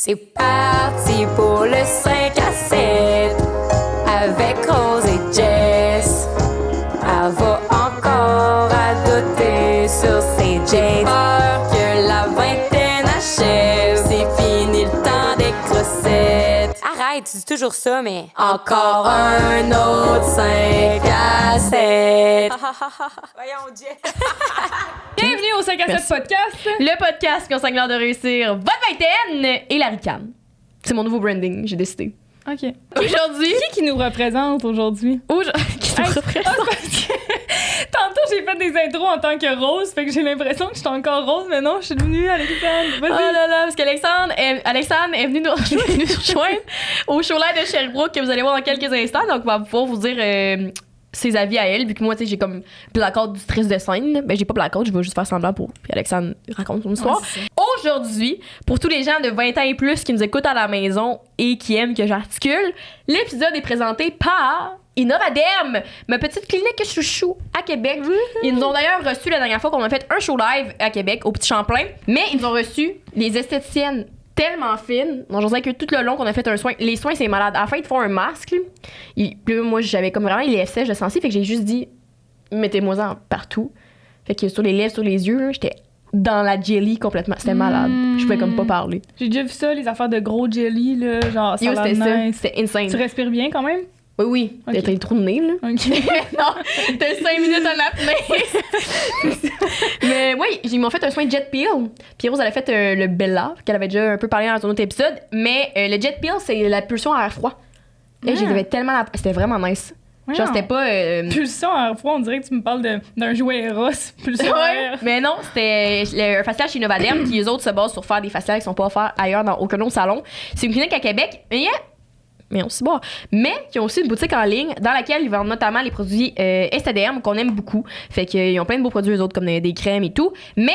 C'est parti pour le 5 à 7 avec Rose et Jess. Elle va encore adoter sur ses jets. Peur que la vingtaine achève, c'est fini le temps des crossettes. Arrête, tu dis toujours ça, mais encore un autre 5 à 7. Voyons, Jess. Bienvenue au 5 à 7 podcast. Le podcast qui conseille de réussir votre vingtaine et la ricane. C'est mon nouveau branding, j'ai décidé. OK. Aujourd'hui... Qui nous représente aujourd'hui? Qui nous représente? Parce que tantôt, j'ai fait des intros en tant que Rose, fait que j'ai l'impression que je suis encore Rose, mais non, je suis devenue Alexandre. Vas-y. Oh là là, parce qu'Alexandre est venu nous rejoindre au show live de Sherbrooke que vous allez voir dans quelques instants. Donc, on va pouvoir vous dire ses avis à elle. Vu que moi, tu sais, j'ai comme blackout du stress de scène. Ben, j'ai pas blackout, je vais juste faire semblant pour. Puis Alexandre raconte son histoire. Ouais, Aujourd'hui, pour tous les gens de 20 ans et plus qui nous écoutent à la maison et qui aiment que j'articule, l'épisode est présenté par Innovaderm, ma petite clinique chouchou à Québec. Ils nous ont d'ailleurs reçu la dernière fois qu'on a fait un show live à Québec, au Petit Champlain. Mais ils nous ont reçu les esthéticiennes tellement fines. Donc, j'en sais que tout le long qu'on a fait un soin. Les soins, c'est malade. À la fin, ils te font un masque. Puis moi, j'avais comme vraiment les lèvres sèches de sensible. Fait que j'ai juste dit, mettez-moi-en partout. Fait que sur les lèvres, sur les yeux, j'étais dans la jelly complètement. C'était malade. Je pouvais comme pas parler. J'ai déjà vu ça, les affaires de gros jelly, là, genre ça C'était ça. nice. C'était insane. Tu respires bien quand même? Oui, oui. Ok. T'as le trou de nez, là. OK. Non, t'as 5 minutes en apnée. Mais oui, ils m'ont fait un soin de jet peel. Puis Rose, elle a fait le Bella, qu'elle avait déjà un peu parlé dans un autre épisode. Mais le jet peel, c'est la pulsion à air froid. Et j'avais tellement C'était vraiment nice. Genre, c'était pas... Pulsion à air froid, on dirait que tu me parles d'un jouet Eros. Pulsion à air. Mais non, c'était un facial chez Innovaderm, qui eux autres se basent sur faire des faciales qui sont pas offerts ailleurs dans aucun autre salon. C'est une clinique à Québec, mais on s'y bat. Mais qui ont aussi une boutique en ligne dans laquelle ils vendent notamment les produits Estaderm qu'on aime beaucoup. Fait qu'ils ont plein de beaux produits eux autres comme des crèmes et tout. Mais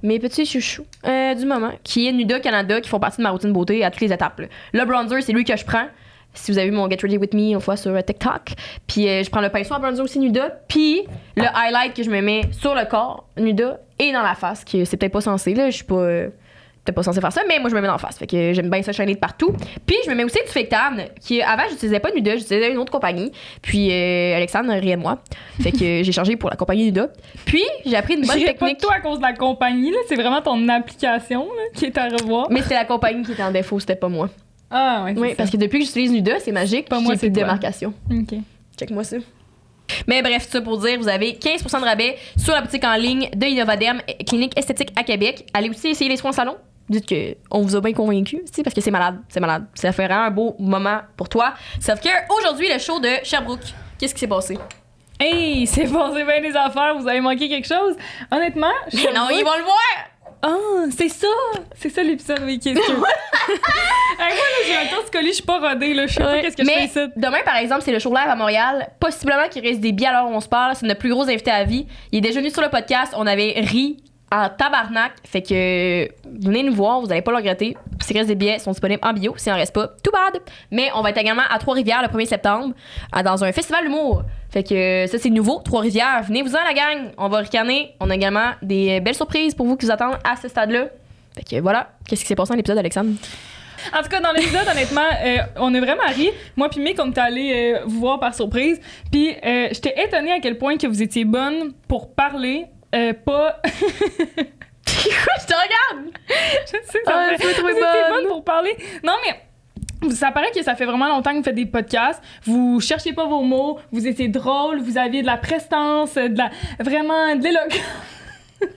mes petits chouchous du moment, qui est Nuda Canada, qui font partie de ma routine beauté à toutes les étapes. Le bronzer, c'est lui que je prends. Si vous avez vu mon Get Ready With Me une fois sur TikTok. Puis je prends le pinceau à bronzer aussi Nuda. Puis le highlight que je me mets sur le corps Nuda et dans la face, qui c'est peut-être pas censé, là. Je suis pas... peut-être pas censé faire ça, mais moi je me mets dans la face. Fait que j'aime bien ça shiner de partout. Puis je me mets aussi du fake tan, qui avant j'utilisais pas Nuda, j'utilisais une autre compagnie. Puis Alexandre riait de moi. Fait que j'ai changé pour la compagnie Nuda. Puis j'ai appris une bonne Je pas de technique. toi à cause de la compagnie, là. C'est vraiment ton application là, qui est à revoir. Mais c'était la compagnie qui était en défaut, c'était pas moi. Ah ouais, Oui, parce que depuis que j'utilise Nuda, c'est magique. Pas moi, j'ai plus de c'est toi. démarcation. OK. Check-moi ça. Mais bref, ça pour dire, vous avez 15% de rabais sur la boutique en ligne de Innovaderm, clinique esthétique à Québec. Allez aussi essayer les soins en salon. Dites qu'on vous a bien convaincu, parce que c'est malade, c'est malade. Ça fait vraiment un beau moment pour toi. Sauf que aujourd'hui, le show de Sherbrooke, qu'est-ce qui s'est passé? Hey, c'est passé bien des affaires, vous avez manqué quelque chose? Honnêtement, Mais non, ils vont le voir! Ah, c'est ça l'épisode, oui, qu'est-ce que... Moi, là, j'ai un torse-colis, je suis pas rodée, là, je sais pas qu'est-ce que je fais Mais ici. demain, par exemple, c'est le show live à Montréal. Possiblement qu'il reste des billets à l'heure où on se parle. C'est notre plus gros invité à vie. Il est déjà venu sur le podcast. On avait ri en tabarnak. Fait que venez nous voir, vous allez pas le regretter. S'il reste des billets, ils sont disponibles en bio. S'il en reste pas, tout bad. Mais on va être également à Trois-Rivières le 1er septembre dans un festival d'humour. Fait que ça, c'est nouveau, Trois-Rivières. Venez-vous-en, la gang. On va ricaner. On a également des belles surprises pour vous qui vous attendent à ce stade-là. Fait que voilà. Qu'est-ce qui s'est passé dans l'épisode, Alexandre? En tout cas, dans l'épisode, honnêtement, on a vraiment ri. Moi puis Mick, on est allés vous voir par surprise. Puis j'étais étonnée à quel point que vous étiez bonne pour parler, pas... Je te regarde! Je sais, ça fait... tu es trop vous étiez bonne. bonne pour parler. Non, mais... Ça paraît que ça fait vraiment longtemps que vous faites des podcasts. Vous cherchez pas vos mots. Vous étiez drôle. Vous aviez de la prestance, vraiment de l'éloquence.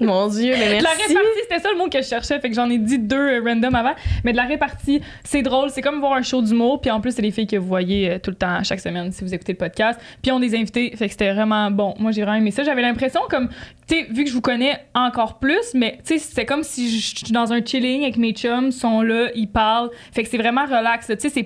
Mon Dieu, mais De la merci. répartie, c'était ça le mot que je cherchais. Fait que j'en ai dit 2 random avant. Mais de la répartie, c'est drôle. C'est comme voir un show d'humour. Puis en plus, c'est les filles que vous voyez tout le temps, chaque semaine, si vous écoutez le podcast. Puis on des invités. Fait que c'était vraiment bon. Moi, j'ai vraiment aimé ça. J'avais l'impression comme, tu sais, vu que je vous connais encore plus, mais tu sais, c'était comme si je suis dans un chilling avec mes chums, ils sont là, ils parlent. Fait que c'est vraiment relax. Tu sais, c'est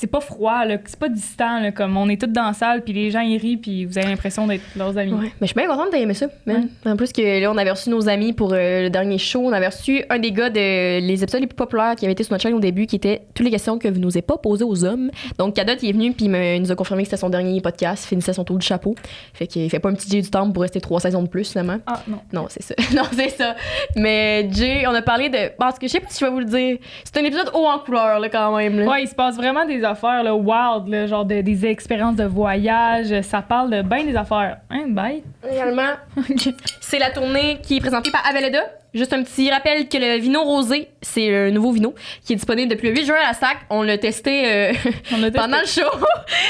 pas froid, là. C'est pas distant, là. Comme on est tous dans la salle, puis les gens, ils rient, puis vous avez l'impression d'être leurs amis. Ouais, mais je suis bien contente d'aimer ça, man. En plus que là, on avait reçu nos amis pour le dernier show. On avait reçu un des gars de les épisodes les plus populaires qui avait été sur notre chaîne au début, qui était toutes les questions que vous n'osez pas poser aux hommes. Donc, Cadot, il est venu, puis il nous a confirmé que c'était son dernier podcast. Il finissait son tour du chapeau. Fait qu'il fait pas un petit jet du temple pour rester 3 saisons de plus, finalement. exactement. Ah, non. Non, c'est ça. Non, c'est ça. Mais Jay, on a parlé de... Parce que je sais pas si je vais vous le dire. C'est un épisode haut en couleur, là, quand même. Là. Ouais, il se passe vraiment des affaires là, wild, là, genre des expériences de voyage. Ça parle de bien des affaires. Hein, bye? Également, c'est la tournée qui est présentée par Aveleda. Juste un petit rappel que le vino rosé, c'est le nouveau vino qui est disponible depuis le 8 juin à la SAC. On l'a testé, pendant le show.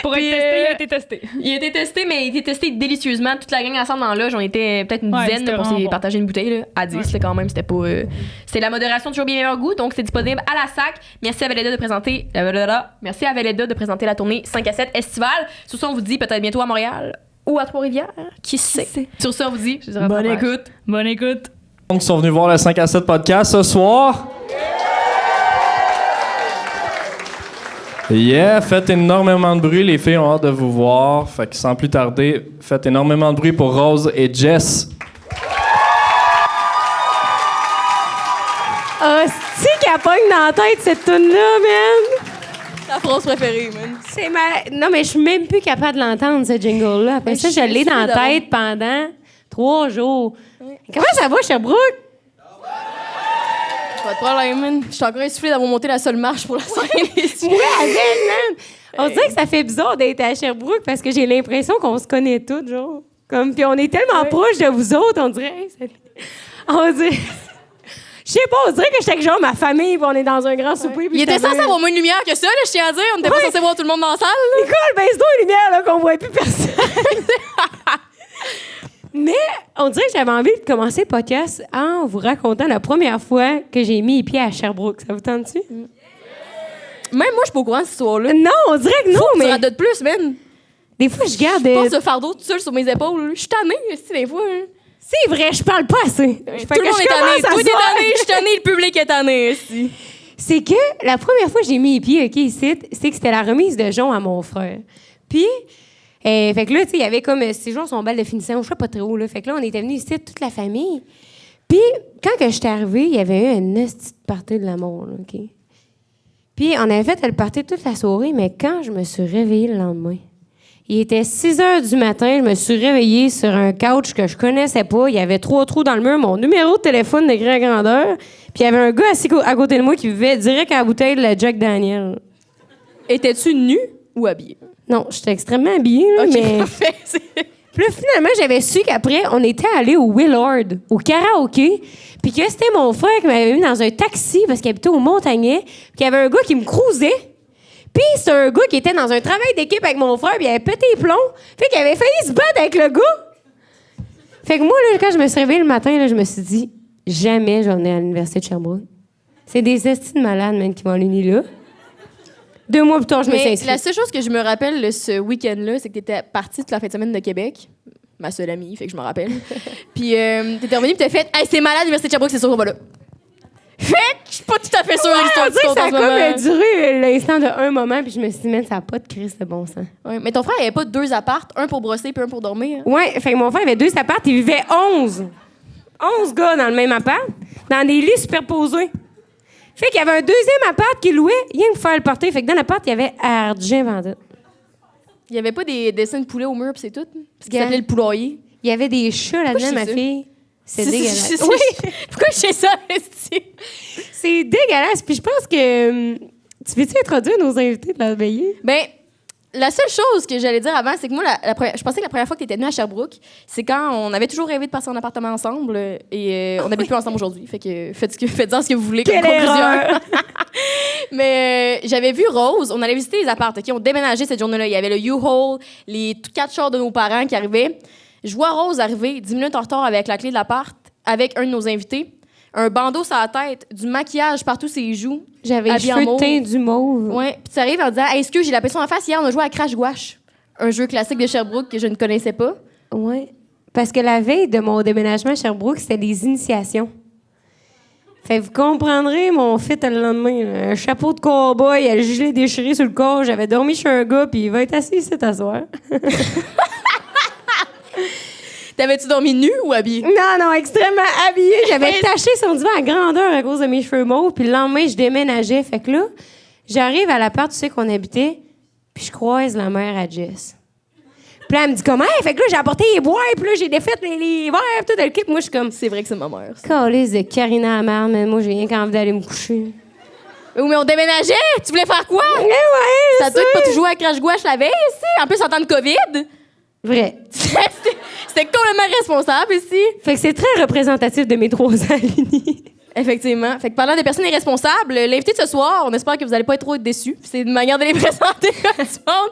Pour Puis, être testé, il a été testé. Il a été testé, mais il a été testé délicieusement. Toute la gang ensemble dans la loge, on était peut-être une dizaine c'était là, pour vraiment s'y bon. partager une bouteille. Là, à 10, là, quand même, c'était pas... C'est la modération toujours bien meilleur goût, donc c'est disponible à la SAC. Merci à Veleda de présenter... Merci à Veleda de présenter la tournée 5 à 7 estivale. Sur ça, on vous dit peut-être bientôt à Montréal ou à Trois-Rivières. Qui sait? Sur ça, on vous dit bonne écoute. Bonne écoute. Qui sont venus voir le 5 à 7 podcast ce soir. Yeah, faites énormément de bruit, les filles ont hâte de vous voir. Fait que sans plus tarder, faites énormément de bruit pour Rose et Jess. Ah, c'est qu'elle pogne dans la tête cette toune-là, man! Ta phrase préférée, man. C'est Non, mais je suis même plus capable de l'entendre, ce jingle-là. Après Mais ça, je je l'ai suis dans la d'abord. tête pendant 3 jours. Comment ça va, Sherbrooke? Pas de problème, man. Je suis encore essoufflée d'avoir monté la seule marche pour la scène. Ouais, avec, man! On dirait que ça fait bizarre d'être à Sherbrooke parce que j'ai l'impression qu'on se connaît tous, genre. Puis on est tellement proches de vous autres, on dirait. Hey, salut. On dirait... Je sais pas, on dirait que j'étais avec genre ma famille, puis on est dans un grand souper. Il était censé avoir moins de lumière que ça, là, je tiens à dire. On était pas censé voir tout le monde dans la salle. Là. Nicole, baisse-toi les lumières, là, qu'on voit plus personne. Mais on dirait que j'avais envie de commencer le podcast en vous racontant la première fois que j'ai mis les pieds à Sherbrooke. Ça vous tente-tu? Même moi, je suis pas au courant de cette histoire-là. Non, on dirait que non, Mais... mais Tu de plus, man. des fois, je garde... Je passe ce fardeau tout seul sur mes épaules. Je suis tannée, aussi, des fois. Hein. C'est vrai, je parle pas assez. Tout le monde est tanné. Toi, t'es tanné, je suis tanné, le public est tanné, aussi. C'est que la première fois que j'ai mis les pieds, OK, ici, c'est que c'était la remise de Jon à mon frère. Puis, fait que là, tu sais, il y avait comme... Ces jours, son bal de finition, je sais pas trop, là. Fait que là, on était venus ici, toute la famille. Puis, quand que j'étais arrivée, il y avait eu un esti de party de l'amour, là, OK? Puis, on avait fait le party toute la soirée, mais quand je me suis réveillée le lendemain, il était 6 heures du matin, je me suis réveillée sur un couch que je connaissais pas. Il y avait 3 trous dans le mur, mon numéro de téléphone de gré à grandeur. Puis il y avait un gars assis à côté de moi qui vivait direct à la bouteille de la Jack Daniel. Étais-tu nue ou habillée? Non, j'étais extrêmement habillée, là, OK, mais... parfait. Puis là, finalement, j'avais su qu'après, on était allé au Willard, au karaoké, puis que c'était mon frère qui m'avait mis dans un taxi parce qu'il habitait au Montagnet, puis qu'il y avait un gars qui me cruisait. Puis c'est un gars qui était dans un travail d'équipe avec mon frère, puis il avait pété les plombs. Fait qu'il avait failli se battre avec le gars. Fait que moi, là, quand je me suis réveillée le matin, là, je me suis dit, jamais je vais venir à l'université de Sherbrooke. C'est des estis de malades, même, qui vont à l'uni là. 2 mois plus tard, je me suis Mais inscrite. la seule chose que je me rappelle de ce week-end-là, c'est que t'étais partie toute la fin de semaine de Québec. Ma seule amie, fait que je me rappelle. Puis t'étais revenue, puis t'as fait « Hey, c'est malade, l'université de Sherbrooke, c'est sûr qu'on va là. » Fait que je suis pas tout à fait sûre de l'histoire On du dirait que compte ça en a ce comme moment. duré l'instant de un moment, puis je me suis dit, man, ça n'a pas de crise de bon sens. Ouais, mais ton frère, il avait pas 2 appartes, un pour brosser puis un pour dormir. Ouais, fait que mon frère avait 2 apparts, il vivait 11. 11 gars dans le même appart, dans des lits superposés. Fait qu'il y avait un deuxième appart qu'il louait, rien que pour faire le porter. Fait que dans l'appart, il y avait Argent Vendette. Il y avait pas des dessins de poulet au mur, pis c'est tout. Parce qu'il Gars. s'appelait le poulailler. Il y avait des chats là-dedans, Pourquoi je ma sais ça? fille. C'est dégueulasse. Oui. Oui, Pourquoi je sais ça, esti? c'est dégueulasse. Puis je pense que... tu veux-tu introduire nos invités de la veillée? Ben, la seule chose que j'allais dire avant, c'est que moi, je pensais que la première fois que tu étais venue à Sherbrooke, c'est quand on avait toujours rêvé de passer en appartement ensemble et on n'habite plus ensemble aujourd'hui. Fait que faites-en ce que vous voulez comme Quelle conclusion. erreur! Mais j'avais vu Rose, on allait visiter les appartements, OK? On déménageait cette journée-là. Il y avait le U-Haul, les 4 chars de nos parents qui arrivaient. Je vois Rose arriver 10 minutes en retard avec la clé de l'appart, avec un de nos invités. Un bandeau sur la tête, du maquillage partout ses joues. J'avais les Habillée en cheveux mauve. teints du mauve. Ouais, puis tu arrives en disant hey, excuse, j'ai la pression en face. Hier, on a joué à Crash Gouache, un jeu classique de Sherbrooke que je ne connaissais pas. Ouais. Parce que la veille de mon déménagement à Sherbrooke, c'était les initiations. Fait que vous comprendrez mon fit le lendemain. Là. Un chapeau de cow-boy, un gilet déchiré sur le corps. J'avais dormi chez un gars, puis il va être assis ici à soir. T'avais-tu dormi nu ou habillé? Non, extrêmement habillée. J'avais taché son divan à grandeur à cause de mes cheveux mauves. Puis le lendemain, je déménageais. Fait que là, j'arrive à l'appart, tu sais, qu'on habitait, puis je croise la mère à Jess. Puis là, elle me dit comment? Fait que là, j'ai apporté les bois, puis là, j'ai défait les verres, tout le kit. Moi, je suis comme... C'est vrai que c'est ma mère. ça. Calice de Karina Amar, mais moi, j'ai rien qu'envie d'aller me coucher. Oui, mais on déménageait! Tu voulais faire quoi? Ouais, Ça te dit pas tu jouais à Crash Gouache la veille, ici? En plus, en temps de COVID? Vrai. C'était complètement responsable ici. Fait que c'est très représentatif de mes 3 ans à l'Uni. Effectivement. Fait que parlant de personnes irresponsables, l'invité de ce soir, on espère que vous allez pas être trop déçus. C'est une manière de les présenter comme du monde.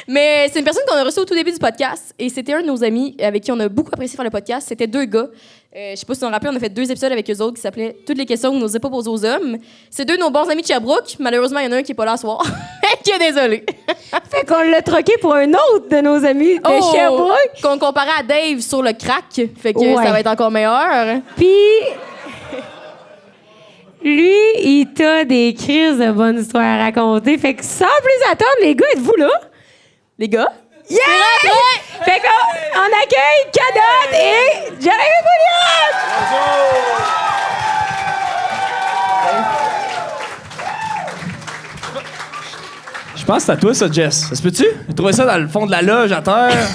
Mais c'est une personne qu'on a reçue au tout début du podcast. Et c'était un de nos amis avec qui on a beaucoup apprécié faire le podcast. C'était 2 gars. Je sais pas si vous vous rappelez, on a fait 2 épisodes avec eux autres qui s'appelaient Toutes les questions que nous n'osait pas poser aux hommes. C'est 2 de nos bons amis de Sherbrooke. Malheureusement, il y en a un qui est pas là ce soir. qui est désolé. Fait qu'on l'a troqué pour un autre de nos amis de Sherbrooke. Qu'on comparait à Dave sur le crack. Fait que Ouais. ça va être encore meilleur. Puis, lui, il t'a des crises de bonnes histoires à raconter. Fait que sans plus attendre, les gars, êtes-vous là? Les gars? Yeah! Fait qu'on accueille Cadotte et Jérémy Pouliot! Je pense que c'est à toi, ça, Jess. Ça se peut-tu? J'ai trouvé ça dans le fond de la loge à terre.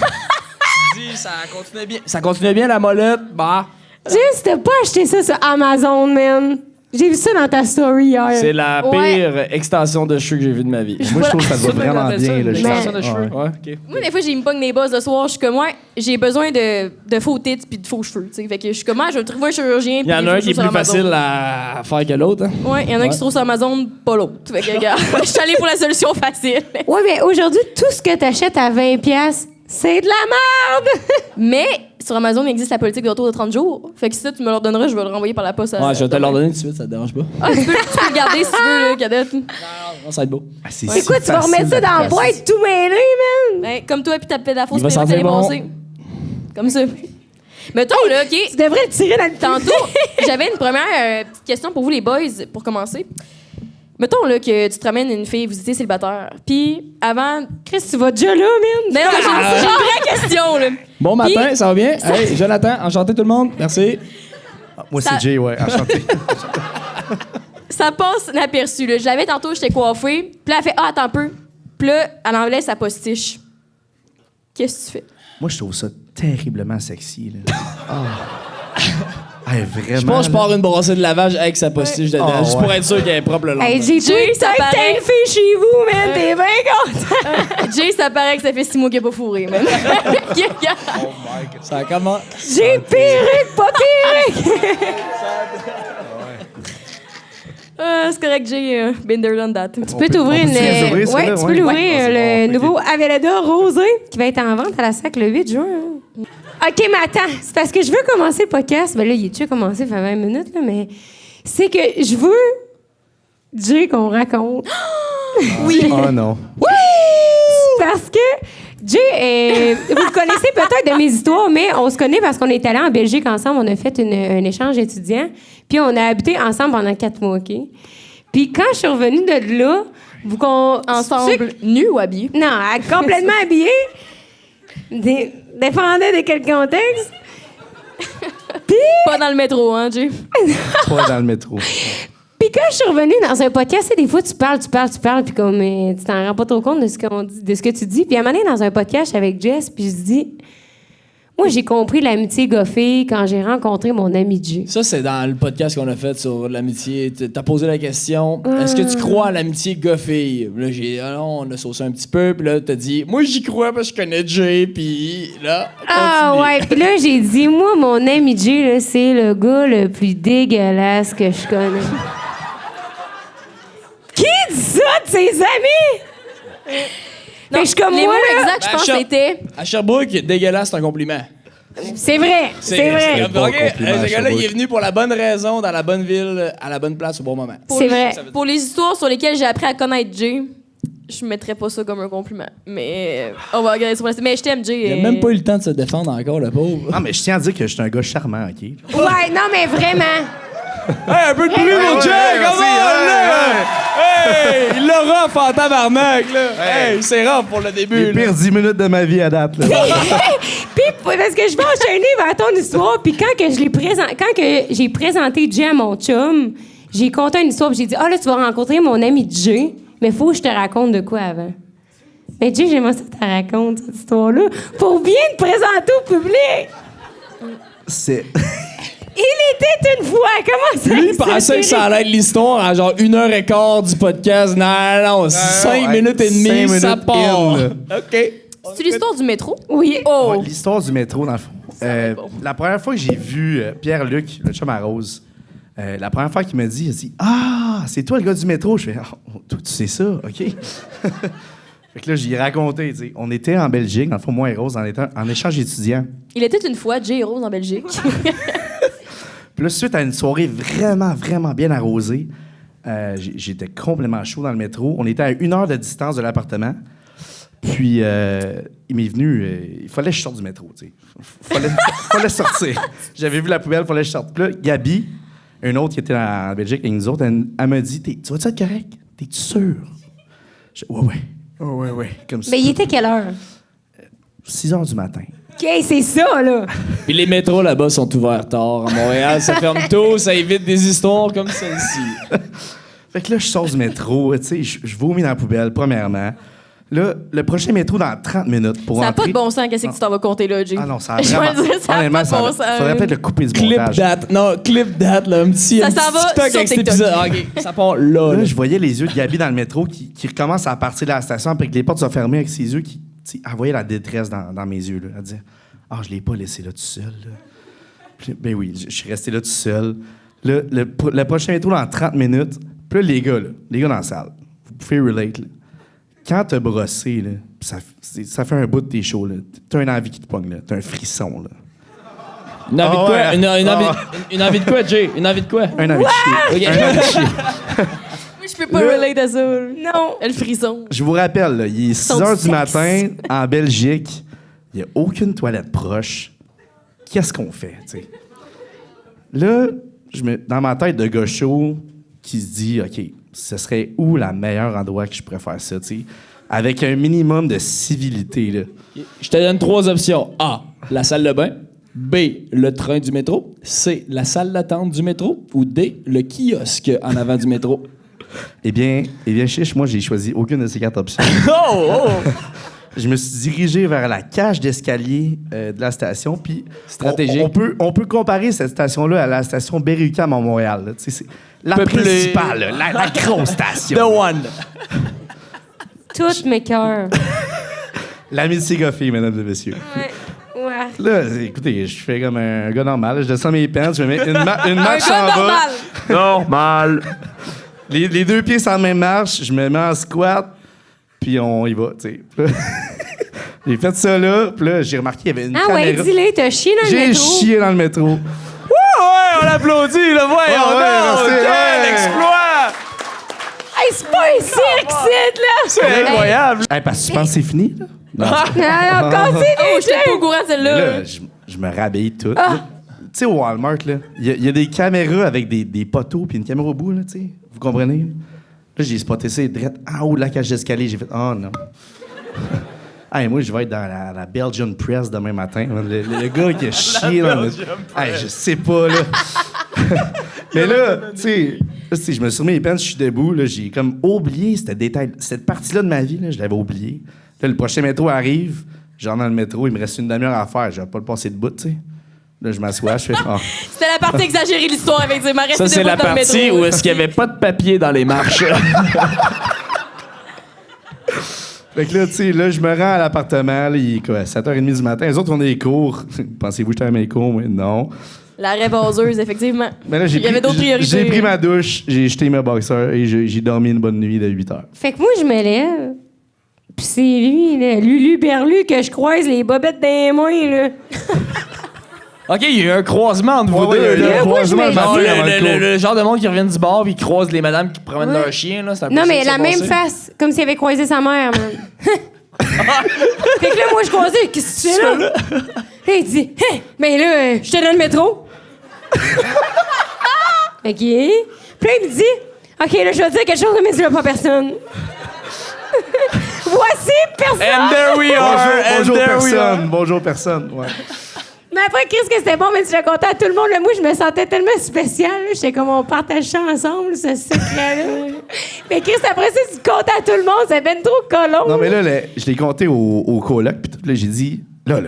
Tu dis, ça continuait bien. Ça continuait bien, la molette. Bah. Jess, t'as pas acheté ça sur Amazon, man. J'ai vu ça dans ta story hier. C'est la pire extension de cheveux que j'ai vue de ma vie. Moi, je trouve que ça va vraiment bien. Là, L'extension de Mais- cheveux. Ouais. Ouais, OK. Moi, des fois, j'ai me pogne des bosses le soir. Je suis comme, ouais, j'ai besoin de faux tits puis de faux cheveux. T'sais. Fait que je suis comme, je vais trouver un chirurgien. Il y en a un qui est plus facile à faire que l'autre. Hein? Ouais, il y en a un qui se trouve sur Amazon, pas l'autre. Fait que, regarde, je suis allée pour la solution facile. Ouais, mais aujourd'hui, tout ce que t'achètes à 20$, c'est de la merde! Mais sur Amazon, il existe la politique de retour de 30 jours. Fait que si ça, tu me le redonneras, je vais le renvoyer par la poste. Ouais, je vais te l'ordonner tout de suite, ça te dérange pas. Ah, tu peux le garder si tu veux, là, Cadette. Non, ça va être beau. Ah, c'est C'est quoi, tu vas remettre ça dans la boîte tout mêlé, man? Ben, comme toi, puis ta pédafausse Il va pédale sentir bon. défoncée. Comme ça. Mettons, là, OK. Tu devrais le tirer dans le Tantôt, j'avais une première petite question pour vous, les boys, pour commencer. Mettons là, que tu te ramènes une fille, vous étiez célibataire. Puis avant. Chris, tu vas déjà là, man? Non, j'ai une vraie question, là. Bon matin, Puis- ça va bien? Hey, Jonathan, enchanté tout le monde. Merci. Moi, Ça- c'est Jay, ouais. Enchanté. Ça passe inaperçu, là. Je l'avais tantôt, j'étais coiffée. Puis là, elle fait attends un peu. Puis là, elle enlève sa postiche. Qu'est-ce que tu fais? Moi, je trouve ça terriblement sexy. Là. Hey, vraiment. Je pense que je là. pars une brossée de lavage avec sa postiche dedans, Oh, juste ouais. pour être sûr qu'elle est propre le lendemain. Hey, j'ai Jay, tout ça que t'as paraît. une fille chez vous, man. T'es bien content. Jay, ça paraît que ça fait 6 mois qu'il n'a pas fourré, même. Ça commence. J'ai perruque, pas perruque. C'est correct, Jay. Binder done that. Tu peux t'ouvrir une. les ouvrir, ça, Ouais, là? tu peux Ouais. l'ouvrir, Ouais. Ah, c'est le bon, nouveau Aveleda rosé qui va être en vente à la SAC le 8 juin. hein. OK, mais attends, c'est parce que je veux commencer le podcast. Ben là, il est déjà commencé, ça fait 20 minutes, là, mais c'est que je veux, Jay, qu'on raconte. Oh non. Parce que Jay, vous le connaissez peut-être de mes histoires, mais on se connaît parce qu'on est allés en Belgique ensemble. On a fait un échange étudiant. Puis on a habité ensemble pendant 4 mois, OK? Puis quand je suis revenue de là, vous qu'on... Ensemble, nus ou habillés? Non, complètement habillée. Dépendait de quel contexte. Pas dans le métro, hein, Jay? Pas dans le métro. Puis quand je suis revenue dans un podcast, tu sais, des fois, tu parles, puis comme tu t'en rends pas trop compte de ce qu'on dit, de ce que tu dis. Puis à un moment donné, dans un podcast avec Jess, puis je dis, moi, j'ai compris l'amitié goffée quand j'ai rencontré mon ami Jay. Ça, c'est dans le podcast qu'on a fait sur l'amitié. T'as posé la question, est-ce que tu crois à l'amitié gars-fille? Là, j'ai non, on a saucé un petit peu, puis là, t'as dit, moi, j'y crois parce que je connais Jay, puis là, Ah continue. ouais, puis là, j'ai dit, moi, mon ami Jay, là, c'est le gars le plus dégueulasse que je connais. Qui dit ça de ses amis? Fait que je suis comme les moi, mots là, exacts, je pense, c'était... À Sherbrooke, dégueulasse, c'est un compliment. c'est vrai, c'est vrai. OK, bon compliment ce à gars-là, Sherbrooke. il est venu pour la bonne raison, dans la bonne ville, à la bonne place, au bon moment. C'est vrai. Pour les histoires sur lesquelles j'ai appris à connaître Jay, je mettrais pas ça comme un compliment. Mais on va regarder sur la... Mais je t'aime, Jay. Il a même pas eu le temps de se défendre encore, le pauvre. Non, mais je tiens à dire que je suis un gars charmant, OK? Ouais, non, mais vraiment. Hey, un peu de bruit, mon Jay, comment là? Hey, il l'a rough en tabarnak, là. Hey, c'est rough pour le début, Les là. pires 10 minutes de ma vie à date. Là. Puis parce que je vais enchaîner vers ton histoire, puis quand que j'ai présenté Jay à mon chum, j'ai conté une histoire, puis j'ai dit, ah là, tu vas rencontrer mon ami Jay, mais faut que je te raconte de quoi avant. Mais Jay, j'aimerais ça que tu racontes cette histoire-là pour bien te présenter au public. C'est... Il était une fois. Comment ça? Lui, il pensait que ça allait être l'histoire à genre 1h15 du podcast. Non, 5 minutes et demie, 5 ça minutes part. in, là. OK. C'est l'histoire du métro? Oui. Oh! Ouais, l'histoire du métro, dans le fond. La première fois que j'ai vu Pierre-Luc, le chum à Rose, la première fois qu'il m'a dit, il a dit « Ah, c'est toi le gars du métro? » Je fais « Oh, toi, tu sais ça, OK? » Fait que là, j'y ai raconté, tu sais. On était en Belgique, dans le fond, moi et Rose, en échange étudiant. Il était une fois Jay et Rose en Belgique. Puis là, suite à une soirée vraiment, vraiment bien arrosée, j'étais complètement chaud dans le métro. On était à 1 heure de distance de l'appartement. Puis, il m'est venu... il fallait que je sorte du métro, tu sais. Fallait sortir. J'avais vu la poubelle, il fallait que je sorte. Puis là, Gabi, une autre qui était en Belgique avec nous autres, elle m'a dit, tu vas-tu être correct? T'es-tu sûr? Je dis, ouais. Comme ça. Mais il était quelle heure? 6 heures du matin. OK, c'est ça, là. Puis les métros là-bas sont ouverts tard. À Montréal, ça ferme tôt, ça évite des histoires comme celle-ci. Fait que là, je sors du métro, tu sais, je vomis dans la poubelle, premièrement. Là, le prochain métro dans 30 minutes pour Ça n'a entrer... pas de bon sens, qu'est-ce que tu t'en vas compter là, Jay? Ah non, ça a Je vais vraiment... dire, ça a honnêtement, pas de bon sens. faudrait peut-être le couper du Clip montage. date. Non, clip date, là. Un petit Ça s'en va TikTok sur avec cet TikTok. épisode. OK, ça part là. Là, là. je voyais les yeux de Gabi dans le métro qui recommence à partir de la station après que les portes sont fermées avec ses yeux qui... Elle voyait la détresse dans mes yeux, là. Elle disait « Ah, je l'ai pas laissé là tout seul, là. » Puis, ben oui, je suis resté là tout seul. Là, le prochain métro dans 30 minutes. Puis là, les gars dans la salle, vous pouvez relate, là. Quand t'as brossé, là, ça fait un bout de tes chauds, là. T'as une envie qui te pogne, là. T'as un frisson, là. Une envie de quoi? ouais. Une envie de quoi, Jay? Une envie de quoi? Un envie de chier. OK. Un envie de chier. Oui, je peux pas relate à ça. Non. Le frisson. Je vous rappelle, là, il est 6 Son heures du sexe. matin en Belgique. Il n'y a aucune toilette proche. Qu'est-ce qu'on fait, tu sais? Là, dans ma tête de gars chaud qui se dit, OK, ce serait où le meilleur endroit que je pourrais faire ça, tu sais? Avec un minimum de civilité, là. Je te donne 3 options. A, la salle de bain. B, le train du métro. C, la salle d'attente du métro. Ou D, le kiosque en avant du métro. Eh bien, chiche, moi, j'ai choisi aucune de ces 4 options. Oh! Je me suis dirigé vers la cage d'escalier de la station, puis Stratégique. on peut comparer cette station-là à la station Berry-UQAM à Montréal. Là. Tu sais, c'est la Peuplée. principale, là, la grosse station. The one. Toutes mes cœurs. L'amitié goffée, mesdames et messieurs. Ouais. Là, écoutez, je fais comme un gars normal. Je descends mes pants, je me mets une marche en bas. Normal. Les 2 pieds sur la même marche, je me mets en squat, puis on y va, tu sais. J'ai fait ça là, puis là, j'ai remarqué qu'il y avait une Ah ouais, caméra. dis-le, t'as chié dans le J'ai métro. chié dans le métro. Ouais, on applaudit, là, voyons Ah ouais, donc. merci, Quel ouais. exploit! Hey, c'est pas un cirque, Sid, là! C'est incroyable. Hey, parce que tu penses que c'est fini, là? Non. Ah, continue, Oh, j'étais pas au courant de Mais celle-là. là, je me rhabille tout. là. Tu sais, au Walmart, là, il y a des caméras avec des poteaux puis une caméra au bout, là, tu sais. Vous comprenez? Là, j'ai spoté ça direct en haut de la cage d'escalier. J'ai fait « Oh non! » Hey, moi, je vais être dans la Belgian Press demain matin. Le gars qui a chié dans le... Hey, je sais pas, là. Mais là, tu sais, je me suis remis les pants, je suis debout, là, j'ai comme oublié ce détail. Cette partie-là de ma vie, là, je l'avais oublié. Là, le prochain métro arrive, genre dans le métro, il me reste une demi-heure à faire. Je vais pas le passer de bout, tu sais. Là, je m'assois, je fais « Oh! » C'était la partie exagérée de l'histoire avec des marais. Ça, c'est la partie où est-ce qu'il n'y avait pas de papier dans les marches. Fait que là, tu sais, là, je me rends à l'appartement, là, il est quoi, 7h30 du matin. Les autres, on a les cours. Pensez-vous que j'étais à mes cours? Moi, non. La rêveuse, effectivement. Mais là, Il y avait d'autres priorités. J'ai pris ma douche, j'ai jeté mes boxers et j'ai dormi une bonne nuit de 8 heures. Fait que moi, je me lève, pis c'est lui, là, Lulu Berlu, que je croise les bobettes dans les mains, là. OK, il y a eu un croisement entre vous Ouais, deux. il y a eu là. un croisement moi, je me de Non, ma dis- vie avant le cours. le genre de monde qui revient du bar puis qui croise les madames qui promènent Ouais. leur chien, là, c'est un peu Non, ça mais qui la s'est même passé. face, comme s'il avait croisé sa mère, man. Fait que là, moi, je croisais, qu'est-ce que tu fais là? Là, il dit, hein, mais là, j'étais dans le métro. OK. Puis là, il me dit, OK, là, je vais dire quelque chose, mais dis-le pas à personne. Voici personne. And there we are. Bonjour and there we are. personne. Bonjour personne. Ouais. Mais après, Chris, que c'était bon, mais tu l'as conté à tout le monde. Là, moi, je me sentais tellement spéciale. J'étais comme, on partage ça ensemble, ce secret-là. Mais Chris, après ça, tu le comptes à tout le monde. C'est ben trop colon. Non, mais là, je l'ai compté au coloc, puis tout, là, j'ai dit, là,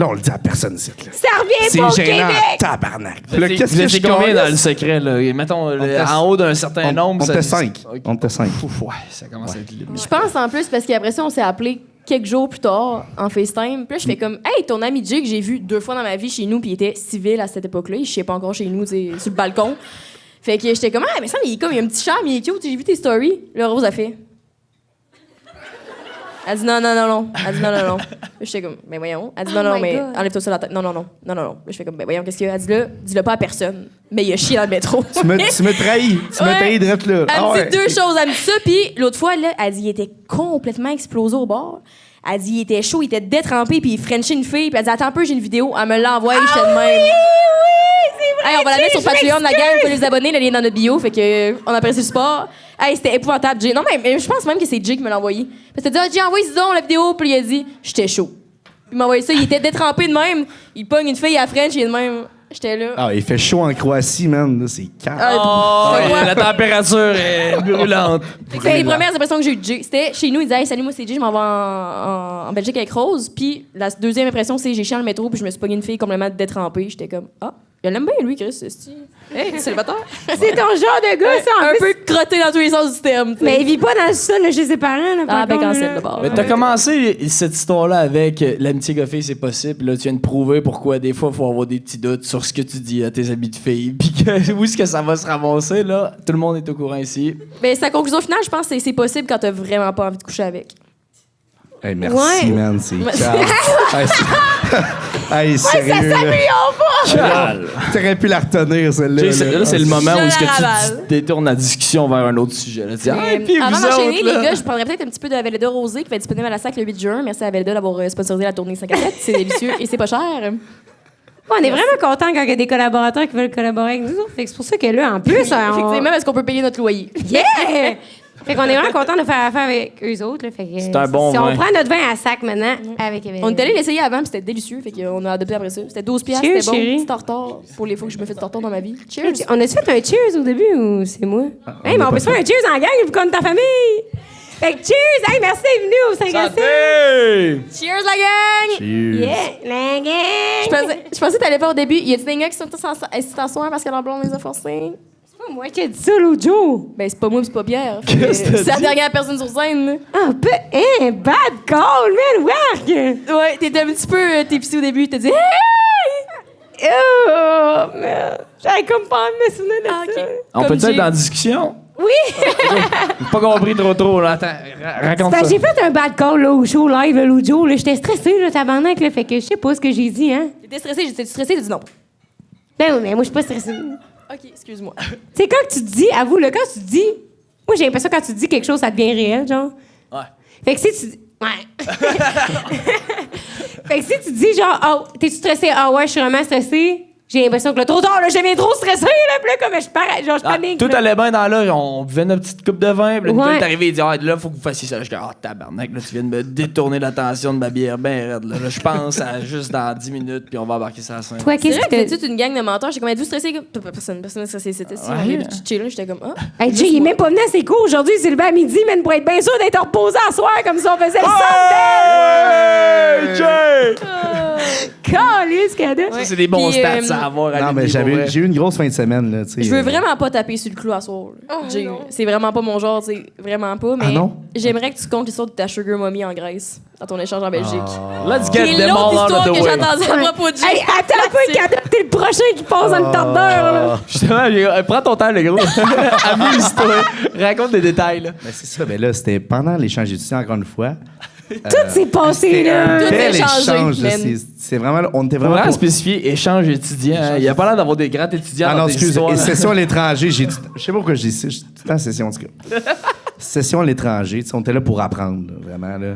on le dit à personne, ici. Là. Ça revient pas au C'est gênant, Québec. tabarnak. Là, qu'est-ce que je combien dans le secret, là? Mettons, en haut d'un certain nombre. On était 5. On était 5. Ouf, ouais, ça commence à être limite. Je pense en plus parce qu'après ça, on s'est appelé quelques jours plus tard en FaceTime. Puis là, je fais comme, hey, ton ami Jay que j'ai vu 2 fois dans ma vie chez nous, puis il était civil à cette époque-là. Il chait pas encore chez nous, tu sais, sur le balcon. Fait que j'étais comme, ah, mais ça, il est comme, il a un petit charme, il est cute, j'ai vu tes stories. Là, Rose a fait. Elle dit non. Elle dit non. J'étais comme, mais voyons. Elle dit non, my mais God. enlève-toi ça de la tête. Non. Je fais comme, mais voyons, qu'est-ce qu'il y a? Elle dit là, dis-le pas à personne. Mais il a chié dans le métro. Tu me trahis. Tu m'as trahi direct là. Elle me dit 2 choses. Elle me dit ça, puis l'autre fois, là, elle dit il était complètement explosé au bord. Elle dit il était chaud, il était détrempé, puis il frenchait une fille. Puis elle dit attends un peu, j'ai une vidéo. Elle me l'envoie, j'étais de même. C'est vrai. Hey, on va la mettre sur je Patreon, la m'excuse. gang, il faut les abonner, le lien dans notre bio, fait que on apprécie le support. Hey, c'était épouvantable, Jay. Non, mais je pense même que c'est Jay qui me l'a envoyé. Parce que t'as dit, Jay, envoie donc la vidéo, puis il a dit, j'étais chaud. Il m'a envoyé ça, il était détrempé de même. Il pogne une fille à French, il est de même. J'étais là. Ah, il fait chaud en Croatie, man. Là, c'est calme. Ah, Oh, la température est brûlante. C'était les premières impressions que j'ai eues de Jay. C'était chez nous, il disait, hey, salut, moi c'est Jay, je m'en vais en Belgique avec Rose. Puis la deuxième impression, c'est j'ai chié dans le métro, puis je me suis pogné une fille complètement détrempée. J'étais comme, ah, il l'aime bien, lui, Chris. Hey, célibataire. C'est ton genre de gars, ça, en Un plus. peu crotté dans tous les sens du terme. tu sais. Mais il vit pas dans le sol, là, chez ses parents. Là, Ah, par ben contre, cancel là. d'abord. Mais t'as commencé cette histoire-là avec l'amitié gars-fille, c'est possible. Puis là, tu viens de prouver pourquoi des fois, il faut avoir des petits doutes sur ce que tu dis à tes amis de filles. Puis que, où est-ce que ça va se ramasser, là? Tout le monde est au courant ici. Ben, sa conclusion finale, je pense que c'est possible quand t'as vraiment pas envie de coucher avec. Hey, merci, Ouais. man. C'est calme. Hey, sérieux. Calme. T'aurais pu la retenir, celle-là. Là, c'est le moment Je où est-ce que la tu ravale. détournes la discussion vers un autre sujet. Là. Tu dis, ah, et puis Avant vous d'enchaîner, autres, les là. gars, je prendrais peut-être un petit peu de Veleda Rosé qui va être disponible à la SAC le 8 juin. Merci à Veleda d'avoir sponsorisé la tournée 5 à 7. C'est délicieux et c'est pas cher. Ouais, on est vraiment contents quand il y a des collaborateurs qui veulent collaborer avec nous autres. Fait que c'est pour ça que là, en plus, Effectivement, parce qu'on peut payer notre loyer. Yeah! Fait qu'on est vraiment contents de faire affaire avec eux autres. Là. Fait que, C'est un bon si vin. on prend notre vin à sac maintenant avec Evelyn. On est allé l'essayer avant, puis c'était délicieux. Fait qu'on a adopté après ça. C'était 12 piastres, Cheers, c'était bon. chérie. Petit tartare pour les fois que je me fais de tartare dans ma vie. Cheers! Hey, on a-tu fait un cheers au début ou c'est moi? Hey, mais on peut se faire un cheers en gang vu qu'on est ta famille! Fait que cheers! Hey, merci d'être venu au 5 à 7! Santé! Cheers, la gang! Cheers. Yeah! La gang! Je pensais que t'allais pas au début. Y a des gars qui sont tous en soin parce que leur blonde les a forcés? C'est pas moi qui ai dit ça l'autre jour! Ben, c'est pas moi, pis c'est pas Pierre. Qu'est-ce que t'as C'est la dit? dernière personne sur scène. là. Ah, bad call, man! Work! Ouais, t'étais un petit peu t'épicé au début. T'as dit, hey! Oh, man! J'avais comme pas envie de me souvenir de Ah, ça. ok. On Comme peut-être j'ai- être en discussion? Oui! J'ai pas compris trop, là. Attends, raconte Ben, ça. j'ai fait un bad call là, au show live là, l'autre jour. Là. J'étais stressée, là, tabarnak. Là, fait que je sais pas ce que j'ai dit, hein. T'étais stressé, j'étais stressé, t'as dit non. Ben oui, mais moi, je suis pas stressée. Ok, excuse-moi. Tu sais, quand tu te dis, avoue, là, quand tu te dis. Moi, j'ai l'impression que quand tu te dis quelque chose, ça devient réel, genre. Ouais. Fait que si tu. Ouais. Fait que si tu dis, genre, oh, t'es-tu stressée? Ah ouais, je suis vraiment stressée. J'ai l'impression que là, trop tard, là, je deviens trop stressée, là. Puis là, comme je pars, genre, je Ah, panique. tout là. allait bien dans là, on buvait notre petite coupe de vin, puis là, Ouais. Nicole est arrivé et dit ah, là, faut que vous fassiez ça. Je dis ah, tabarnak, là, tu viens de me détourner l'attention de ma bière ben raide. Là, je pense à juste dans 10 minutes, puis on va embarquer ça à la scène. Toi, C'est qu'est-ce vrai que que c'est toute une gang de menteurs. J'étais comme, êtes-vous stressé? Personne n'est stressé. C'était si. Ouais. On est chill, j'étais comme, ah. Hey, Jay, il est même pas venu à ses cours aujourd'hui, c'est levé à midi, man, pour être bien sûr d'être reposé à soir, comme si on faisait le Hey, Jay! Calisse, cadet. Ça, c'est des bons Puis, stats à avoir à Non, mais l'idée, pour vrai. j'ai eu une grosse fin de semaine, là, tu sais. Je veux vraiment pas taper sur le clou à soir. Jay. C'est vraiment pas mon genre, tu sais. Vraiment pas. Mais Ah non? j'aimerais que tu comptes l'histoire de ta sugar mommy en Grèce, dans ton échange en Belgique. Let's Qui get est them all l'autre out histoire of que the way. j'entendais à propos de Jay. Hey, attends un peu, cadet, t'es le prochain qui passe dans le tordeur, là. Justement, prends ton temps, le gros. Amuse-toi. Raconte des détails, là. Ben, c'est ça, ben là, c'était pendant l'échange étudiant, encore une fois. Tout s'est passé, là. Tout Bel s'est changé, échange, là, man. c'est vraiment, on était Faut vraiment... vraiment pour- spécifier échange étudiant. Hein. Il y a pas l'air d'avoir des grands étudiants Ah dans non, tes excuse, histoires, et là. session à l'étranger, j'ai dit... Je sais pas pourquoi je dis ça, je suis tout le temps session, en tout cas. Session à l'étranger, tu sais, on était là pour apprendre, là, vraiment, là.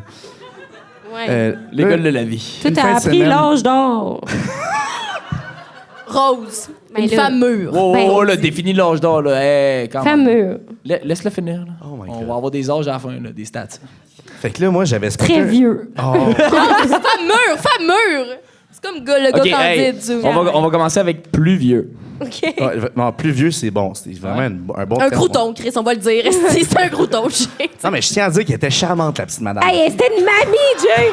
Ouais. L'école de la vie. Tout Une a fin de appris semaine. l'âge d'or. Rose. Ben Une là- femme mûre. Oh, Ben, oh, là, définis l'âge d'or, là. Hey, quand même. Fameux. Laisse-le finir, là. Oh my On God. va avoir des âges à la fin, là, des stats. Fait que là, moi, j'avais... Très vieux. Oh, Femme mûre, femme mûre. C'est comme le gars OK, hey, candide. du- on va commencer avec plus vieux. OK. Ouais, non, plus vieux, c'est bon. C'est vraiment un bon Un terme. crouton, Chris, on va le dire. C'est un crouton, Jay. Non, mais je tiens à dire qu'elle était charmante, la petite madame. Hey, c'était une mamie, Jay!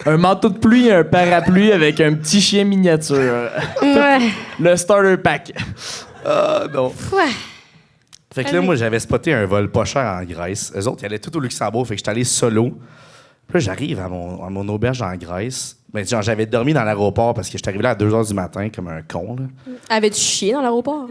Un manteau de pluie, un parapluie avec un petit chien miniature. Ouais. Le starter pack. Ah, non. Ouais. Fait que là, moi, j'avais spoté un vol pas cher en Grèce. Eux autres, ils allaient tout au Luxembourg, fait que j'étais allé solo. Puis là, j'arrive à mon auberge en Grèce. Ben, genre, j'avais dormi dans l'aéroport parce que j'étais arrivé là à 2 h du matin comme un con, là. Avais-tu chié dans l'aéroport?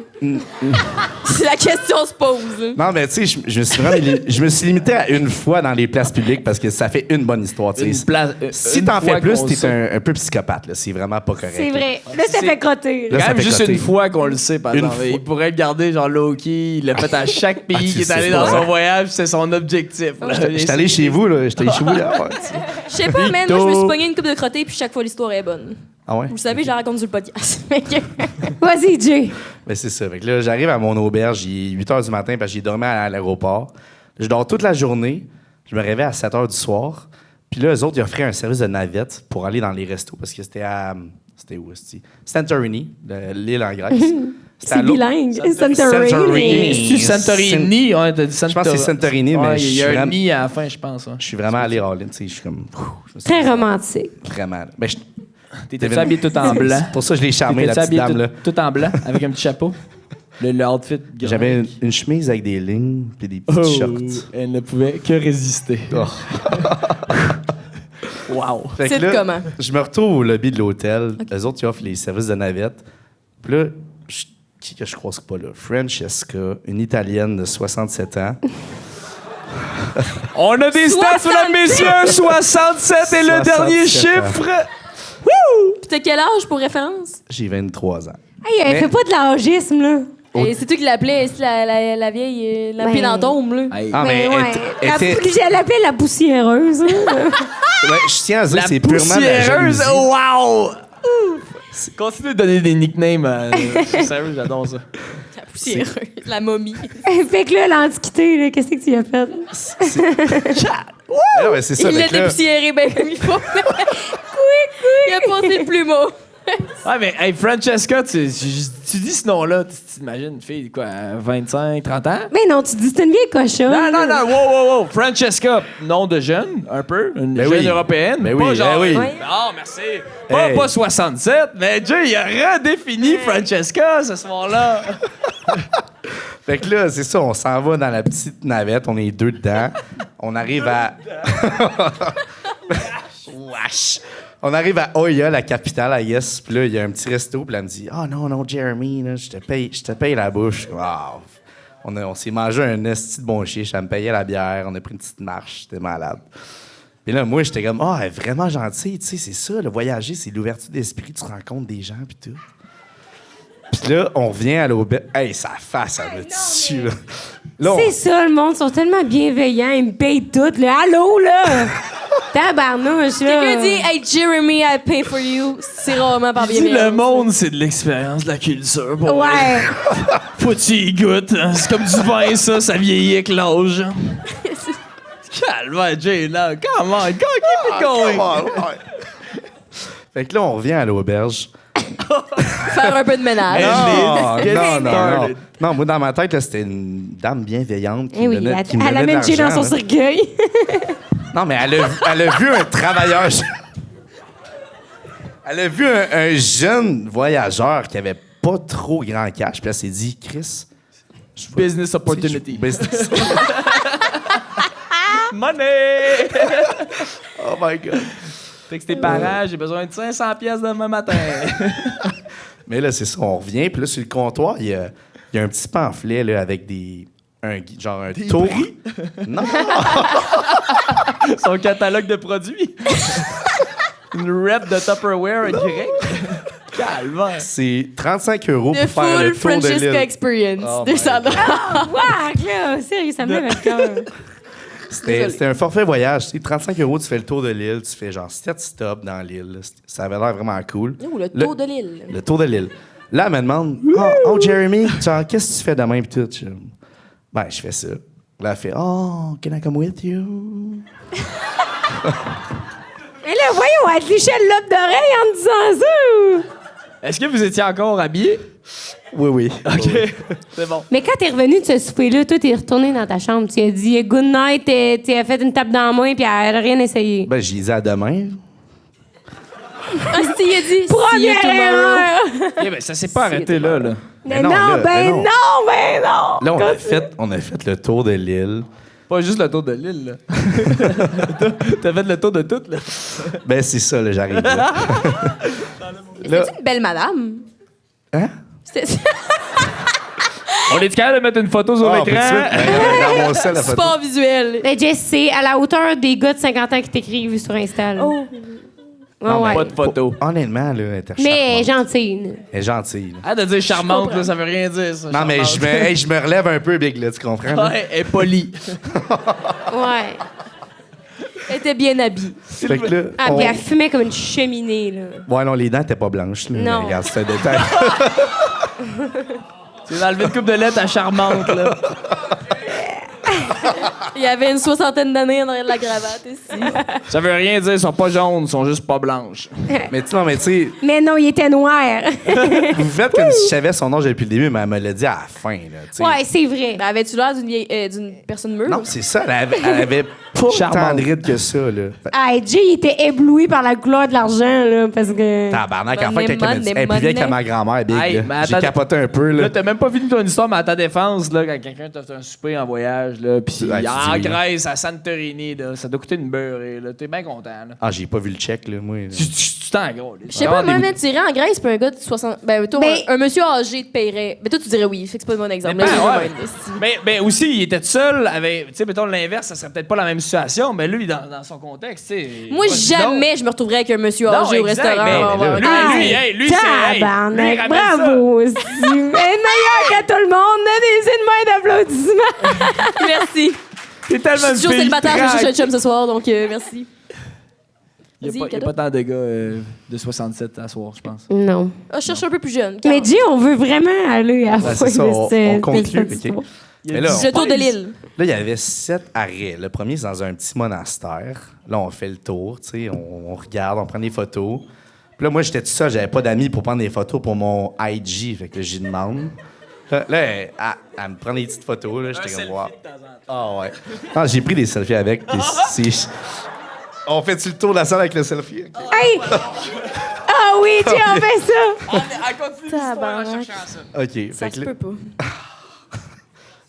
C'est la question se pose. là. Non, mais tu sais, je me suis limité à une fois dans les places publiques parce que ça fait une bonne histoire, tu sais. Si une t'en fois fais plus, qu'on t'es sait. un peu psychopathe, là. C'est vraiment pas correct. C'est là. vrai. Là, ça C'est- fait crotter. Là, Quand ça même fait juste coter. une fois qu'on le sait, par Une exemple. fois. Il pourrait le garder, genre Loki. Il l'a fait à chaque pays Ah, tu qui est sais allé pas, dans son hein? voyage. C'est son objectif. là. J'étais allé chez vous, là. J'étais allé chez vous, là. Ouais, tu sais. Je sais pas, man, moi, je me suis pogné une coupe de crotté, puis chaque fois, l'histoire est bonne. Ah ouais? Vous le savez, je la raconte sur le podcast. Fait que- Vas-y, Jay. Ben, c'est ça. Fait que là, j'arrive à mon auberge, il est 8 h du matin parce que j'ai dormi à l'aéroport. Je dors toute la journée. Je me réveille à 7 h du soir. Puis là, eux autres, ils offraient un service de navette pour aller dans les restos parce que c'était à. C'était où, c'était? Santorini, l'île en Grèce. C'était à C'est l'autre- bilingue. Santorini. Santorini. C'est Santorini. Ouais, t'as dit Je Santorini. pense que c'est Santorini, mais Ouais, je il y suis a un vraiment- ni à la fin, je pense. hein. je suis vraiment allé all-in. Tu sais, je suis comme. Je me suis Très romantique. Vraiment. Ben, T'étais-tu habillé tout en blanc? pour ça, je l'ai charmé, la T'étais-tu petite habillé dame, là. tout en blanc, avec un petit chapeau? Le outfit grand. J'avais une chemise avec des lignes puis des petits shorts. Elle ne pouvait que résister. Oh. Wow. Fait que C'est là, comment? je me retrouve au lobby de l'hôtel. Les autres, ils offrent les services de navette. Puis là, qui que je croise pas là? Francesca, une Italienne de 67 ans. On a des stats, mesdames, messieurs! 67 est le 67 dernier ans. chiffre! Puis t'as quel âge pour référence? J'ai 23 ans. Hey, elle Mais- fait pas de l'âgisme, là. Et c'est toi qui l'appelais, c'est la vieille, la Ben- pédantome, là. Hey, Ah, mais Ben ouais. elle était- Elle l'appelait la poussiéreuse. hein. Ouais, je tiens à dire, la c'est purement de la poussiéreuse! jalousie. Wow! Continue de donner des nicknames. Sérieux, j'adore ça. La poussiéreuse, la momie. Fait que là, l'Antiquité, là, qu'est-ce que tu as fait? Ah, ouais, c'est ça. Il fait l'a que là, dépoussiéré bien comme il faut. Il a passé le plumeau. Ouais, mais hey, Francesca, tu dis ce nom-là, tu t'imagines une fille de quoi, 25, 30 ans? Mais non, tu dis c'est une vieille cochonne. Non, wow. Francesca, nom de jeune, un peu, une Ben jeune oui. européenne. Ben pas oui, genre, ben oui. Non, merci. Hey. Pas 67, mais Jay, il a redéfini Francesca ce soir-là. Fait que là, c'est ça, on s'en va dans la petite navette, on est deux dedans. On arrive à. Wesh! On arrive à Oya, la capitale, I guess. Puis là, il y a un petit resto, puis elle me dit « Ah non, Jeremy, là, je te paye la bouche. » Wow! On s'est mangé un esti de bon chiche, elle me payait la bière, on a pris une petite marche, c'était malade. Puis là, moi, j'étais comme « Ah, elle est vraiment gentille, tu sais, c'est ça, le voyager, c'est l'ouverture d'esprit, tu rencontres des gens, puis tout. » Puis là, on revient à l'auberge. Hey, sa face, elle me tue, là. Là, on- C'est ça, le monde, ils sont tellement bienveillants, ils me payent tout, là. Allô, là! Tabarnouche, là! Quelqu'un dit Hey Jeremy, I pay for you. C'est rarement par Dis, bienveillance. le monde, c'est de l'expérience, de la culture. Pour vrai. Ouais! Faut que tu y goûtes. hein. C'est comme du vin, ça vieillit avec l'âge. hein. Calme, Jay, là. Come on, keep it going. Fait que là, on revient à l'auberge. Faire un peu de ménage. Get Non. started. Non, moi, dans ma tête, là, c'était une dame bienveillante qui Eh me oui, donnait, qui me elle donnait de amène Jay dans l'argent, son là. cercueil. Non, mais elle a vu un travailleur... Elle a vu un jeune voyageur qui avait pas trop grand cash, puis elle s'est dit, Chris... Business opportunity. Business. Money! Oh my God. Texte tes parents, j'ai besoin de 500 pièces demain matin. Mais là, c'est ça, on revient, puis là, sur le comptoir, il y a un petit pamphlet là, avec genre un tour. Non! Son catalogue de produits. Une rep de Tupperware grec. Calvaire. C'est 35 € pour The faire le full tour de Francesca l'île. experience. Oh 200 $. Wack, là! Sérieux, ça me lève le cœur. C'était un forfait voyage. Tu sais, 35 €, tu fais le tour de l'île, tu fais genre 7 stops dans l'île. Ça avait l'air vraiment cool. Ouh, le tour de l'île. Le tour de l'île. Là, elle me demande Oh, Jeremy, genre, qu'est-ce que tu fais demain? Puis tout. Ben, je fais ça. Là, elle fait Oh, can I come with you? Mais là, voyons, elle te lichait le lobe d'oreille en disant ça. Ou... Est-ce que vous étiez encore habillés? Oui. OK. C'est bon. Mais quand t'es revenu de ce souper-là, toi, t'es retourné dans ta chambre. Tu as dit good night, tu as fait une tape dans la main, puis elle a rien essayé. Ben, j'ai dit à demain. Hostie, il a dit. Première erreur! OK, ben, ça s'est pas arrêté là. Mais non, non, là, ben non. non, ben non! Là, on a fait le tour de l'île. Pas juste le tour de l'île, là. T'as fait le tour de tout, là. Ben, c'est ça, là, j'arrive là. Là- C'est une belle madame. Hein? C'était On est capable de mettre une photo sur Ah, l'écran? dans mon sel, la photo. sport visuel. Mais Jess, c'est à la hauteur des gars de 50 ans qui t'écrivent sur Insta. là. Oh. Non, ouais. Pas de photo. Honnêtement, là, elle était Mais elle est charmante. gentille. là. Elle est gentille. là. Ah, de dire charmante, là, ça veut rien dire, ça. Non, mais charmante. je me relève un peu, Big, là, tu comprends? là? Ouais, elle est polie. Ouais. Elle était bien habillée. Fait que là, Ah, puis elle fumait comme une cheminée, là. Ouais, non, les dents étaient pas blanches. Là, Non. mais regarde, c'est un détail. C'est enlevé une coupe de lettres à charmante, là. Il y avait une 60aine d'années en arrière de la cravate ici. Ça veut rien dire, ils sont pas jaunes, ils sont juste pas blanches. mais tu non, mais tu sais, Mais non, il était noir. vous faites comme si je savais son âge depuis le début, mais elle me l'a dit à la fin. Là, tu sais. Ouais, c'est vrai. Ben, avais-tu l'air d'une personne mûre? Non, c'est ça. Elle avait pas Charmante. tant de rides que ça. Là. Ah, Jay, il était ébloui par la couleur de l'argent, là, parce que... Tabarnak, en fait, quelqu'un m'a dit, Money, elle est plus vieille money. que ma grand-mère, Big. Hey, là. mais J'ai attends- capoté un peu. Là. Là, t'as même pas fini ton histoire, mais à ta défense, là, quand quelqu'un t'a fait un souper en voyage, là, pis Ouais, tu en dis oui. Grèce, à Santorini, là, ça doit coûter une beurrée, là. T'es bien content, là. Ah, j'ai pas vu le check, là, moi. là. Tu t'en gros, là. Je sais pas, moi, mais tu irais en Grèce, puis un gars de 60. Ben, toi, Ben- un monsieur âgé te paierait. Ben, toi, tu dirais oui. Fait que c'est pas le bon exemple. Mais Là, ben, j'ai ouais. vraiment investi. Mais aussi, il était tout seul avec. Tu sais, mettons l'inverse, ça serait peut-être pas la même situation, mais lui, dans son contexte, tu sais. Moi, pas- jamais je me retrouverais avec un monsieur Non, âgé au exact, restaurant. mais on va avoir lui, un- lui, c'est. Hey, lui, Tabarnak, ramène ça. bravo! Elle est meilleure que tout le monde. Donnez une main d'applaudissement. Merci. T'es tellement Je suis une toujours fille célibataire, je craque. cherche un chum ce soir, donc merci. Il y a Vas-y, pas- il y a cadeau. pas tant de gars de 67 à soir, je pense. Non. Ah, je cherche un peu plus jeune. Mais Jay, on veut vraiment aller à la Ben, fin c'est ça, de on cette conclut, ok. histoire. Mais là, Le tour de l'île. Là, il y avait 7 arrêts. Le premier, c'est dans un petit monastère. Là, on fait le tour, tu sais, on regarde, on prend des photos. Puis là, moi, j'étais tout seul, j'avais pas d'amis pour prendre des photos pour mon IG. Fait que là, j'y demande. Là, elle me prend des petites photos, là, j'étais comme voir. Ah ouais. Non, j'ai pris des selfies avec. Puis on fait-tu le tour de la salle avec le selfie? Ok. Hey! Ah oui, Jay, on fait ça! Elle continue l'histoire en cherchant ça. OK. Ça Fait se que, là, peut pas.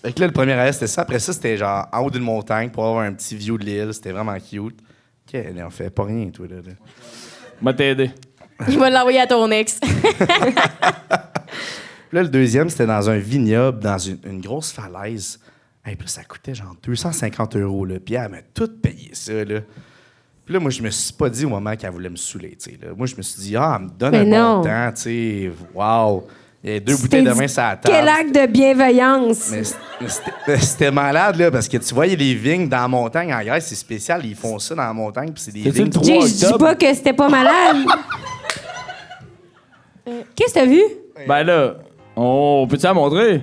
fait que là, le premier arrêt, c'était ça. Après ça, c'était genre en haut d'une montagne pour avoir un petit view de l'île. C'était vraiment cute. OK, on fait pas rien, toi, là. M'a t'aider. Il va l'envoyer à ton ex. Là, le deuxième, c'était dans un vignoble, dans une grosse falaise. Et puis là, ça coûtait genre 250 €. Là. Puis elle m'a tout payé ça. Là. Puis là, moi, je me suis pas dit au moment qu'elle voulait me saouler. Tu sais, là. Moi, je me suis dit, elle me donne Mais un non. bon temps. Tu sais, wow. Il y a 2 bouteilles de vin sur la table. Quel acte de bienveillance! Mais c'était malade, là, parce que tu vois, il y a des vignes dans la montagne. En Grèce, c'est spécial. Ils font ça dans la montagne, puis c'est des C'est-tu vignes. le 3 Jay, je dis octobre? pas que c'était pas malade. Qu'est-ce que t'as vu? Ben là, on peut-tu la montrer?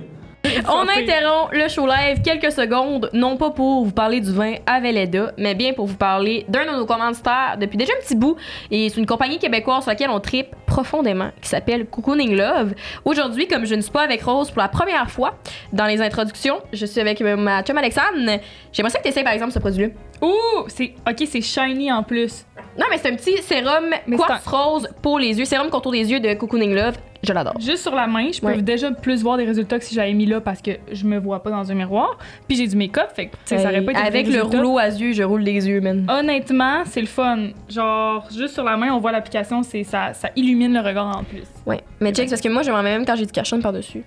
On interrompt le show live quelques secondes, non pas pour vous parler du vin à Velleda, mais bien pour vous parler d'un de nos commanditaires depuis déjà un petit bout. Et c'est une compagnie québécoise sur laquelle on tripe profondément, qui s'appelle Cocooning Love. Aujourd'hui, comme je ne suis pas avec Rose pour la première fois dans les introductions, je suis avec ma chum Alexandre. J'aimerais ça que tu essayes par exemple ce produit-là. Ouh, c'est shiny en plus. Non, mais c'est un petit sérum Mais quartz rose pour les yeux, sérum contour des yeux de Cocooning Love. Je l'adore. Juste sur la main, je peux Ouais. déjà plus voir des résultats que si j'avais mis là parce que je me vois pas dans un miroir. Puis j'ai du make-up, fait que tu sais, ça aurait pas été Avec des le résultats. rouleau à yeux, je roule des yeux, man. Honnêtement, c'est le fun. Genre, juste sur la main, on voit l'application, ça illumine le regard en plus. Ouais. Mais check, parce que moi, je m'en mets même quand j'ai du cachon par-dessus.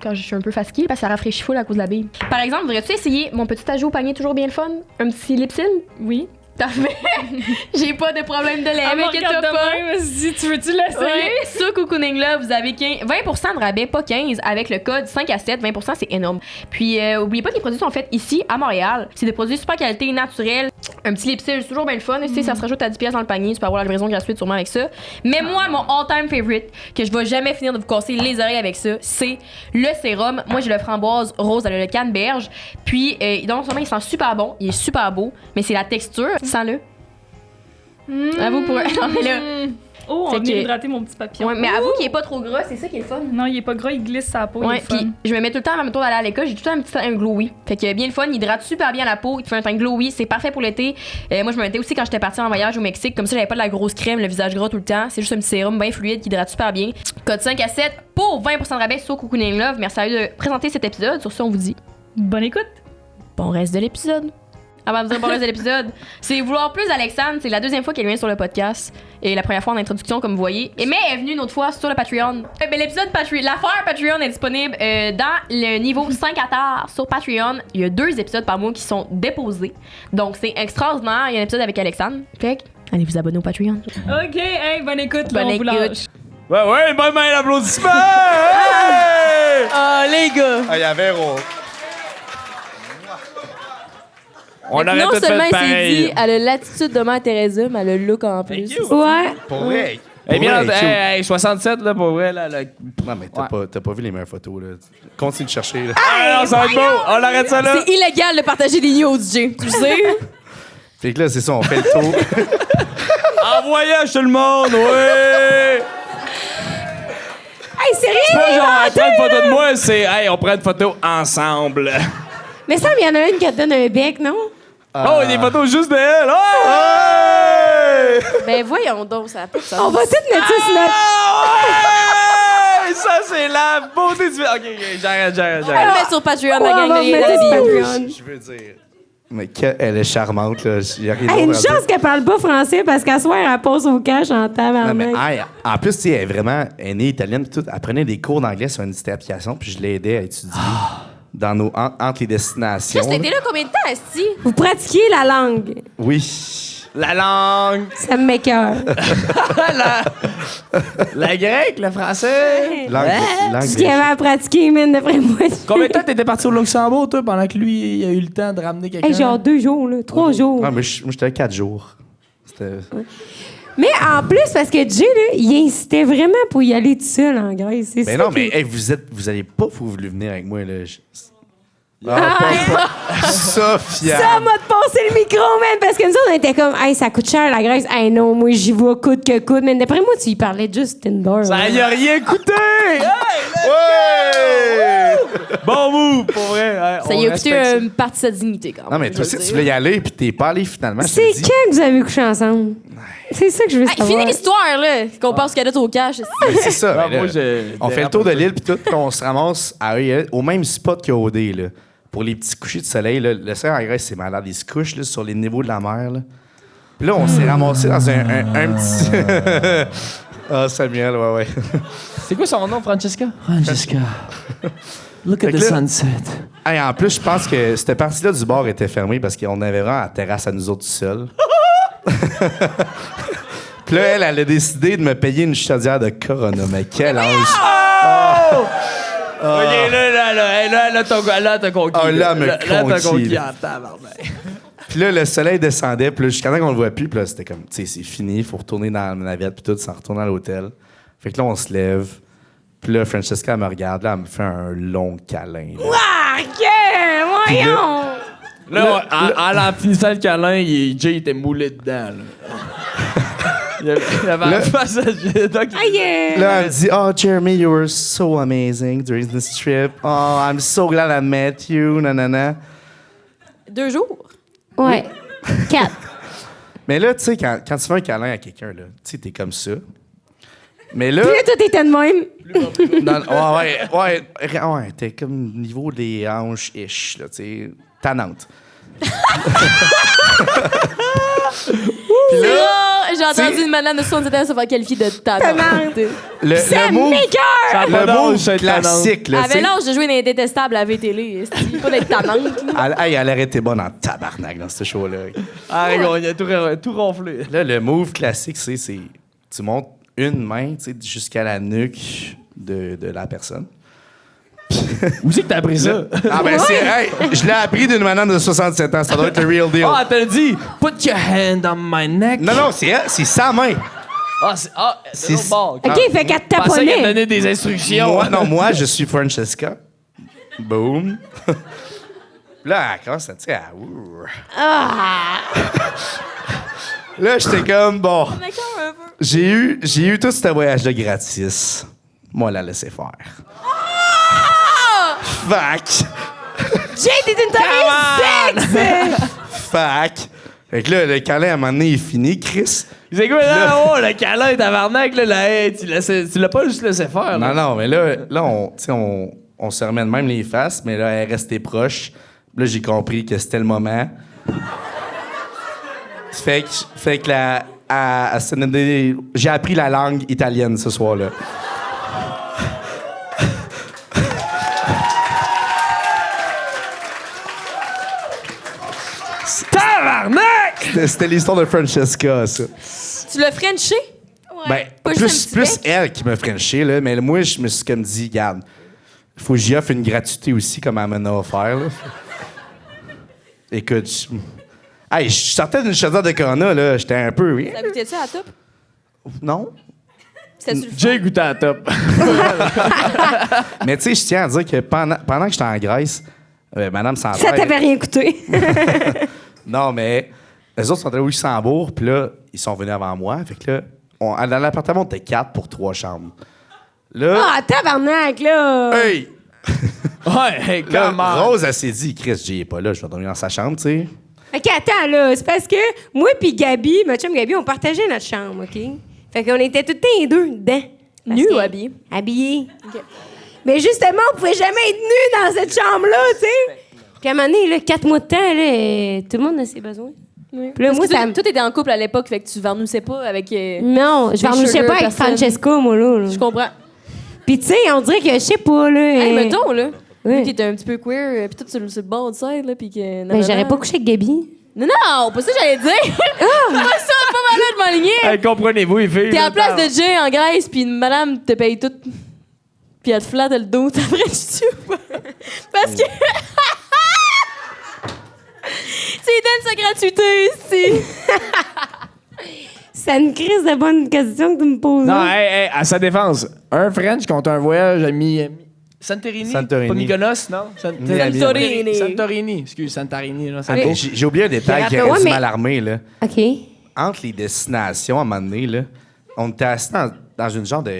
Quand je suis un peu fatiguée, parce que ça rafraîchit full à cause de la bille. Par exemple, voudrais-tu essayer mon petit ajout au panier toujours bien le fun? Un petit lip seal? Oui. Parfait. J'ai pas de problème de lait, Elle me inquiète regarde de pas. même, elle se dit, tu veux-tu l'essayer? Oui, sur Cocooning Love, vous avez 20% de rabais, pas 15, avec le code 5 à 7. 20%, c'est énorme. Puis, oubliez pas que les produits sont faits ici, à Montréal. C'est des produits super qualité, naturels. Un petit lip seal, c'est toujours bien le fun. Tu sais, ça se rajoute à 10$ dans le panier. Tu peux avoir la livraison gratuite sûrement avec ça. Mais moi, mon all-time favorite, que je vais jamais finir de vous casser les oreilles avec ça, c'est le sérum. Moi, j'ai le framboise rose avec le canneberge. Puis, donc, il sent super bon. Il est super beau. Mais c'est la texture. Sens-le. Avoue pour. Non, mais là. Oh, on Fait vient que- hydrater mon petit papillon. Ouais, mais avoue qu'il est pas trop gras, c'est ça qui est le fun. Non, il est pas gras, il glisse sa peau, il Ouais, est fun. puis je me mets tout le temps, mettons, d'aller à l'école, j'ai tout le temps un petit teint glowy. Fait que bien le fun, il hydrate super bien la peau, il te fait un teint glowy, c'est parfait pour l'été. Moi, je me mettais aussi quand j'étais partie en voyage au Mexique, comme ça, j'avais pas de la grosse crème, le visage gras tout le temps. C'est juste un petit sérum bien fluide qui hydrate super bien. Code 5 à 7 pour 20% de rabais sur Cocooning Love. Merci à eux de présenter cet épisode. Sur ce, on vous dit Bonne écoute. bon reste de l'épisode. Avant de dire bon reste de l'épisode, c'est vouloir plus d'Alexandre. C'est la deuxième fois qu'elle vient sur le podcast. Et la première fois en introduction, comme vous voyez. Mais elle est venue une autre fois sur le Patreon. L'épisode Patreon, l'affaire Patreon est disponible dans le niveau 5 à terre sur Patreon. Il y a 2 épisodes par mois qui sont déposés. Donc c'est extraordinaire. Il y a un épisode avec Alexandre. Fait que, allez vous abonner au Patreon. OK, hey, bonne écoute. là, Bonne on vous écoute. lâche. Ouais, bonne main d'applaudissement! Hey! Oh les gars! Ah, il y avait On aurait Non tout seulement fait il s'est pareil. dit, elle a l'attitude de Mère Teresa, mais elle a le look en plus. Ouais. Pour vrai. Eh bien, Pour vrai, cute. hey, 67, là, pour vrai, là. Non, mais t'as pas vu les meilleures photos, là. Continue de chercher, là. Ah, non, ça va être beau! On arrête ça, là! C'est illégal de partager des news, Jay. Tu sais? Fait que là, c'est ça, on fait le tour. En voyage, tout le monde, ouais! Hey, sérieux? C'est pas genre, elle prend une photo de moi, c'est, hey, on prend une photo ensemble. Mais ça, il y en a une qui te donne un bec, non? Oh, des photos juste d'elle! Ouais! Ben voyons donc, ça n'a pas de sens. On va tout mettre ça sur notre... Ah, ouais! Ça, c'est la beauté du... OK, j'arrête. On va le mettre sur Patreon, Ouais, la on gang va de mettre ça sur Yédabi. Patreon. Je veux dire. Mais qu'elle est charmante, là. Y a rien Hey, une d'autre à dire. chance qu'elle parle pas français parce qu'à soir, elle passe au cash en Non, mais, tabarnak. hey, en plus, tu sais, elle est née italienne, pis tout. Elle prenait des cours d'anglais sur une petite application, puis je l'ai aidée à étudier dans entre les destinations. Chris, t'étais là combien de temps, Asti? Vous pratiquiez la langue. Oui. La langue, Ça me m'écoeure. la grecque, le français. Langue Ce qu'il y avait à pratiquer, man, d'après moi. Combien de temps t'étais parti au Luxembourg, toi, pendant que lui, il a eu le temps de ramener quelqu'un? Hey, genre 2 jours, là. 3 jours. Ah, mais moi, j'étais à 4 jours. C'était... Mais en plus, parce que Jay, là, il incitait vraiment pour y aller tout seul en Grèce. C'est Mais ça non, qui- mais hey, vous allez pas voulu venir avec moi, là. Sophia! Ça m'a passé le micro, man, parce que nous autres, on était comme, hey, ça coûte cher la Grèce. Hey, non, moi, j'y vais coûte que coûte. Mais d'après moi, tu y parlais juste Tinder. Ça là. y a rien coûté! Hey, Ouais! bon move, pour vrai. Hey, Ça on y a coûté respecte ça. une partie de sa dignité, quand même. Non, mais toi je aussi, veux tu dire. voulais y aller, puis t'es pas allé finalement. je te C'est dis. quand que vous avez couché ensemble? C'est ça que je veux Hey, savoir. finis l'histoire, là, qu'on passe cadette au cash. Ben, c'est ça. Ah, ben moi, là, j'ai- on fait le tour de l'île, puis tout, puis on se ramasse au même spot qu'OD, là. Pour les petits couchers de soleil, là, le soleil en Grèce, c'est malade. Ils se couchent là, sur les niveaux de la mer. Là. Puis là, on s'est ramassé dans un petit... Ah, Samuel, ouais. C'est quoi son nom, Francesca? Francesca. Look at Fait the que là- sunset. Hey, en plus, je pense que cette partie-là du bar était fermée parce qu'on avait vraiment la terrasse à nous autres tout seuls. Puis là, elle a décidé de me payer une chaudière de Corona. Mais quel ange! OK, là, t'as conquis. Ah, là, me Là, t'as conquis, conquis là. en tabarnak. Puis là, le soleil descendait, puis là, jusqu'à temps qu'on le voit plus, puis là, c'était comme, tu sais, c'est fini, il faut retourner dans la navette, puis tout, s'en retourner à l'hôtel. Fait que là, on se lève, puis là, Francesca, elle me regarde, là, elle me fait un long câlin. Là. Ah, OK! Voyons! Là, en finissant le câlin, Jay était moulé dedans. Là. Il avait Là- la face à Jay. Donc, Aïe! Là, elle me dit, oh, Jeremy, you were so amazing during this trip. Oh, I'm so glad I met you, nanana. 2 jours. Ouais. 4. Mais là, tu sais, quand tu fais un câlin à quelqu'un, là, tu sais, t'es comme ça. Mais là... Puis là, toi, t'étais de même. ouais, t'es comme niveau des hanches-ish, là, tu sais, tannante. Puis là, Ah, j'ai entendu t'sais- une madame de 77 ans se faire qualifier de tannante. Tannante. le mot, M'écoeure! le mot c'est classique, là, Elle tu sais. avait l'âge de jouer dans les détestables à la VTL. C'est pas d'être tannante. là. Elle aurait été bonne en tabarnak dans ce show-là. Ah, il a tout ronflé. Là, le move classique, c'est tu montes une main, tu sais, jusqu'à la nuque de la personne. Où c'est que t'as appris ça? Ah ben c'est, hey, je l'ai appris d'une madame de 67 ans, ça doit être le real deal. Ah, t'as dit, put your hand on my neck. Non, c'est sa main. C'est C'est- l'autre bord. OK, fait qu'elle te Je pensais qu'elle taponnait. donnait des instructions. Moi, je suis Francesca. Boom. Là, elle commence à dire, Là, j'étais comme, bon, j'ai eu tout ce voyage-là gratis. Moi, la laisser faire. Fac! Jay, t'es une taille sexe! Fac! Fait que là, le câlin, à un moment donné, il est fini, Chris. C'est quoi, là? Oh, le câlin, tabarnak, là, hey, tu l'as pas juste laissé faire, là. Non, mais là on se remet de même les faces, mais là, elle est restée proche. Là, j'ai compris que c'était le moment. Fait que j'ai appris la langue italienne ce soir-là. Tabarnak! C'était l'histoire de Francesca, ça. Tu l'as frenché? Ben, Pas juste un plus petit elle qui m'a frenché, là, mais moi, je me suis comme dit, regarde, faut que j'y offre une gratuité aussi, comme elle m'en a offert, là. Écoute, je sortais d'une chaudière de Corona, là, j'étais un peu... Ça goûtait-tu à la top? Non? C'était-tu le fun? J'ai goûté à la top. Mais tu sais, je tiens à dire que pendant que j'étais en Grèce, Madame Santerre... Ça t'avait rien coûté. Non, mais les autres sont allés au Luxembourg, puis là, ils sont venus avant moi. Fait que là, dans l'appartement, on était 4 pour 3 chambres. Là, Ah, tabarnak, là! hey! Ouais, hey, Là, comment? Rose, elle s'est dit, Chris, j'y ai pas là, je vais dormir dans sa chambre, tu sais. OK, attends, là. C'est parce que moi puis Gabi, ma chum Gabi, on partageait notre chambre, OK? Fait qu'on était tous les deux dedans. Parce Nus que- ou habillés? Habillés. Mais justement, on pouvait jamais être nus dans cette chambre-là, tu sais. Puis à un moment donné, là, 4 mois de temps, là, tout le monde a ses besoins. Oui. Puis là, Parce moi, que ça... toi, t'étais en couple à l'époque, fait que tu varnoussais pas avec... Non, je ne sais sugar pas avec personne. Francesca, moi, là. Je comprends. Puis tu sais, on dirait que, je sais pas, là... Hey, mettons, là. Ouais. T'étais un petit peu queer, pis tout sur le bord du side, là, pis que... Ben, j'aurais pas couché avec Gabi. Non, pas ça que j'allais dire! Pas ça, pas mal de m'aligner! Hey, comprenez-vous, les filles? T'es là, en place de Jay en Grèce, pis une madame te paye tout. Pis elle te flatte le dos, t'as vrai tu ou pas? Parce que. Tu lui donnes sa gratuité ici! C'est une crise de bonne question que tu me poses. Non, là. hey, à sa défense, un French contre un voyage à Santorini? Santorini. Pas Mykonos, non? Santorini. Santorini. Excuse, Santorini. Là, Ah, mais j'ai oublié un détail qui Ouais, aurait dû mais- m'alarmer, là. OK. Entre les destinations, à un moment donné, là, on était assis dans une genre de...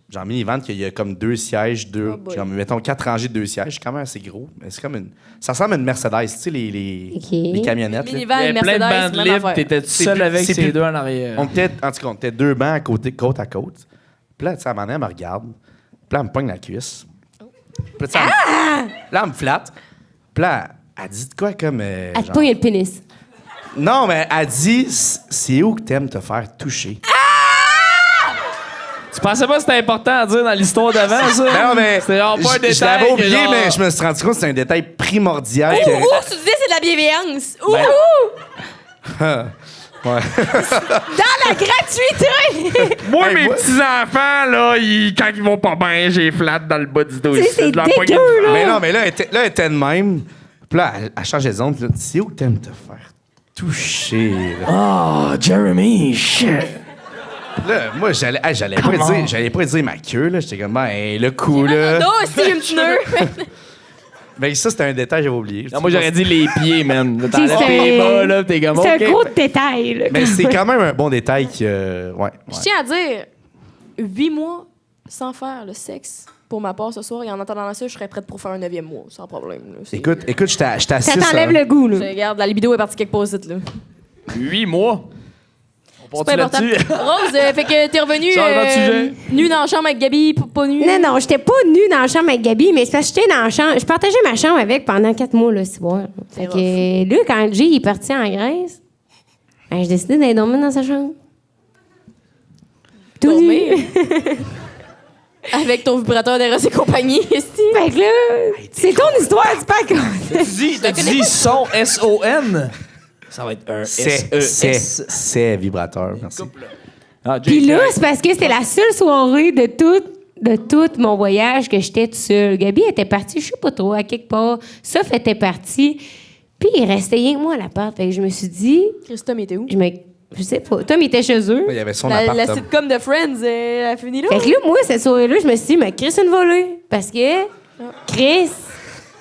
Genre minivan, qu'il y a comme 2 sièges, boy. genre, mettons 4 rangées de 2 sièges. C'est quand même assez gros. Mais c'est comme une... Ça ressemble à une Mercedes, tu sais, les OK. camionnettes. là. Minivan, Il y avait plein de Mercedes, bandes même libres, affaire. t'étais tout C'est seul plus- avec c'est ces plus- deux en arrière. En tout cas, on était 2 bancs côte à côte. Puis là, tu sais, à un moment donné, elle me regarde. Puis là, elle me pogne la cuisse. Puis là, tu sais, là, elle me flatte. Puis là, elle dit de quoi comme... Elle te genre- pogne le pénis. Non, mais elle dit, c'est où que t'aimes te faire toucher? Tu pensais pas que c'était important à dire dans l'histoire d'avant, ça? Non, mais C'était genre pas un détail. je l'avais oublié, que genre- mais je me suis rendu compte que c'est un détail primordial. que- Ouh, tu disais c'est de la bienveillance! Ouh! Ben- Ouais. Dans la gratuité! Moi, Hey, mes moi- petits-enfants, là, quand ils vont pas bien, j'ai flatte dans le bas du dos. Tu sais, ici, c'est de la dégueu, poignée de- là. Mais non, mais là, elle était de même. Puis là, elle changeait de zone. Puis là, c'est où que t'aimes te faire toucher? Là, Oh, Jeremy, shit. Là, moi, j'allais pas dire ma queue. Là. J'étais comme, ben, le coup, là. Non, si, un petit nœud! Ben, ça, c'était un détail que j'avais oublié. Non, moi, j'aurais dit les pieds, man. Là, t'enlèves C'est- tes bas, là, t'es comme, C'est OK. un gros détail, là. Mais c'est quand même un bon détail que. Ouais. Je tiens à dire, 8 mois sans faire le sexe pour ma part ce soir, et en attendant ça, je serais prête pour faire un 9e mois, sans problème. Là. C'est- Écoute, j'étais assis. Ça t'enlève le goût, là. Je regarde, la libido est partie quelque part ici, là. 8 mois. On C'est pas part important. là-dessus? Rose, fait que t'es revenue Changement de sujet. nue dans la chambre avec Gabi, pas nue. Non, non, j'étais pas nue dans la chambre avec Gabi, mais c'est parce que j'étais dans la chambre. Je partageais ma chambre avec pendant 4 mois, là, ce soir. Fait que là, quand Jay est parti en Grèce, ben, j'ai décidé d'aller dormir dans sa chambre. Tout nu. Dormir. Avec ton vibrateur d'Eros et compagnie, ici. Fait que là, c'est ton histoire, tu peux raconter. T'as dit son S-O-N? Ça va être un S-E-S. C'est vibrateur. Merci. Ah, Puis là, c'est parce que c'était la seule soirée de tout mon voyage que j'étais toute seule. Gabi était partie, je sais pas trop, à quelque part. Soph était partie. Puis il restait rien que moi à l'appart. Fait que je me suis dit, Christophe était où? je sais pas. Tom était chez eux. Il y avait son La appart. sitcom de Friends, elle a fini là? Fait que là, moi, cette soirée-là, je me suis dit, mais Chris, une volée. Parce que, Chris,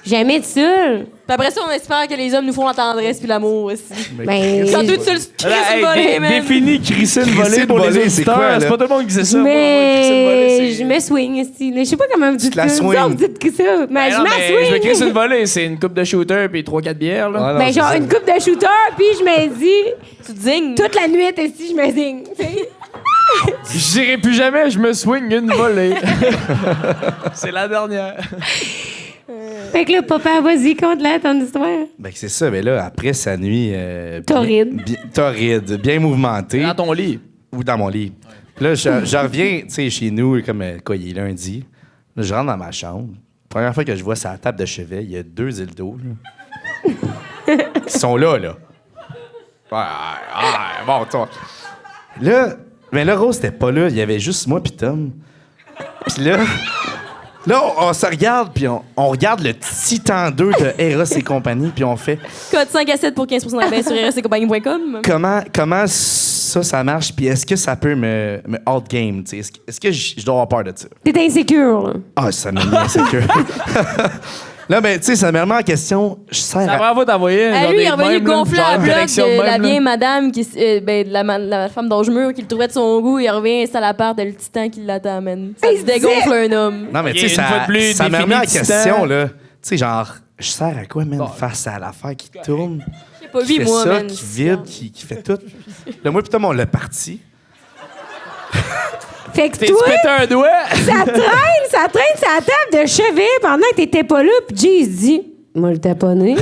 jamais de seul. Puis après ça, on espère que les hommes nous font la tendresse puis l'amour aussi. Ben, Quand tout seul crisser une volée, man. Définis crisser une volée Crisser pour une les volée, c'est auditeurs. quoi, là? C'est pas tout le monde qui sait ça. Moi, crisser une volée, mais c'est- je me swing ici. Je sais pas comment vous dites te la ça. Vous swing. autres, dites que ça. Mais Ben je non, mais je me m'aswing. crisse une volée, c'est une coupe de shooter puis 3-4 bières. Là. Ah, non, Ben, c'est genre ça. une coupe de shooter, puis je me dis, Tu te dignes. toute la nuit, ici, je me zigne. tu sais. Je dirai plus jamais, je me swing une volée. C'est la dernière. Fait que là, papa, vas-y, conte-la ton histoire. Ben, c'est ça. Mais là, après sa nuit... Torride. Torride, bien mouvementée. Dans ton lit. Ou dans mon lit. Puis là, je reviens, tu sais, chez nous, comme quoi, il est lundi. Là, je rentre dans ma chambre. Première fois que je vois sa table de chevet, il y a 2 dildos, là. Qui sont là, là. Bon, toi. Là, mais là, Rose, c'était pas là. Il y avait juste moi puis Tom. Puis là, on se regarde, puis on regarde le Titan 2 de Eros et compagnie, puis on fait Code 5 à 7 pour 15% de rabais sur rsccompagnie.com. comment ça marche, puis est-ce que ça peut me outgame, tu sais? Est-ce que je dois avoir peur de ça? T'es insécure, là. Ah, ça m'a mis insécure. Là, ben, tu sais, ça me remet en question. Je sers Ça à... va t'envoyer. Lui, il est revenu gonfler à bloc de la vieille bien. madame, de la femme d'âge mûr qui le trouvait de son goût. Il revient, c'est à l'appart de le titan qui l'attend, man. Ça Hey, se dégonfle un homme. Non, mais tu sais, Une fois de plus, ça me remet en défini question, Titan. là. Tu sais, genre, je sers à quoi, man, face à l'affaire qui tourne, J'ai pas qui vu, fait moi, ça, man. qui vide, qui fait tout. Là, moi, putain, on l'a parti. Fait que T'es toi, pété un doigt. ça traîne sa table de chevet pendant que t'étais pas là, pis Jay se dit, moi le taponner.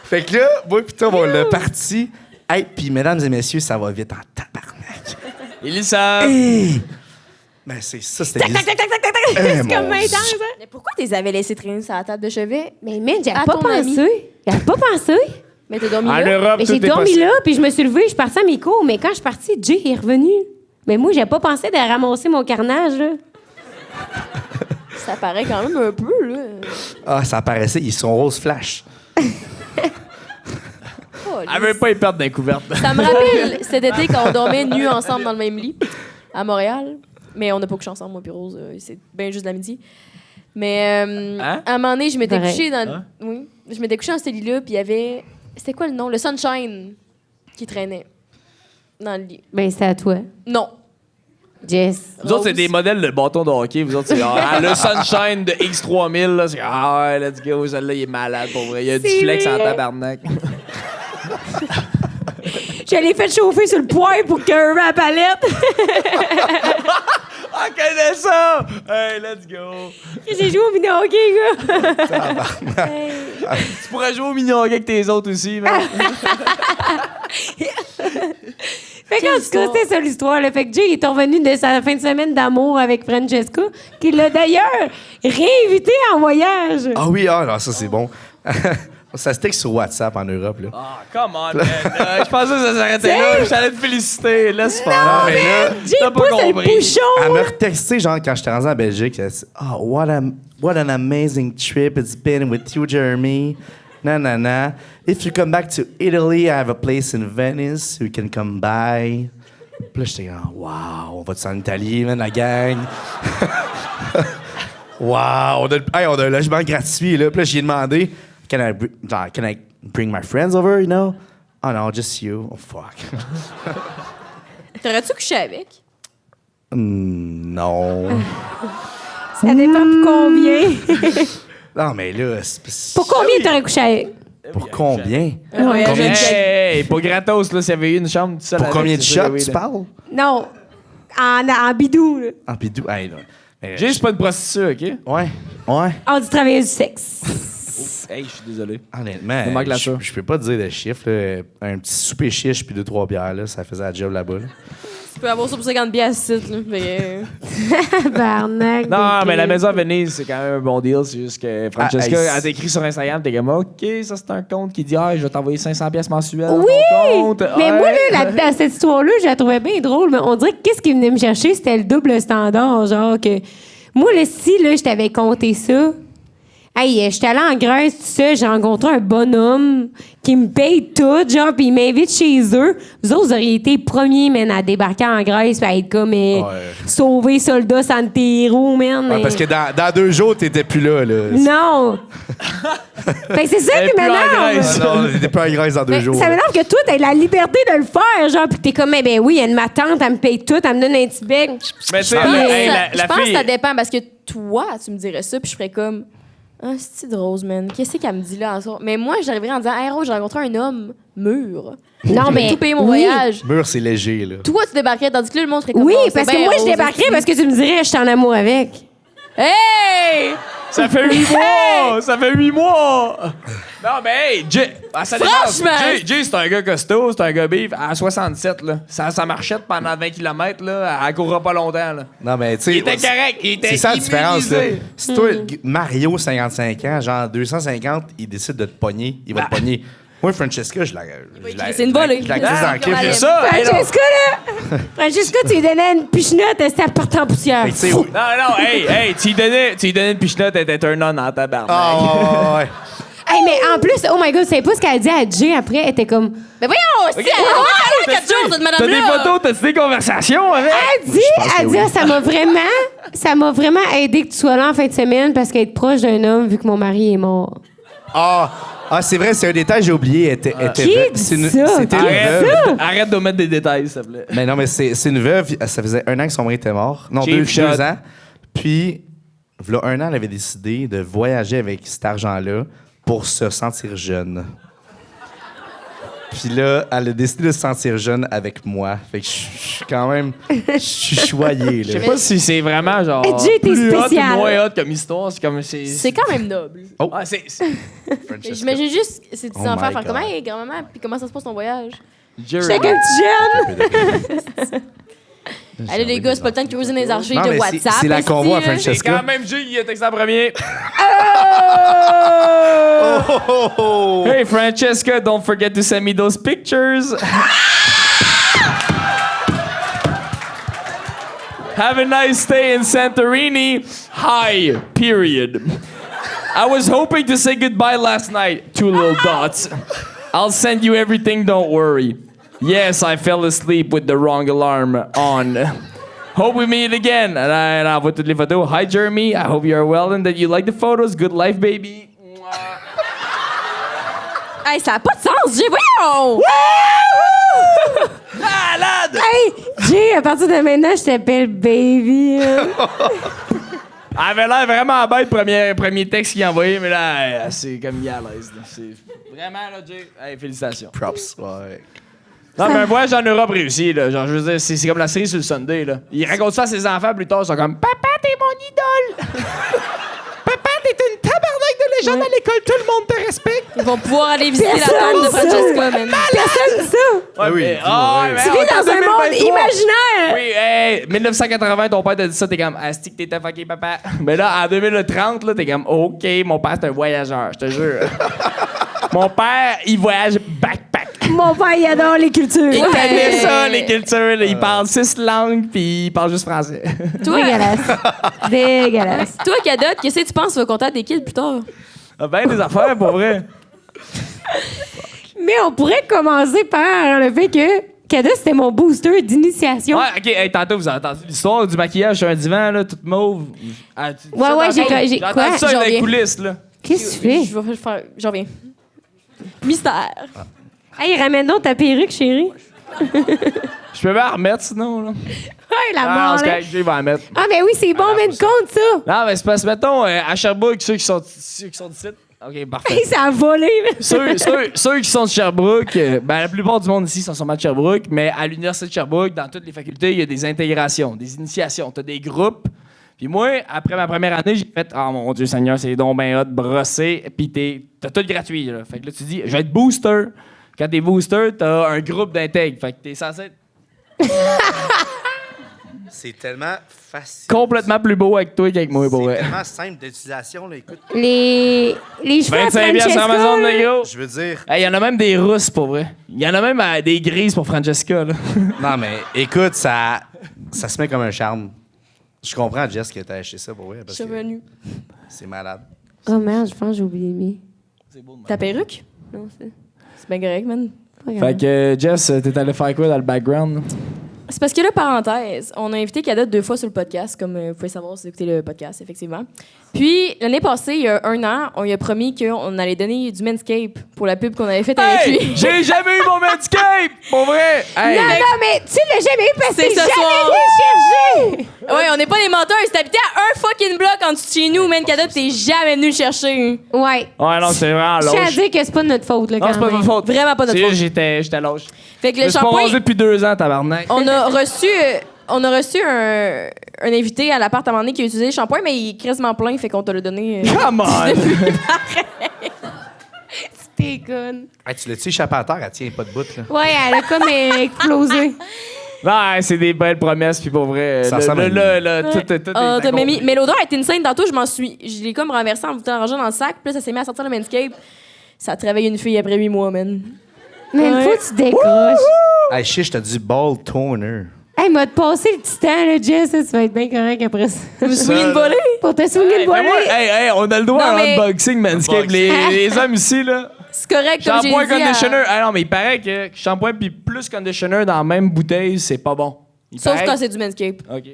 Fait que là, moi, putain, on l'a parti. Hey, puis mesdames et messieurs, ça va vite en tabarnak. Elisa. Ben, c'est ça, c'était... C'est comme mon intense, hein? Mais pourquoi tu les avais laissés traîner sur la table de chevet? Mais man, j'avais À pas ton ami. pensé. J'avais pas pensé. Mais t'as dormi En là? Europe, Mais tout j'ai est dormi possible. là, puis je me suis levée, je suis partie à mes cours. Mais quand je suis partie, Jay est revenu. Mais moi, j'ai pas pensé de ramasser mon carnage, là. Ça paraît quand même un peu, là. Ah, ça apparaissait, ils sont rose flash. Oh, Elle veut pas y perdre d'un couvert. ça me rappelle cet été quand on dormait nus ensemble dans le même lit à Montréal. Mais on n'a pas couché ensemble, moi puis Rose. C'est bien juste l'amitié. Mais Hein? à un moment donné, je m'étais Pareil. couchée dans... Hein? Oui. Je m'étais couchée dans ce lit-là, puis il y avait... C'était quoi le nom? Le Sunshine qui traînait dans le lit. Ben, c'est à toi. Non. Jess. Vous autres, c'est Rose. des modèles de bâton de hockey. Vous autres, c'est le Sunshine de X3000. Là, c'est ah ouais, let's go. Celle-là, il est malade pour vrai. Il y a du C'est flex en vrai. tabarnak. Je l'ai fait chauffer sur le poêle pour qu'il y ait un à palette. Ah, connais ça! Hey, let's go. J'ai joué au mini-hockey, gars. Tu pourrais jouer au mignon hockey avec tes autres aussi, man. Fait qu'en tout cas, c'était ça l'histoire. Là. Fait que Jay est revenu de sa fin de semaine d'amour avec Francesca, qui l'a d'ailleurs réinvité en voyage. Ah oui, ah, non, ça, c'est bon. Ça se texte sur WhatsApp en Europe, là. Ah, come on, man. Je pensais que ça s'arrêtait là. J'allais te féliciter. Laisse faire. Non, mais là, Jay t'as pas pousse le compris. bouchon. Elle me retextait, genre, quand j'étais rendu en Belgique, elle dit « Oh, what an amazing trip it's been with you, Jeremy. Nanana. If you come back to Italy, I have a place in Venice you can come by. » Puis là, j'étais comme « Wow, on va-tu en Italie, man, la gang? » Wow, on a un logement gratuit, là. Puis là, j'ai demandé « Can I bring my friends over, you know? » « Oh no, just you. Oh, fuck. » T'aurais-tu couché avec? Non. Ça dépend pour combien. Non, mais là, c'est... Pour combien t'aurais couché avec? Pour combien? Un voyage Combien de avec- Hey, pas gratos, là, s'il y avait eu une chambre tout seul. Pour avec, combien de c'est sûr que shots oui, tu là. parles? Non. En bidou, là. En bidou. Hey, là. Mais, Jay, c'est pas une prostituée, OK? Ouais. Ouais. On dit travailler du sexe. Hey, je suis désolé. Honnêtement, Ça manque la ça. je peux pas te dire de chiffres. Là. Un petit souper chiche puis 2-3 bières, là, ça faisait la job là-bas. Là. Tu peux avoir ça pour 50 pièces site, là. Mais, Tabarnak. Non, de mais la Chris. maison à Venise, c'est quand même un bon deal. C'est juste que Francesca, Ah, hey, elle t'écrit sur Instagram, t'es comme, OK, ça c'est un compte qui dit, ah, je vais t'envoyer 500 pièces mensuelles dans Oui! ton compte. Mais Ouais. moi, là, dans cette histoire-là, je la trouvais bien drôle, mais on dirait que qu'est-ce qui venait me chercher, c'était le double standard. Genre que moi, là, si là, je t'avais compté ça, Hey, j'étais allée en Grèce, tout ça, j'ai rencontré un bonhomme qui me paye tout, genre, puis il m'invite chez eux. Vous autres, vous auriez été premiers, man, à débarquer en Grèce, puis à être comme sauver soldat Santero, man. Ouais, parce que dans 2 jours, t'étais plus là. Non! Fait que c'est ça qui m'énerve! Non, t'étais pas en Grèce dans 2 jours. Ça m'énerve que toi, t'aies la liberté de le faire, genre, pis t'es comme, ben oui, il y a ma tante, elle me paye tout, elle me donne un petit bec. Mais tu sais, Je la pense que fille. ça dépend parce que toi, tu me dirais ça, puis je ferais comme. Ah, c'est de Rose, man. Qu'est-ce qu'elle me dit là en soir? Mais moi, j'arriverais en disant, hey, Rose, j'ai rencontré un homme mûr. Non, J'ai mais. tout payé mon oui. voyage. Mur, c'est léger, là. Toi, tu débarquerais, tandis que là, le monde serait comme. Oui, oh, c'est parce que bien moi, je Rose, débarquerais aussi. parce que tu me dirais, je suis en amour avec. Hey! Ça fait 8 mois! Ça fait 8 mois! Non, mais hey, Jay, ça dépend. Franchement! Jay, c'est un gars costaud, c'est un gars beef. À 67, là, ça marchette pendant 20 km, là, elle courra pas longtemps, là. Non, mais tu sais. Il était correct, il était C'est ça la différence, là. immunisé. Si toi, Mario, 55 ans, genre 250, il décide de te pogner, il va te pogner. Moi, Francesca, je la. c'est une volée. Je la glisse dans le clip. C'est ça! hey, non. Francesca, là! Francesca, tu lui donnais une pichenote, elle partait en poussière. Fait que, tu sais, Non, hey, tu lui donnais une pichenette, elle était turn on en tabarnak. Ah, ouais. Hey, mais en plus, oh my god, c'est pas ce qu'elle a dit à Jay après, elle était comme. Mais voyons, si elle a quelque chose, cette T'as des madame-là. photos, t'as des conversations avec? Elle dit, ah, ça m'a vraiment aidé que tu sois là en fin de semaine parce qu'être proche d'un homme vu que mon mari est mort. Ah, c'est vrai, c'est un détail, j'ai oublié. Elle était Qui veuve. dit C'est une- ça? C'était une Arrête, veuve. arrête de mettre des détails, s'il te plaît. Mais non, mais c'est une veuve. Ça faisait 1 an que son mari était mort. Non, Cheap 2 shot. ans. Puis, voilà 1 an, elle avait décidé de voyager avec cet argent-là pour se sentir jeune. Puis là, elle a décidé de se sentir jeune avec moi. Fait que je suis quand même... Je suis choyé, Je là. sais pas si c'est vraiment genre. Hey, Jay, t'es plus hot spécial. ou moins hot comme histoire. C'est comme. C'est quand même noble. Ah, c'est. Francesca. J'imagine juste ces petits Oh enfants my faire comme, God. hey, grand-maman, puis comment ça se passe ton voyage? Jerry. J'étais comme petit jeune. Allez, les gars, c'est pas le temps de creuser dans les archives Non, de mais WhatsApp. c'est la esti, convoi à là. Francesca. C'est quand même Jay qui a texté en premier. Oh! Hey Francesca, don't forget to send me those pictures. Have a nice stay in Santorini. Hi, period. I was hoping to say goodbye last night. 2 little dots. I'll send you everything, don't worry. Yes, I fell asleep with the wrong alarm on. Hope we meet again. And I put toutes les photos. Hi, Jeremy. I hope you're well and that you like the photos. Good life, baby. Hey, ça a pas de sens, Jay, voyons! Malade! Hey, Jay, à partir de maintenant, je t'appelle baby. Elle avait l'air vraiment bête, premier texte qu'il a envoyé, mais là, c'est comme il est à l'aise. là. C'est vraiment, là, Jay. Hey, félicitations. Props, ouais. Non, mais un voyage en Europe réussi, là. Genre, je veux dire, c'est comme la série sur le Sunday, là. Il raconte ça à ses enfants plus tard, ils sont comme Papa, t'es mon idole! Papa, t'es une tabarnak de légende à l'école, tout le monde te respecte! Ils vont pouvoir aller visiter la Personne tombe de dit ça. Francesca, man. Personne dit ça. Ouais, oui, mais- tu ah, vois, mais Tu on vis est en dans un monde 2023. imaginaire. Oui, hey, 1980, ton père t'a dit ça, t'es comme Asti que t'étais fucké, papa. Mais là, en 2030, là, t'es comme OK, mon père, c'est un voyageur, je te jure. Mon père, il voyage backpack. Mon père, il adore les cultures. Il Ouais. connaît ça, les cultures. Là. Il parle 6 langues, puis il parle juste français. Dégueulasse. Dégueulasse. Toi, Cadotte, qu'est-ce que tu penses tu vas compter à tes kids plus tard? Ben des affaires, pour vrai. Mais on pourrait commencer par le fait que Kada, c'était mon booster d'initiation. Ouais, OK, hey, tantôt, vous avez entendu l'histoire du maquillage sur un divan, là, toute mauve. Ah, Ouais, ça, ouais, tantôt? j'ai entendu quoi? ça J'en dans les viens. coulisses, là. Qu'est-ce que tu fais? Je vais faire. J'en reviens. Mystère. Hey, ramène donc ta perruque, chérie. Je peux bien en remettre, sinon, là. Ouais, la Ah, mort, c'est là. correct, Jay va en mettre. Ah, mais oui, c'est bon, mais compte ça. Non, mais c'est parce que, mettons, à Sherbrooke, ceux qui sont d'ici. OK, parfait. Hey, ça a volé. Ceux qui sont de Sherbrooke, ben, la plupart du monde ici sont sûrement de Sherbrooke, mais à l'Université de Sherbrooke, dans toutes les facultés, il y a des intégrations, des initiations. Tu as des groupes. Puis moi, après ma première année, j'ai fait « Oh mon Dieu Seigneur, c'est donc ben hot, brossé. » Puis t'as tout gratuit. Là. Fait que là, tu dis « Je vais être booster. » Quand t'es booster, t'as un groupe d'intègre. Fait que t'es censé être C'est tellement facile. complètement plus beau avec toi qu'avec moi, pour C'est vrai. tellement simple d'utilisation, là. Écoute, Les cheveux à 25 piastres sur Francesca, Amazon, là. les gars. je veux dire... Il y en a même des russes, pour vrai. Il y en a même des grises pour Francesca, là. Non, mais écoute, ça se met comme un charme. Je comprends, Jess, que t'as acheté ça pour vrai, parce que Cheveux nus. c'est malade. Oh merde, je pense que j'ai oublié le mien. Ta perruque? Non, c'est C'est bien correct, man. pas grave. Fait que, Jess, t'es allé faire quoi dans le background? C'est parce que là, parenthèse, on a invité Cadet 2 fois sur le podcast, comme vous pouvez savoir si vous écoutez le podcast, effectivement. Puis, l'année passée, il y a 1 an, on lui a promis qu'on allait donner du Manscape pour la pub qu'on avait faite avec Hey! lui. J'ai jamais eu mon Manscape! Pour vrai! Hey! Non, non, mais tu l'as jamais eu parce que C'est t'es ce jamais soir. venu le chercher! Ouais, on n'est pas des menteurs. Si t'habitais à un fucking bloc en dessous de chez nous, man, Cadet, t'es jamais venu le chercher. Ouais. Ouais, non, c'est vraiment Je tiens à lâche. dire que c'est pas de notre faute, là, Non, quand c'est pas de même. votre faute. Vraiment pas notre C'est faute. juste, j'étais lâche. Fait que Je le me suis pas shampoing, rasé depuis 2 ans, tabarnak. on a reçu un invité à l'appart à un moment donné qui a utilisé le shampoing, mais il est quasiment plein, fait qu'on te l'a donné. Come on! T'es conne. Hey, tu l'as-tu échappé à terre? Elle tient pas de bout, là. Ouais, elle a comme explosé. Non, c'est des belles promesses, puis pour vrai, Ça ressemble à une- tout est Ah, accompli. mais l'odeur était insane. Tantôt, je l'ai comme renversé en foutant l'argent dans le sac, puis là, ça s'est mis à sortir le Manscape. Ça a travaillé une fille après 8 mois, man. Mais il Ouais. faut que tu décroches. Hey, chiche, t'as du ball toner. Hey, m'a te passé le petit temps, là, Jess, là, tu vas être bien correct après ça. Je me suis souvenir de voler. Pour te souvenir Hey, de voler. fais-moi- hey, on a le droit Non, à un mais- unboxing Manscaped. Les hommes ici, là. C'est correct, comme j'ai dit. Shampoing, conditioner. Ah non, mais il paraît que shampoing puis plus conditioner dans la même bouteille, c'est pas bon. Il Sauf paraît quand que- c'est du Manscape. OK.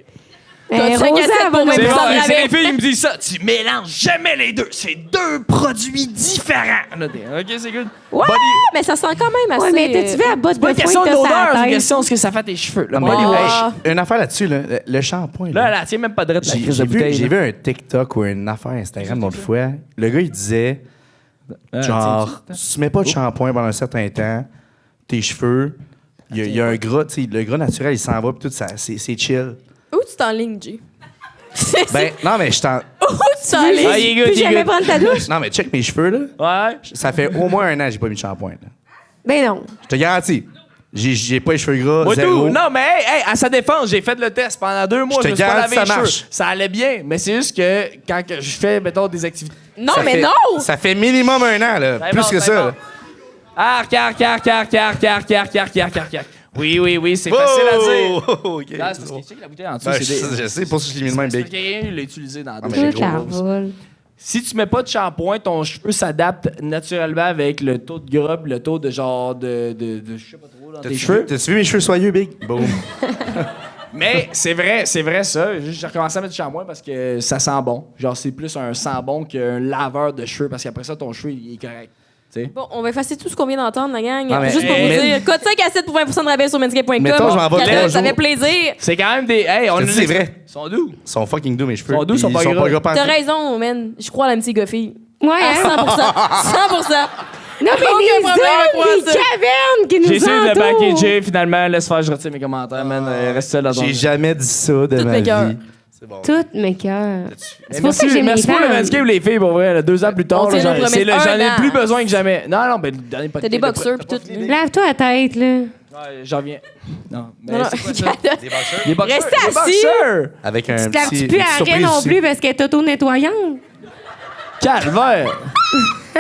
Ben, T'as 5 Rosa, à 7 elle pour va même C'est me pas bon, s'en c'est les raver. filles qui me disent ça. Tu mélanges jamais les deux. C'est 2 produits différents. Là, OK, c'est good. Ouais, Body- mais ça sent quand même assez. Ouais, mais t'as-tu vu la botte C'est pas de une question foin de que t'as sur l'odeur, c'est la une tête? question de ce que ça fait à tes cheveux. Là, Non, body mais wash. Ah. une affaire là-dessus, là, le shampoing. Là, elle tient même pas de la J'ai crise de vu, bouteille. j'ai là. vu un TikTok ou une affaire Instagram l'autre fois. Le gars, il disait, Ah, genre, si tu mets pas de shampoing pendant un certain temps, tes cheveux, il y a un gras, tu sais, le gras naturel, il s'en va, puis tout ça, c'est chill. Où tu t'enlignes, Jay? Ben, non, mais je t'en. Où tu t'enlignes? Ah, il est good, Plus il est jamais good. prendre ta douche? Non, mais check mes cheveux, là. Ouais. Ça fait au moins 1 an que j'ai pas mis de shampoing, là. Ben non. Je te garantis. J'ai pas les cheveux gras, Moi, zéro. tout. Non, mais hey, à sa défense, j'ai fait le test pendant 2 mois. Je te Je me suis pas garantis lavé les ça cheveux. marche. Ça allait bien, mais c'est juste que quand que je fais, mettons, des activités. Non, Ça mais fait- non! Ça fait minimum 1 an, là. C'est Plus bon, que c'est ça, bon. là. Arc. Oui, c'est facile à dire. Oh, OK. Là, c'est parce que tu sais que la bouteille en dessous, Ben, c'est des... je sais, pour ça que je l'ai mis de même C'est big. parce que quelqu'un l'a utilisé dans la Ah, douche. mais Toute la gros. vole. Si tu mets pas de shampoing, ton cheveu s'adapte naturellement avec le taux de gras, puis le taux de genre de je sais pas trop dans tes cheveux. T'as-tu vu mes cheveux soyeux, big? Boom. Mais c'est vrai ça. J'ai recommencé à mettre du shampoing parce que ça sent bon. Genre c'est plus un sent bon qu'un laveur de cheveux parce qu'après ça ton cheveu il est correct. Tu sais. Bon, on va effacer tout ce qu'on vient d'entendre, la gang. Non, mais- Juste pour mais- vous dire, code 5 à 7 pour 20% de rabais sur manscape.com. Mettons, je m'en vais Cadet, 3 ça fait jours. plaisir. C'est quand même des on Je te dis, c'est vrai. Ils sont doux. Ils sont fucking doux, mes cheveux. Ils sont doux, ils sont pas gras. pas T'as raison, man. Je crois à l'amitié Goffy. Ouais, À hein? 100%. 100%. Non, mais Aucun les problème à hommes, croire les ça. cavernes qui nous J'ai essayé de le entourent. packager finalement. Laisse faire, je retire mes commentaires, man. Reste seul dans ton. J'ai jamais dit ça de Toutes ma mes cœurs. vie. C'est bon. Toutes mes cœurs. C'est pour Merci, ça que j'ai mes merci pour le fans. Manscaped, les filles, pour vrai. 2 ans plus tard, On tient là, nos promesses. j'en Un ai an. plus besoin que jamais. Non, ben, le dernier podcast. T'as des boxeurs pis tout. Lave-toi la tête, là. Ouais, j'en reviens. Non, mais Non, non. c'est quoi ça? Des boxeurs? Des boxeurs. Restez des assis. boxeurs! Avec un Tu te petit. laves-tu une plus petite arrêt surprise non aussi. plus parce qu'elle est auto-nettoyante? Calvaire!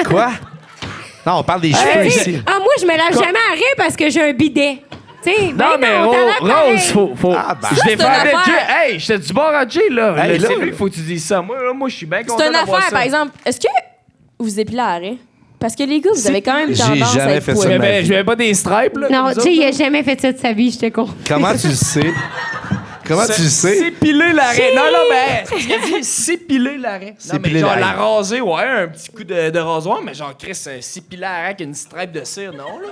Quoi? Non, on parle des cheveux Tu sais, ici. Ah, moi, je me lave jamais arrêt parce que j'ai un bidet. Tu sais, ben Non, mais t'en laves pareil. Rose, faut. Ah, bah. je c'est une défendais affaire. Jay. Hey, j'étais du bord à Jay, là. Hey, C'est là, lui, faut que tu dises ça. Moi, je suis bien content. C'est une d'avoir affaire, ça. par exemple. Est-ce que vous épilez à arrêt? Parce que les gars, vous avez quand même J'ai tendance à jamais être fait ça. poilus. ma vie. Je mets pas des stripes, là. Non, comme tu ça, sais, il là. a jamais fait ça de sa vie, j'étais con. Comment tu le sais? Comment tu le sais? S'épiler l'arrêt. Non, mais c'est ce qu'elle dit, s'épiler l'arrêt. Non, mais S'épiler genre l'arrêt. la raser, ouais, un petit coup de rasoir, mais genre, Chris, s'épiler l'arrêt avec une stripe de cire, non, là?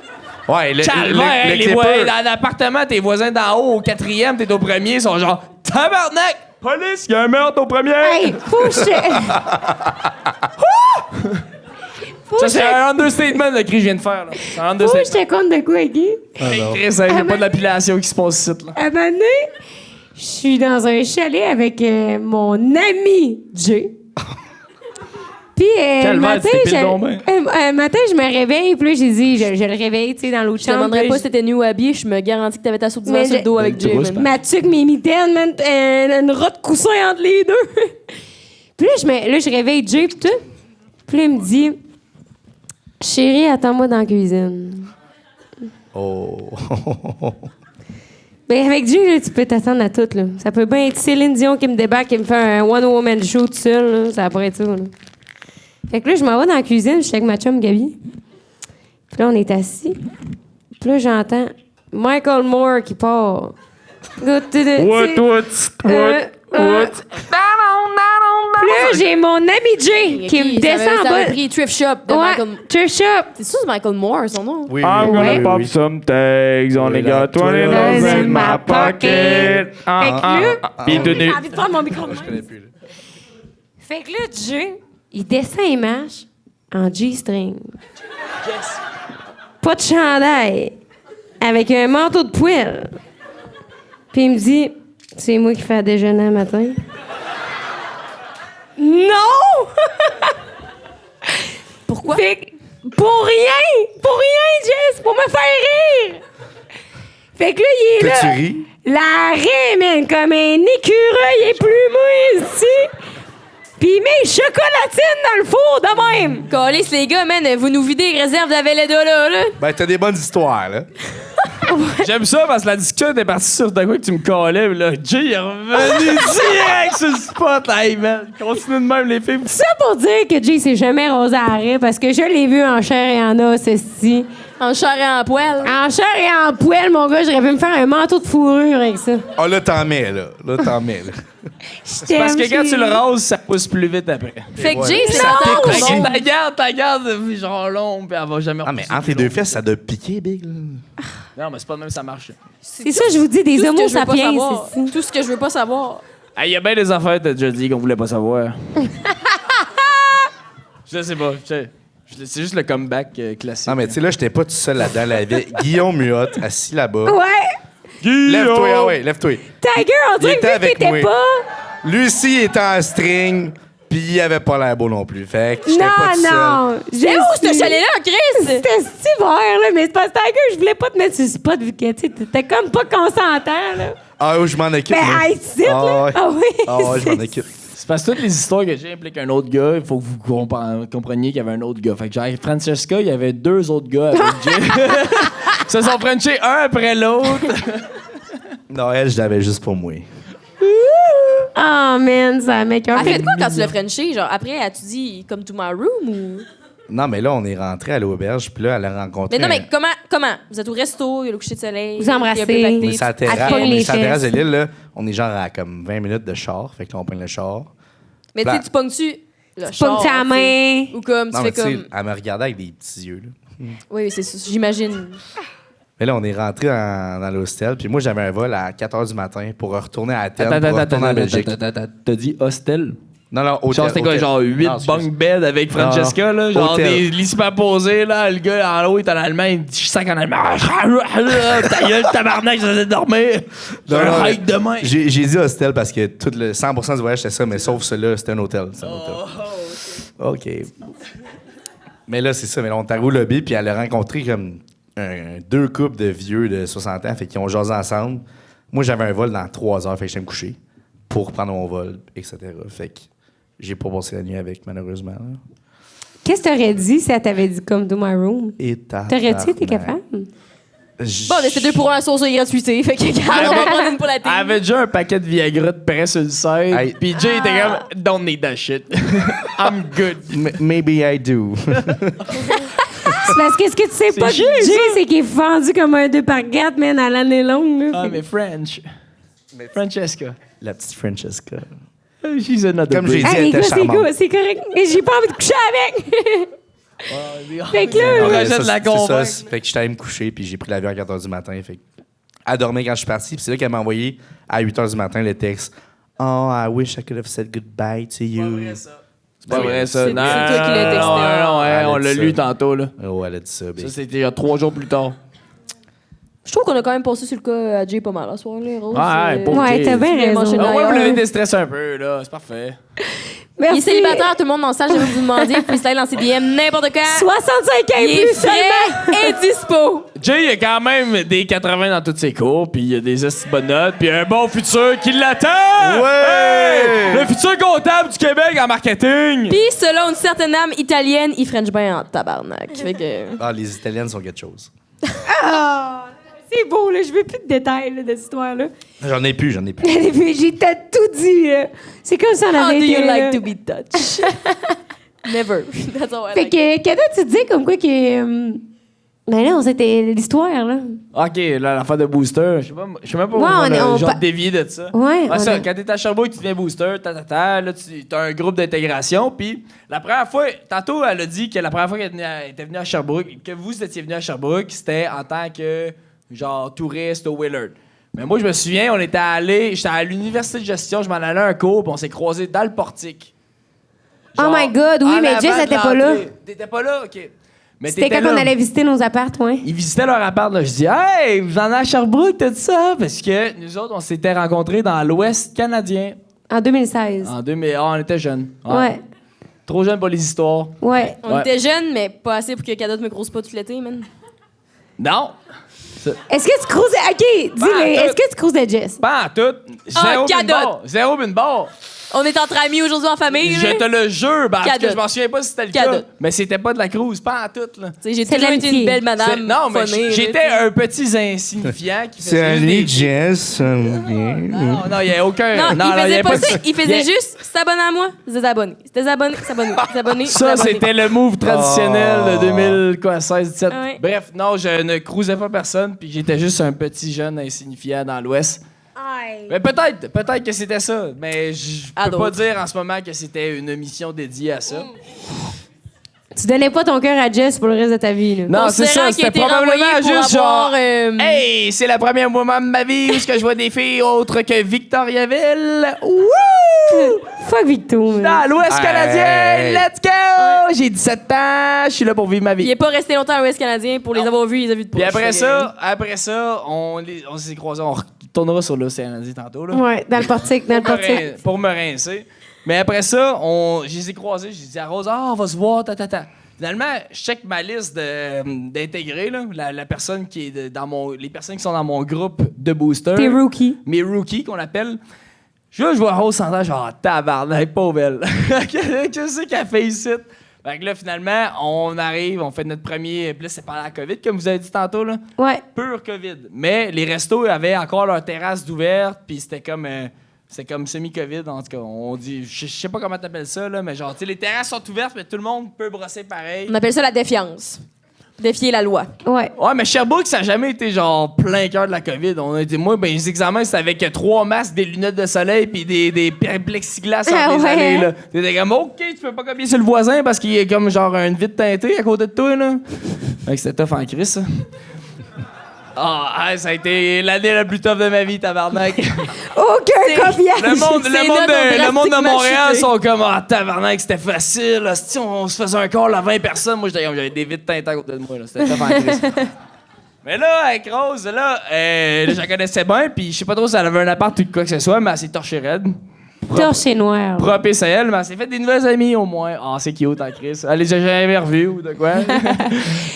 Ouais, Calvaire, le les clipper. voisins dans l'appartement, tes voisins d'en haut au 4e, t'es au premier, ils sont genre tabarnak! Police, il y a un meurtre au premier! Hey, faut que je... Faut Ça, que c'est je... un understatement, le cri que je viens de faire. Là. C'est un Faut que understatement. je te compte de quoi, Guy? Hey, Chris, il n'y a pas de lapidation qui se passe ici. Là. À un moment donné, je suis dans un chalet avec mon ami Jay. Puis, Calvaire, matin, tu t'épiles donc bien. matin, je me réveille, puis là, j'ai dit, je le réveille, tu sais, dans l'autre Je te chambre. demanderais puis pas là, si t'étais nu ou habillé, je me garantis que t'avais ta soupe d'hiver Mais sur le je- dos avec Jay. trousse, man. ma tuque, mes mitaines, man, une rotte coussin entre les deux. Puis là, je réveille Jay, puis tout. Puis là, il me dit, chérie, attends-moi dans la cuisine. Oh. Ben, avec Jay, là, tu peux t'attendre à tout, là. Ça peut bien être Céline Dion qui me débarque, qui me fait un one-woman show tout seul, là. Ça pourrait être ça, là. Fait que là, je m'en vais dans la cuisine, je suis avec ma chum Gabi. Puis là, on est assis. Puis là, j'entends Michael Moore qui part. What? Puis là, j'ai mon ami Jay qui me descend en Ça bas. avait pris Thrift Shop de Ouais, Michael... Thrift Shop. C'est sûr, c'est Michael Moore, son nom? Oui, I'm oui, gonna oui, pop oui. some tags, only got $20 in my pocket. Fait que là, Puis de j'ai envie de prendre mon micro. Je connais plus, là. Fait que là, Jay, il descend et marche en G-string. Pas de chandail. Avec un manteau de poêle. Puis il me dit, c'est moi qui fais à déjeuner le matin. Non! Pourquoi? Fait que, pour rien, Jess, pour me faire rire. Fait que là, il est Que là. tu ris? L'arrêt, man, comme un écureuil éplumé ici. Puis il met les chocolatines dans le four de même. Calisse, les gars, man, vous nous videz les réserves de la Velleda, là. Ben, t'as des bonnes histoires, là. J'aime ça parce que la discussion était partie sur de quoi que tu me collais. Là, Jay est revenu direct sur le spot. Hey, man, continue de même, les filles. Ça pour dire que Jay s'est jamais rasé à arrêt parce que je l'ai vu en chair et en os, ceci. En chair et en poêle. En chair et en poêle, mon gars, j'aurais pu me faire un manteau de fourrure avec ça. Oh, là, t'en mets, là. Là, t'en mets, là. C'est Parce que quand tu le rases, ça pousse plus vite après. Fait que Ouais. Jay, c'est Non! sa Ta tête. garde, genre long, puis elle va jamais Ah, mais repousser entre les plus deux long. fesses, ça doit piquer, Big, là. Non, mais c'est pas de même, ça marche. C'est ça, je vous dis, des Tout ce homo que je veux pas sapiens, savoir. c'est Tout ce que je veux pas savoir. Il y a bien des affaires, t'as déjà dit qu'on voulait pas savoir. Je sais pas. C'est juste le comeback classique. Non, mais tu sais, là, j'étais pas tout seul là-dedans. Là, il y avait Guillaume Muot, assis là-bas. Ouais! Lève-toi, ah ouais, lève-toi. Tiger, on dirait était que avec t'étais moi. pas... Lucie était en string, puis il avait pas l'air beau non plus. Fait que j'étais pas tout seul. Non, C'est où, ce chalet-là, Chris? C'était cet hiver, là, mais c'est parce que Tiger, je voulais pas te mettre sur le spot vu que, tu sais, t'étais comme pas consentant, là. Ah oui, je m'en occupe. Mais moi. ici, Ah là. ouais. Ah oui. Ah ouais, je m'en occupe. C'est parce que toutes les histoires que j'ai impliquent un autre gars, il faut que vous compreniez qu'il y avait un autre gars. Fait que genre, avec Francesca, il y avait deux autres gars avec Jay. Ils se sont frenchés un après l'autre. Non, elle, je l'avais juste pour moi. Oh, man, ça m'écoeure. Elle fait de quoi quand tu l'as Frenché? Genre, après, as-tu dit comme to my room ou. Non, mais là, on est rentré à l'auberge, puis là, elle a rencontré. Mais non, mais comment? Vous êtes au resto, il y a le coucher de soleil. Vous embrassez. il y a un peu On est pacté. sur la Elle terrasse, pogne on est les sur la terrasse de fesses. l'île, là. On est genre à comme 20 minutes de char. Fait que là, on pogne le char. Mais tu sais, tu pognes-tu le Tu pognes char, ta tu sais, main. Ou comme, tu Non, fais mais tu sais, comme. elle me regardait avec des petits yeux, là. Oui, c'est ça, j'imagine. Mais là, on est rentré dans l'hostel, puis moi, j'avais un vol à 4 h du matin pour retourner à Athènes, pour retourner en Belgique. T'as dit hostel? Non, non, hôtel. Genre, c'était quoi, hôtel. genre 8 Non, excuse. bunk beds avec Francesca, là? Genre Hôtel. des lits superposés, là. Le gars en haut, il est en allemand, il dit sac en allemand. Ta gueule, tabarnak, je vais dormir. Non, Un non, hike demain. J'ai dit hostel parce que tout le 100% du voyage, c'était ça, mais sauf celui-là, c'était un hôtel. C'est un hôtel. OK. Mais là, c'est ça. Mais là, on est arrivé au lobby, puis elle a rencontré comme deux couples de vieux de 60 ans, fait qu'ils ont jasé ensemble. Moi, j'avais un vol dans 3 heures, fait que j'allais me coucher pour prendre mon vol, etc. Fait que j'ai pas passé la nuit avec, malheureusement. là. Qu'est-ce que t'aurais dit si elle t'avait dit comme do my room? Et T'aurais-tu été capable? Bon, mais c'est 2 pour 1 sauce et gratuité. Fait que, regarde, on va prendre une pour la Elle télé. avait déjà un paquet de Viagra de près sur le site. Hey. Puis Jay était comme, don't need that shit. I'm good. Maybe I do. C'est parce que ce que tu sais pas de chiant, Jay, c'est qu'il est vendu comme un 2x4, man, à l'année longue. Là. Ah, Fait mais French. Francesca. La petite Francesca. She's another Comme j'ai breed. dit, que- elle les était gars, c'est charmante. cool, c'est correct. Mais j'ai pas envie de coucher avec. Fait que là, On Ouais, rejette ça, la c'est ça. convaincre. Fait que j'étais allé me coucher, puis j'ai pris l'avion à 4 h du matin. Fait que elle dormait quand je suis parti, puis c'est là qu'elle m'a envoyé à 8 h du matin le texte. Oh, I wish I could have said goodbye to you. C'est pas vrai, ça. C'est Non, toi qui l'as texté. Non, ouais, Elle a on dit l'a ça. lu tantôt, là. Oh, elle a dit ça, babe. Ça, c'était il y a 3 jours plus tard. Je trouve qu'on a quand même passé sur le cas à Jay pas mal à soir, là, Rose. Ouais, pour- ouais, t'as bien Tu voulais raison. manger Ah ouais, vous l'avez D'ailleurs. déstressé un peu, là. C'est parfait. Il est Merci. célibataire, tout le monde dans le salle, je vais vous demander, freestyle dans ses DM n'importe quand. 65 ans Il et est plus seulement. frais et dispo. Jay, il a quand même des 80 dans toutes ses cours, puis il a des esti de bonnes notes, puis un bon futur qui l'attend! Ouais! Hey! Le futur comptable du Québec en marketing! Puis, selon une certaine âme italienne, il French bien en tabarnak. Fait que... Ah, les Italiennes sont quelque chose. Ah, c'est beau, là. Je veux plus de détails là, de cette histoire-là. J'en ai plus. J'ai tout dit, là. C'est comme ça, on How avait do été, you là. like to be touched? Never. That's all I Fait like. que, Kada, tu disais comme quoi que. Ben là, c'était l'histoire, là. OK, là, l'affaire de booster, je sais même pas Ouais, où on a on genre pa- dévié de ça. Ouais, Ah, on ça, a- quand t'es à Sherbrooke, tu deviens booster, là, tu as un groupe d'intégration, puis la première fois, tantôt, elle a dit que la première fois qu'elle était venue à Sherbrooke, que vous étiez venu à Sherbrooke, c'était en tant que, genre, touriste au Willard. Mais moi, je me souviens, j'étais à l'université de gestion, je m'en allais à un cours, puis on s'est croisés dans le portique. Oh my God, oui, en mais avant Jess de était pas là. l'entrée. T'étais pas là? OK. Mais C'était t'étais quand on là. allait visiter nos appartes, ouais. Ils visitaient leur appart. Là. Je dis, hey, vous en êtes à Sherbrooke, t'as dit ça? Parce que nous autres, on s'était rencontrés dans l'Ouest canadien. En 2016. En 2000. Ah, on était jeunes. Ouais. Trop jeunes pour les histoires. Ouais. On Ouais. était jeunes, mais pas assez pour que Cadotte me grosse pas tout l'été, man. Non! Est-ce que tu cruisais. OK, dis-le. Bah, Est-ce que tu cruisais Jess? Pas en tout. Zéro cadotte. bin barre. Zéro bin barre. On est entre amis aujourd'hui en famille, Je là. te le jure. Ben, en tout cas, Cadotte. je m'en souviens pas si c'était le cas. Cadotte. Mais c'était pas de la cruise. Pas en tout, là. T'sais, j'ai C'est toujours été l'amitié. une belle madame. Non, mais funny, j'étais là, un petit insignifiant qui faisait C'est juste Ali, des- Jess, bien. Non, il n'y a aucun... Non, il il y faisait avait pas de- ça. Il faisait Mais- juste s'abonner à moi, se désabonner. Se désabonner, s'abonner. Ça, c'était le move traditionnel de 2016-17. Ouais. Bref, non, je ne cruisais pas personne, puis j'étais juste un petit jeune insignifiant dans l'Ouest. Mais peut-être que c'était ça, mais je À peux pas d'autres. dire en ce moment que c'était une mission dédiée à ça. Tu donnais pas ton cœur à Jess pour le reste de ta vie, là. Non, c'est ça, Considérant qu'il a c'était été probablement renvoyé pour juste avoir, genre... Hey, c'est la première moment de ma vie où est-ce que je vois des filles autres que Victoriaville. Wouh! Fuck Victo, man. Dans l'Ouest Hey. canadien, let's go! J'ai 17 ans, je suis là pour vivre ma vie. Il est pas resté longtemps à l'Ouest canadien pour les avoir vus, il les a vus de Puis poche. après ça, on s'est croisés. On retournera sur l'océan Indien tantôt, là. Ouais, dans le portique, dans le portique. Pour me rincer. Mais après ça, je les ai croisés. J'ai dit à Rose, on va se voir, ta. Finalement, je check ma liste d'intégrés, là. La personne qui est les personnes qui sont dans mon groupe de boosters. T'es rookie. Mes rookies, qu'on appelle. Je vois Rose sans genre, tabarnak, pauvre belle. Qu'est-ce qu'elle fait ici? Fait que là, finalement, on arrive, on fait notre premier. Puis là, c'est pendant la COVID, comme vous avez dit tantôt, là. Ouais. Pur COVID. Mais les restos avaient encore leur terrasse d'ouverte, puis c'était comme semi-COVID, en tout cas. On dit, je sais pas comment t'appelles ça, là, mais genre, tu sais, les terrasses sont ouvertes, mais tout le monde peut brosser pareil. On appelle ça la défiance. Défier la loi. Ouais. Ouais, mais Sherbrooke, ça n'a jamais été genre plein cœur de la COVID. On a été, moi, ben, les examens, c'était avec 3 masques, des lunettes de soleil, puis des plexiglas Ah entre les ouais. allées, là. T'étais comme, OK, tu peux pas copier sur le voisin parce qu'il est comme genre une vitre teintée à côté de toi, là. Fait que c'était tough en crise, ça. Ça a été l'année la plus tough de ma vie, tabarnak. Aucun copiage. Le monde de drastiquement Montréal chuté. sont comme, tabarnak, c'était facile. Là. Si on se faisait un call à 20 personnes, moi, j'avais des vitres teintées à côté de moi. Là. C'était tough en crise. Mais là, avec Rose, là, je la connaissais bien, puis je sais pas trop si elle avait un appart ou quoi que ce soit, mais elle s'est torchée raide. Torché noir. Propre et elle, mais elle s'est fait des nouvelles amies au moins. C'est cute en crise. Elle les a jamais revues ou de quoi.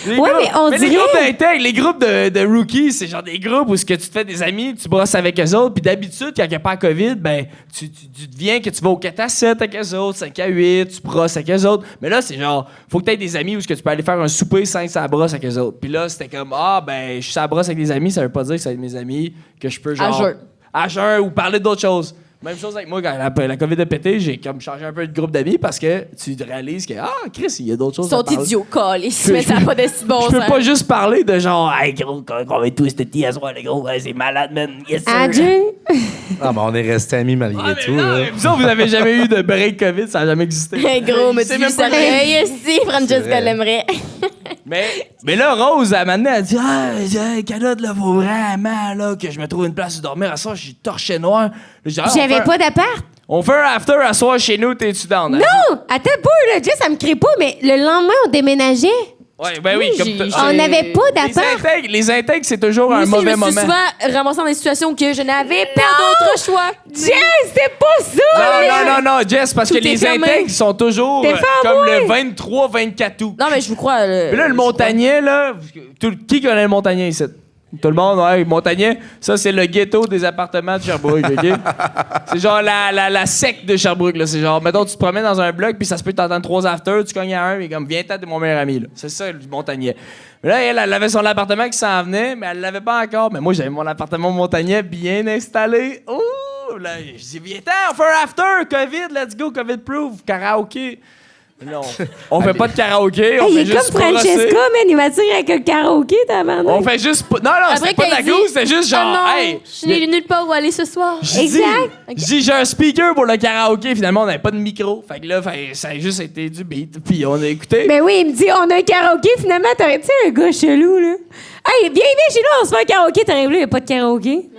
Les Ouais, mais on les dirait- groupes d'intègres, les groupes de rookies, c'est genre des groupes où ce que tu te fais des amis, tu brosses avec eux autres, puis d'habitude, quand il n'y a pas la COVID, ben, tu deviens que tu vas au 4 à 7 avec eux autres, 5 à 8, tu brosses avec eux autres. Mais là, c'est genre, faut que tu aies des amis où ce que tu peux aller faire un souper 5 à la brosse avec eux autres. Puis là, c'était comme, ben, je suis à la brosse avec des amis, ça veut pas dire que c'est avec mes amis que je peux genre. jeun. À jeun ou parler d'autres choses. Même chose avec moi, quand la COVID a pété, j'ai comme changé un peu de groupe d'amis parce que tu réalises que, Chris, il y a d'autres choses Ils sont à parler. idiots, câlisse, Je- mais ça n'a pas de si bon Je peux sens. pas juste parler de genre, hey gros, on va twister tea à soir, les gros, c'est malade, man. Yes, sir. Adieu. Ah, ben on est restés amis malgré tout. Non, là. mais vous autres, vous avez jamais eu de break COVID, ça a jamais existé. Hey, gros, mais C'est tu même veux pas ça? Hey, si, Francesca vrai. l'aimerait. Mais là, Rose, à un moment donné, elle dit, Calotte, là, faut vraiment, là, que je me trouve une place où dormir. À soir, j'ai torché noir. Là, je dis, on J'avais fait un- pas d'appart. On fait un after à soir chez nous, t'es-tu down? hein? Non! Attends pas, là. Jess, ça me crée pas, mais le lendemain, on déménageait. Ouais, ben oui, comme j'ai- On n'avait pas d'appart. Les intègres, c'est toujours Moi un aussi, mauvais je me suis moment. souvent ramassée dans des situations que je n'avais pas d'autre choix. Jess, c'est pas ça! Non, Jess, parce Tout que est les fermé. intègres sont toujours T'es fort, comme ouais. le 23-24 août. Non, mais je vous crois. Puis là, le Montagnet, là, qui connaît le Montagnet ici? Tout le monde, ouais, Montagnet, ça, c'est le ghetto des appartements de Sherbrooke, OK? C'est genre la secte de Sherbrooke, là. C'est genre, mettons, tu te promènes dans un bloc, puis ça se peut t'entendre 3 afters, tu cognes à un, mais comme, viens t'es mon meilleur ami, là. C'est ça, le Montagnet. Mais là, elle avait son appartement qui s'en venait, mais elle l'avait pas encore. Mais moi, j'avais mon appartement Montagnet bien installé. Ouh! Là, je dis, viens t'en, on fait un after, COVID, let's go, COVID-proof, karaoké. Non. On fait pas de karaoké, on Hey, il fait est juste comme Francesca, choruser. man. Il m'attire avec le karaoké, ta main. On fait juste... Non, c'était pas de la groove, c'était juste genre... Ah non, hey, je n'ai nulle part où aller ce soir. Exact. Je dis, j'ai un speaker pour le karaoké. Finalement, on n'avait pas de micro. Fait que là, ça a juste été du beat. Puis on a écouté. Ben oui, il me dit, on a un karaoké. Finalement, t'aurais, tu sais, un gars chelou, là. Hey, viens chez nous, on se fait un karaoké. T'arrives là, il n'y a pas de karaoké.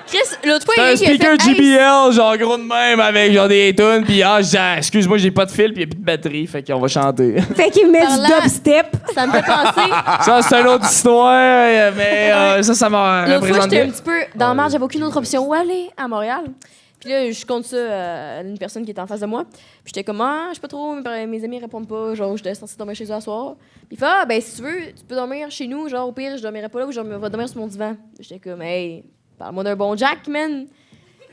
Chris, l'autre fois, C'est un il y a speaker fait, hey, JBL, genre gros de même, avec genre des tunes. Puis je dis, excuse-moi, j'ai pas de fil, puis il n'y a plus de batterie. Fait qu'on va chanter. Fait qu'il me met du Parlant- dubstep. ça me fait penser. Ça, c'est une autre histoire, mais ça m'a L'autre fois, représenté. j'étais un petit peu dans le marge, j'avais aucune autre option où aller à Montréal. Puis là, je compte ça à une personne qui était en face de moi. Puis j'étais comme, je sais pas trop, mes amis répondent pas. Genre, j'étais censée dormir chez eux à soir. Puis il fait, ben si tu veux, tu peux dormir chez nous. Genre, au pire, je dormirai pas là ou je vais dormir sur mon divan. J'étais comme, hey, parle-moi d'un bon Jack, man.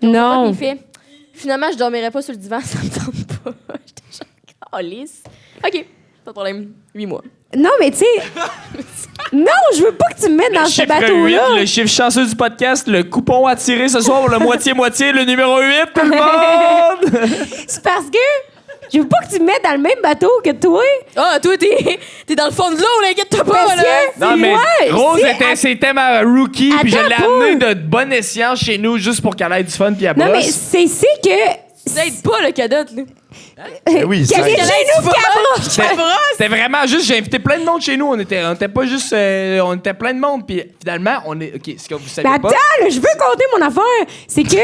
Non. Il fait, finalement, je dormirais pas sur le divan, ça me tente pas. J'étais genre, calisse. OK, pas de problème. 8 mois. Non, mais tu sais. Non, je veux pas que tu me mettes dans ce Chiffre bateau-là. 8, le chiffre chanceux du podcast, le coupon à tirer ce soir pour le moitié-moitié, le numéro 8, tout le monde! C'est parce que je veux pas que tu me mettes dans le même bateau que toi. Ah, toi, t'es dans le fond de l'eau, là, inquiète-toi pas, Parce là. que, Non, mais ouais, Rose c'est- c'était ma rookie, puis je l'ai Attends, amenée de bonne escient chez nous juste pour qu'elle ait du fun puis elle Non, mais brosse. c'est que. Ça aide pas, le cadotte, là. Ben oui, ça Qu'elle vient aide. chez nous, C'était c'était vraiment juste, j'ai invité plein de monde chez nous. On était pas juste. On était plein de monde. Puis finalement, on est. OK, ce que vous savez Mais pas. attends, là, je veux compter mon affaire. C'est que.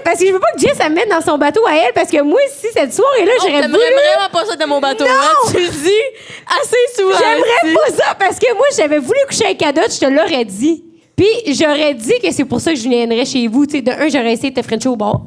Parce que je veux pas que Jess elle me mette dans son bateau à elle, parce que moi, si cette soirée-là, Oh, j'aurais t'aimerais voulu. vraiment pas ça dans mon bateau, Non! hein? Tu le dis assez souvent. J'aimerais ici. pas ça, parce que moi, j'avais voulu coucher avec Cadotte, je te l'aurais dit. Puis j'aurais dit que c'est pour ça que je viendrais chez vous. Tu sais, de un, j'aurais essayé de te frencher au bar.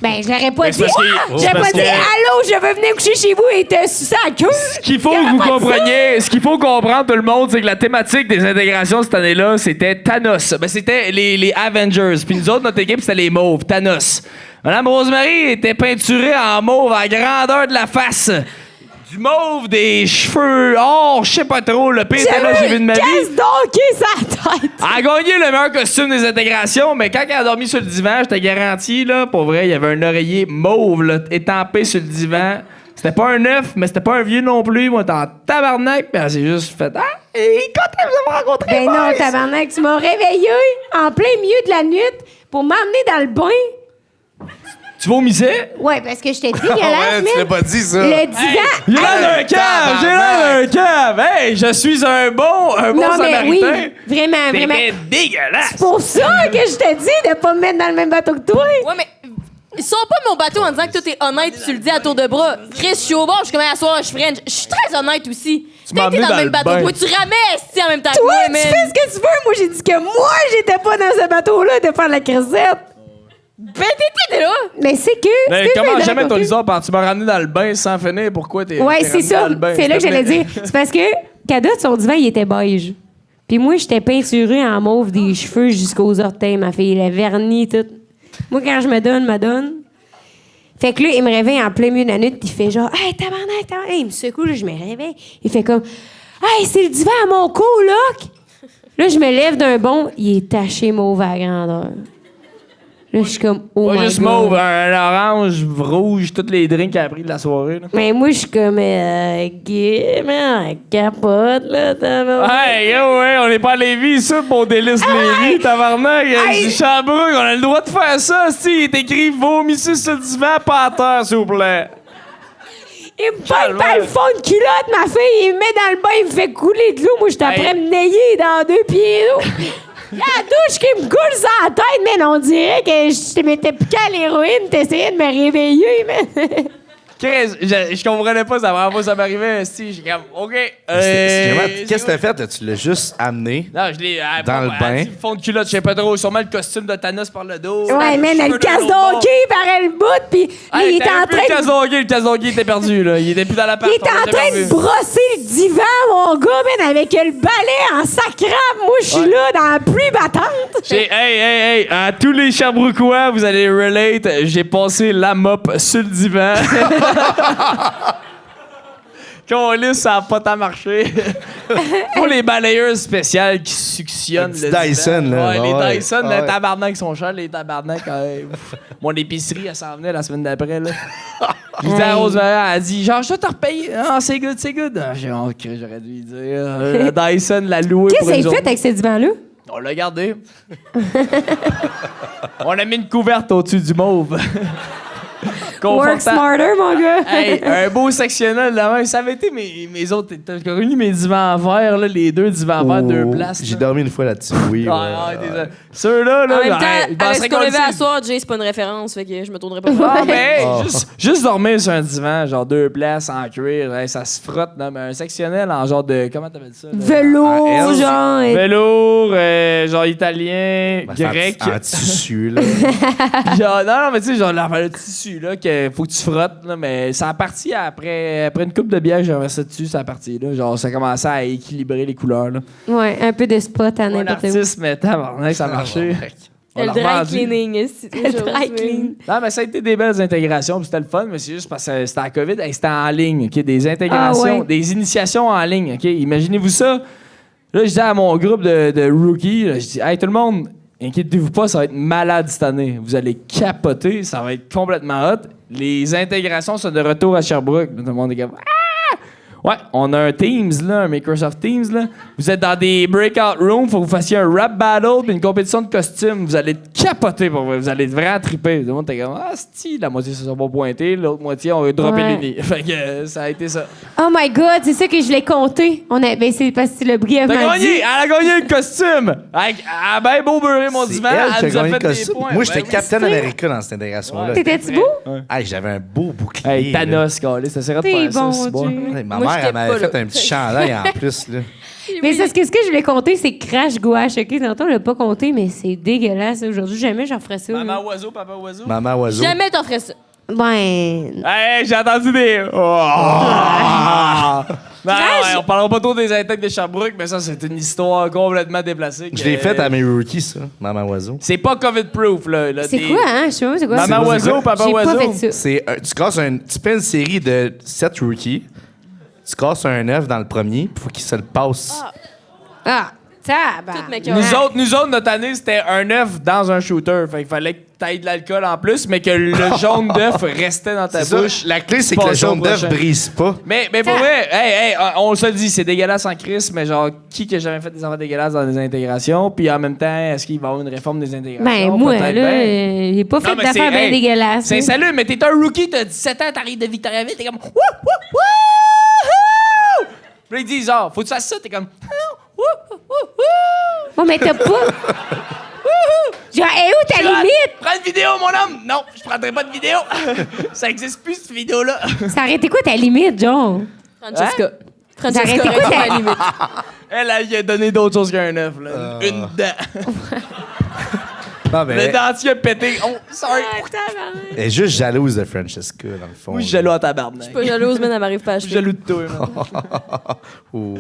Ben, je l'aurais pas Mais dit. c'est parce que- J'aurais c'est pas parce dit, que- allô, je veux venir coucher chez vous et te sucer à la queue. Ce qu'il faut que vous compreniez, ce qu'il faut comprendre tout le monde, c'est que la thématique des intégrations cette année-là, c'était Thanos. Ben, c'était les Avengers. Puis nous autres, notre équipe, c'était les Mauves, Thanos. Madame Rosemary était peinturée en mauve à grandeur de la face. Du mauve, des cheveux, je sais pas trop, le pire était là, j'ai vu de ma vie. Qu'est-ce donc qui sa tête? Elle a gagné le meilleur costume des intégrations, mais quand elle a dormi sur le divan, je te garantis, là, pour vrai, il y avait un oreiller mauve, là, étampé sur le divan. C'était pas un neuf, mais c'était pas un vieux non plus. Moi, t'es en tabarnak, puis elle s'est juste fait et quand elle vous avez rencontré, Ben non, boys? tabarnak, tu m'as réveillé en plein milieu de la nuit pour m'emmener dans le bain. Tu vomissais? Ouais, parce que j'étais Ah dégueulasse, ouais, tu l'as man. pas dit, ça. Le divan. J'ai l'air d'un cave! J'ai l'air d'un cave! Hey, je suis un bon Non, mais oui, samaritain! vraiment, vraiment. T'étais dégueulasse! C'est pour ça que je te dis de pas me mettre dans le même bateau que toi. Ouais, mais. Sors pas mon bateau en disant que toi t'es honnête, tu le dis à tour de bras. Chris, je suis au bord, je suis comme à soir, je French. Je suis très honnête aussi. Tu m'as t'as été emmené dans le dans même le bateau. bain. Toi, tu ramais esti en même temps que Toi, moi, tu man. fais ce que tu veux. Moi, j'ai dit que moi, j'étais pas dans ce bateau-là de faire la crisette. Ben, t'étais là. Mais c'est que. Mais ce que je comment vais jamais ton raconter- lisard, tu m'as ramené dans le bain sans finir, pourquoi t'es. Ouais, t'es c'est ramené ça. dans le bain, C'est là que s'il te j'allais plaît? dire. C'est parce que Cadotte, son divan, il était beige. Puis moi, j'étais peinturée en mauve des cheveux jusqu'aux orteils, ma fille. Le vernis, tout. Moi, quand je me donne. Fait que là, il me réveille en plein milieu de la nuit, puis il fait genre, hey, tabarnak. Il me secoue, là, je me réveille. Il fait comme, hey, c'est le divan à mon coloc. Là, je me lève d'un bond, il est taché mauve à grandeur. Là, je suis comme, oh Pas my juste God. mauve, un orange, rouge, tous les drinks qu'elle a pris de la soirée. Là. Mais moi, je suis comme, capote, là, tabarnak. Hey, ouais, on n'est pas à Lévis, ça, pour délice Lévis, tabarnak. Avec du Sherbrooke, on a le droit de faire ça, si. Il est écrit vomissez sur le divan, pas à terre, s'il vous plaît. Il me pogne par le fond de culotte, ma fille. Il me met dans le bain, il me fait couler de l'eau. Moi, j'étais après me nailler dans 2 pieds d'eau. La douche qui me coule sur la tête, man. On dirait que je m'étais piqué à l'héroïne. T'essayais de me réveiller, man. Chris, je comprenais pas, ça va pas ça m'arrivait, si. J'ai comme, OK. Qu'est-ce que t'as fait? Tu l'as juste amené. Non, je l'ai. Dans le bain. Fond de culotte, je sais pas trop. Sûrement le costume de Thanos par le dos. Ouais, man, elle casse d'hockey par le bout. Puis il était en train de. Le casse-d'hockey était perdu, là. Il était plus dans la Il était en train de brosser le divan, mon gars, man, avec le balai en sacrame. Moi, je suis là dans la pluie battante. Hey, à tous les Sherbrookeois, vous allez relate, j'ai passé la mop sur le divan. Câlisse, ça n'a pas tant marché. Pour les balayeuses spéciales qui suctionnent Le petit Dyson, là. Ouais, Ouais. les Dyson, Ouais. les tabarnak sont chers, les tabarnak. Mon épicerie, elle s'en venait la semaine d'après, là. J'ai dit à Rosemary, elle a dit, genre, je dois te repayer. Ah, c'est good, c'est good. Ah, j'ai oh, j'aurais dû lui dire. Le Dyson l'a loué Qu'est-ce pour que une ça a fait journée. avec ce divan-là? On l'a gardé. On a mis une couverte au-dessus du mauve. Work smarter, mon gars. Hey, un beau sectionnel là même. Ça avait été mes autres. T'as connu mes divans en verre, là, les deux divans en verre, deux places. J'ai là. dormi une fois là-dessus, oui. Ah, ouais. Ceux-là, En là, même temps, je avec penserais ce qu'on qu'on le levait à sait. soir, Jay, c'est pas une référence, fait que je me tournerai pas. Ah, mais Oh. juste dormir sur un divan, genre deux places en cuir, hey, ça se frotte. Non, mais un sectionnel en genre de. Comment t'appelles ça? Là? Velours, Ah, elle, genre. Velours, genre italien, grec. En tissu, là. Puis genre, non, mais tu sais, genre, le tissu, là, qu'il faut que tu frottes, là, mais ça a parti après une coupe de bière, j'ai renversé dessus, ça a parti, là. Genre, ça commençait à équilibrer les couleurs, là. Ouais, un peu de spot à Mon n'importe où. artiste, mais tabarnak, ça a marché. On Le l'a dry revendu. cleaning, c'est Le dry clean. Non, mais ça a été des belles intégrations, puis c'était le fun, mais c'est juste parce que c'était la COVID, hey, c'était en ligne, OK? Des intégrations, Ah ouais. des initiations en ligne, OK? Imaginez-vous ça. Là, je dis à mon groupe de rookies, là, je dis, hey, tout le monde, inquiétez-vous pas, ça va être malade cette année. Vous allez capoter, ça va être complètement hot. Les intégrations sont de retour à Sherbrooke. Tout le monde est comme, ah! Ouais, on a un Teams, là, un Microsoft Teams, là. Vous êtes dans des breakout rooms, faut que vous fassiez un rap battle puis une compétition de costumes. Vous allez capoter pour vous. Vous allez vraiment triper. Tout le monde était comme, ah, si, la moitié se sont pas pointés, l'autre moitié, on va dropper Ouais. les nids. Fait que ça a été ça. Oh my God, c'est ça que je voulais compter. Ben, c'est parce que le brièvement T'as dit. gagné! Elle a gagné le costume! Elle a bien beau beurrer mon C'est divan, elle qui a elle nous a gagné fait le des costume. points. Moi, Ben j'étais oui. Captain America dans cette intégration-là. T'étais-tu beau? Hey, j'avais un beau bouclier. Hey, là. Thanos, calé, ça serait de T'es faire ça. bon, c'est bon. Dieu. Hey, ma Moi, mère, j'étais elle m'avait pas fait là. un petit chandail en plus, là. Mais c'est ce que je voulais compter, c'est Crash Gouache. OK, tantôt, on l'a pas compté, mais c'est dégueulasse. Aujourd'hui, jamais j'en ferais ça. Maman là. oiseau, papa oiseau. Maman oiseau. Jamais t'en ferais ça. Ben. Hey, j'ai entendu des. Oh! Non, ouais, on parlera pas trop des attaques de Sherbrooke, mais ça, c'est une histoire complètement déplacée. Je l'ai faite à mes rookies, ça, Maman oiseau. C'est pas COVID-proof, là. C'est quoi, hein? Je sais pas, c'est quoi? Maman C'est oiseau, quoi? papa J'ai oiseau. pas fait ça. C'est tu fais une série de 7 rookies, tu casses un œuf dans le premier, puis faut qu'il se le passe. Ah, tabarnak. Toutes mes cœurs. Nous autres, notre année, c'était un œuf dans un shooter. Fait qu'il fallait que t'ailles de l'alcool en plus, mais que le jaune d'œuf restait dans ta C'est ça. bouche. La clé, c'est que le Passe au jaune d'œuf prochain. brise pas. Mais pour vrai, on se le dit, c'est dégueulasse en crise, mais genre, qui a jamais fait des affaires dégueulasses dans des intégrations? Puis en même temps, est-ce qu'il va y avoir une réforme des intégrations? Ben, moi, Peut-être là, bien. j'ai pas fait Non, mais d'affaires c'est- bien hey, dégueulasses. C'est là. salut, mais t'es un rookie, t'as 17 ans, t'arrives de Victoriaville, t'es comme wouh, wouh, wouh! Puis là, ils disent, genre, faut que tu fasses ça, t'es comme wouh, wouh, wouh! Oh, mais t'as pas. Genre, où ta Tu vas- limite? Prends une vidéo, mon homme! Non, je prendrai pas de vidéo! Ça existe plus, cette vidéo-là! Ça arrêtait quoi ta limite, genre? Francesca. Ça Francesca arrêtait reste quoi à ta la limite. Elle a donné d'autres choses qu'un œuf, là. Une dent. Non, Le mais dentier a pété. Oh, sorry! elle est juste jalouse de Francesca, dans le fond. Moi, je suis jaloux à tabarnak. Je suis pas jalouse, mais elle m'arrive pas à Je suis acheter. jaloux de toi, man. Oh.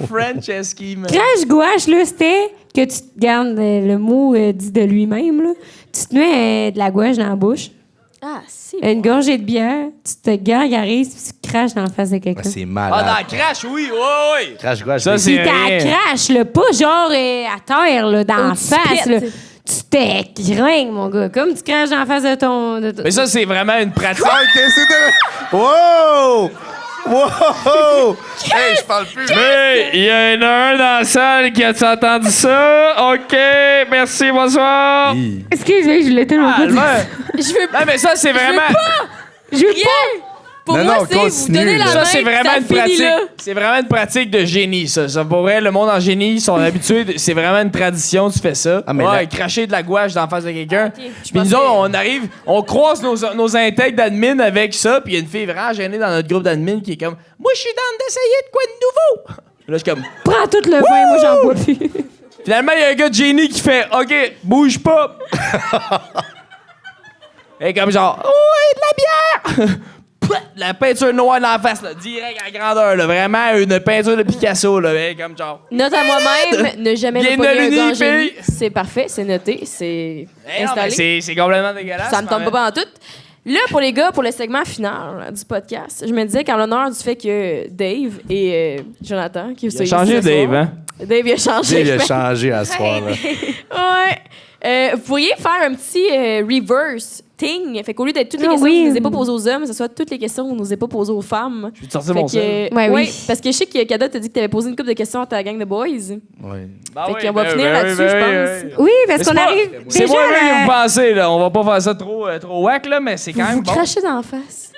Franceschi, man. Crash Gouache, là, c'était que tu te gardes le mot dit de lui-même, là. Tu te mets de la gouache dans la bouche, Ah, si. une gorgée de bière, tu te gargarises puis tu craches dans la face de quelqu'un. Ben, c'est Ah, malade. dans Crash, oui, oui, oui! Crash gouache. Ça, c'est- Puis t'as rien. crash, là, pas genre à terre, là, dans la tu face, pètes. là. Tu t'écraignes, mon gars, comme tu craches dans la face de ton... Mais ça, c'est vraiment une pratique. Wow! Wow! Hey, je parle plus. Mais il y en a un dans la salle qui a-tu entendu ça? OK, merci, bonsoir. Hi. Excusez, je voulais tellement pas dire ça. Je veux Non, mais ça, c'est vraiment. Je veux rien. Pour Non, moi, non, c'est vous continue, donner la là. main. Ça, c'est puis vraiment ça une finit pratique. là. C'est vraiment une pratique de génie, ça. Ça, pour vrai, le monde en génie, ils sont habitués. C'est vraiment une tradition, tu fais ça. Ah, mais ouais, là- cracher de la gouache dans la face de quelqu'un. je Puis pensais- nous autres, on arrive, on croise nos intègres d'admin avec ça. Puis il y a une fille vraiment gênée dans notre groupe d'admin qui est comme, moi, je suis dans d'essayer de quoi de nouveau. Puis là, je suis comme, Prends tout le vin, moi, j'en bois plus. finalement, il y a un gars de génie qui fait, OK, bouge pas. Et comme genre, oh, de la bière. La peinture noire dans la face, là, direct à grandeur, là, vraiment une peinture de Picasso, là, et comme genre. Note à moi-même, ne jamais Bien me pogner un de grand l'uni, génie. fille. C'est parfait, c'est noté, c'est Eh non, mais installé. c'est complètement dégueulasse. Ça me tombe mais- pas en tout. Là, pour les gars, pour le segment final du podcast, je me disais qu'en l'honneur du fait que Dave et Jonathan, qui Il a changé Dave, hein? Dave a changé. Dave a changé à ce soir, là. Ouais. Vous pourriez faire un petit reverse thing. Fait qu'au lieu d'être toutes les questions oui. que vous n'osez pas poser aux hommes, ce soit toutes les questions que vous n'osez pas poser aux femmes. Je vais te sortir mon sel. Ouais, oui. Parce que je sais que Kada t'a dit que tu avais posé une couple de questions à ta gang de boys. Ouais. Fait qu'on va finir là-dessus, je pense. Oui, parce Mais qu'on c'est pas- arrive. C'est déjà moi à que la- vous pensez, là. On va pas faire ça trop whack, là, mais c'est quand même Vous bon. crachez dans la face.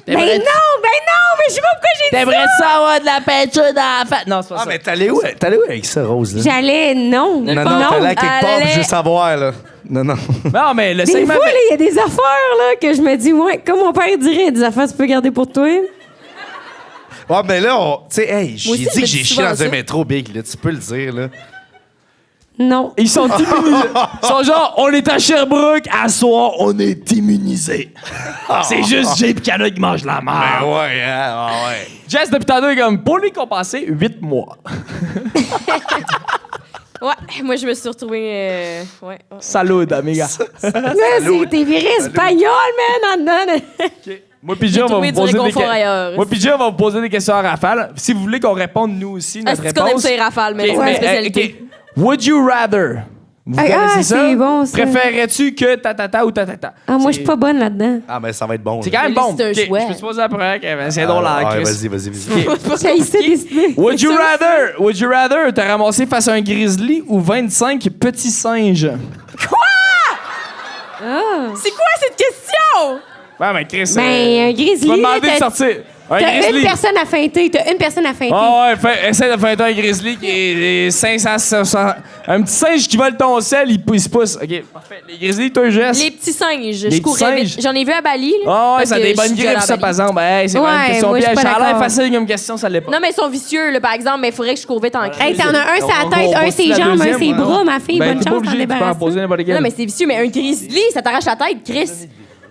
Ben non, mais je sais pas pourquoi j'ai dit T'aimerais ça avoir de la peinture dans la face? Non, c'est pas Ah, ça. mais t'allais où avec ça, Rose, là? J'allais, non. Non, t'allais à quelque part, allait- je veux savoir, là. Non. Non, mais le Des segment... fois, il y a des affaires là, que je me dis, ouais, comme mon père dirait, des affaires que tu peux garder pour toi. Ouais, mais là, tu sais, hey, j'ai Moi dit aussi, que je j'ai dis chié souvent dans ça. un métro big, là. Tu peux le dire, là. Non. Ils sont immunisés. Ils sont genre, on est à Sherbrooke, à soir, on est immunisés. C'est juste Jay et Cana qui mangent la merde. ouais, hein, ouais. Jess, depuis tantôt, est comme, pour les compenser, 8 mois. Ouais, moi, je me suis retrouvée. Ouais. Salut, amiga. T'es viré espagnol, man, en dedans. Moi, puis Jay, on va trouvé vous du poser des réconfort ailleurs. Moi, puis Jay, on va vous poser des questions à rafale. Si vous voulez qu'on réponde, nous aussi, notre Est-ce qu'on aime réponse. ça, les rafales, mais Ok, c'est ma mais, spécialité. ok. Would you rather? Vous Ah, connaissez ça? c'est bon, ça. Préférerais-tu que tatata ou tatata? Ah, moi, je C'est- suis pas bonne là-dedans. Ah, mais ça va être bon. C'est là. quand même Mais bon. c'est un Ok, choix. je peux te poser la première, Kevin. C'est drôle en Ouais, Christ. vas-y. J'ai essayé de décider. Would you rather te ramasser face à un grizzly ou 25 petits singes? C'est quoi cette question? Ouais, mais Chris, Ben, un grizzly. tu m'as demandé de t'as- sortir. Un T'as une grizzly. personne à feinter. T'as une personne à feinter. Ah ouais, essaie de faire un grizzly qui est 500, 500. Un petit singe qui vole ton sel, il se pousse. OK, parfait. Les grizzlies, toi, Jess. Les petits singes. Les Je courais petits vite. singes. J'en ai vu à Bali. Là, Ah ouais, parce ça a que des je bonnes suis déjà allée griffes, à ça, Bali. par exemple. Hey, c'est Ouais, vraiment une question moi, je suis piège. pas Ça a l'air d'accord. facile comme question, ça l'est pas. Non, mais ils sont vicieux, là, par exemple, mais il faudrait que je cours vite en crise. Hey, t'en as un sur la On tête, un pose ses la jambes, un deuxième, ses ouais. bras, ma fille. Ben, Bonne t'es pas chance, obligé, t'en tu peux en débarrasser. poser n'importe quel. Non, mais c'est vicieux, mais un grizzly, ça t'arrache la tête, Chris.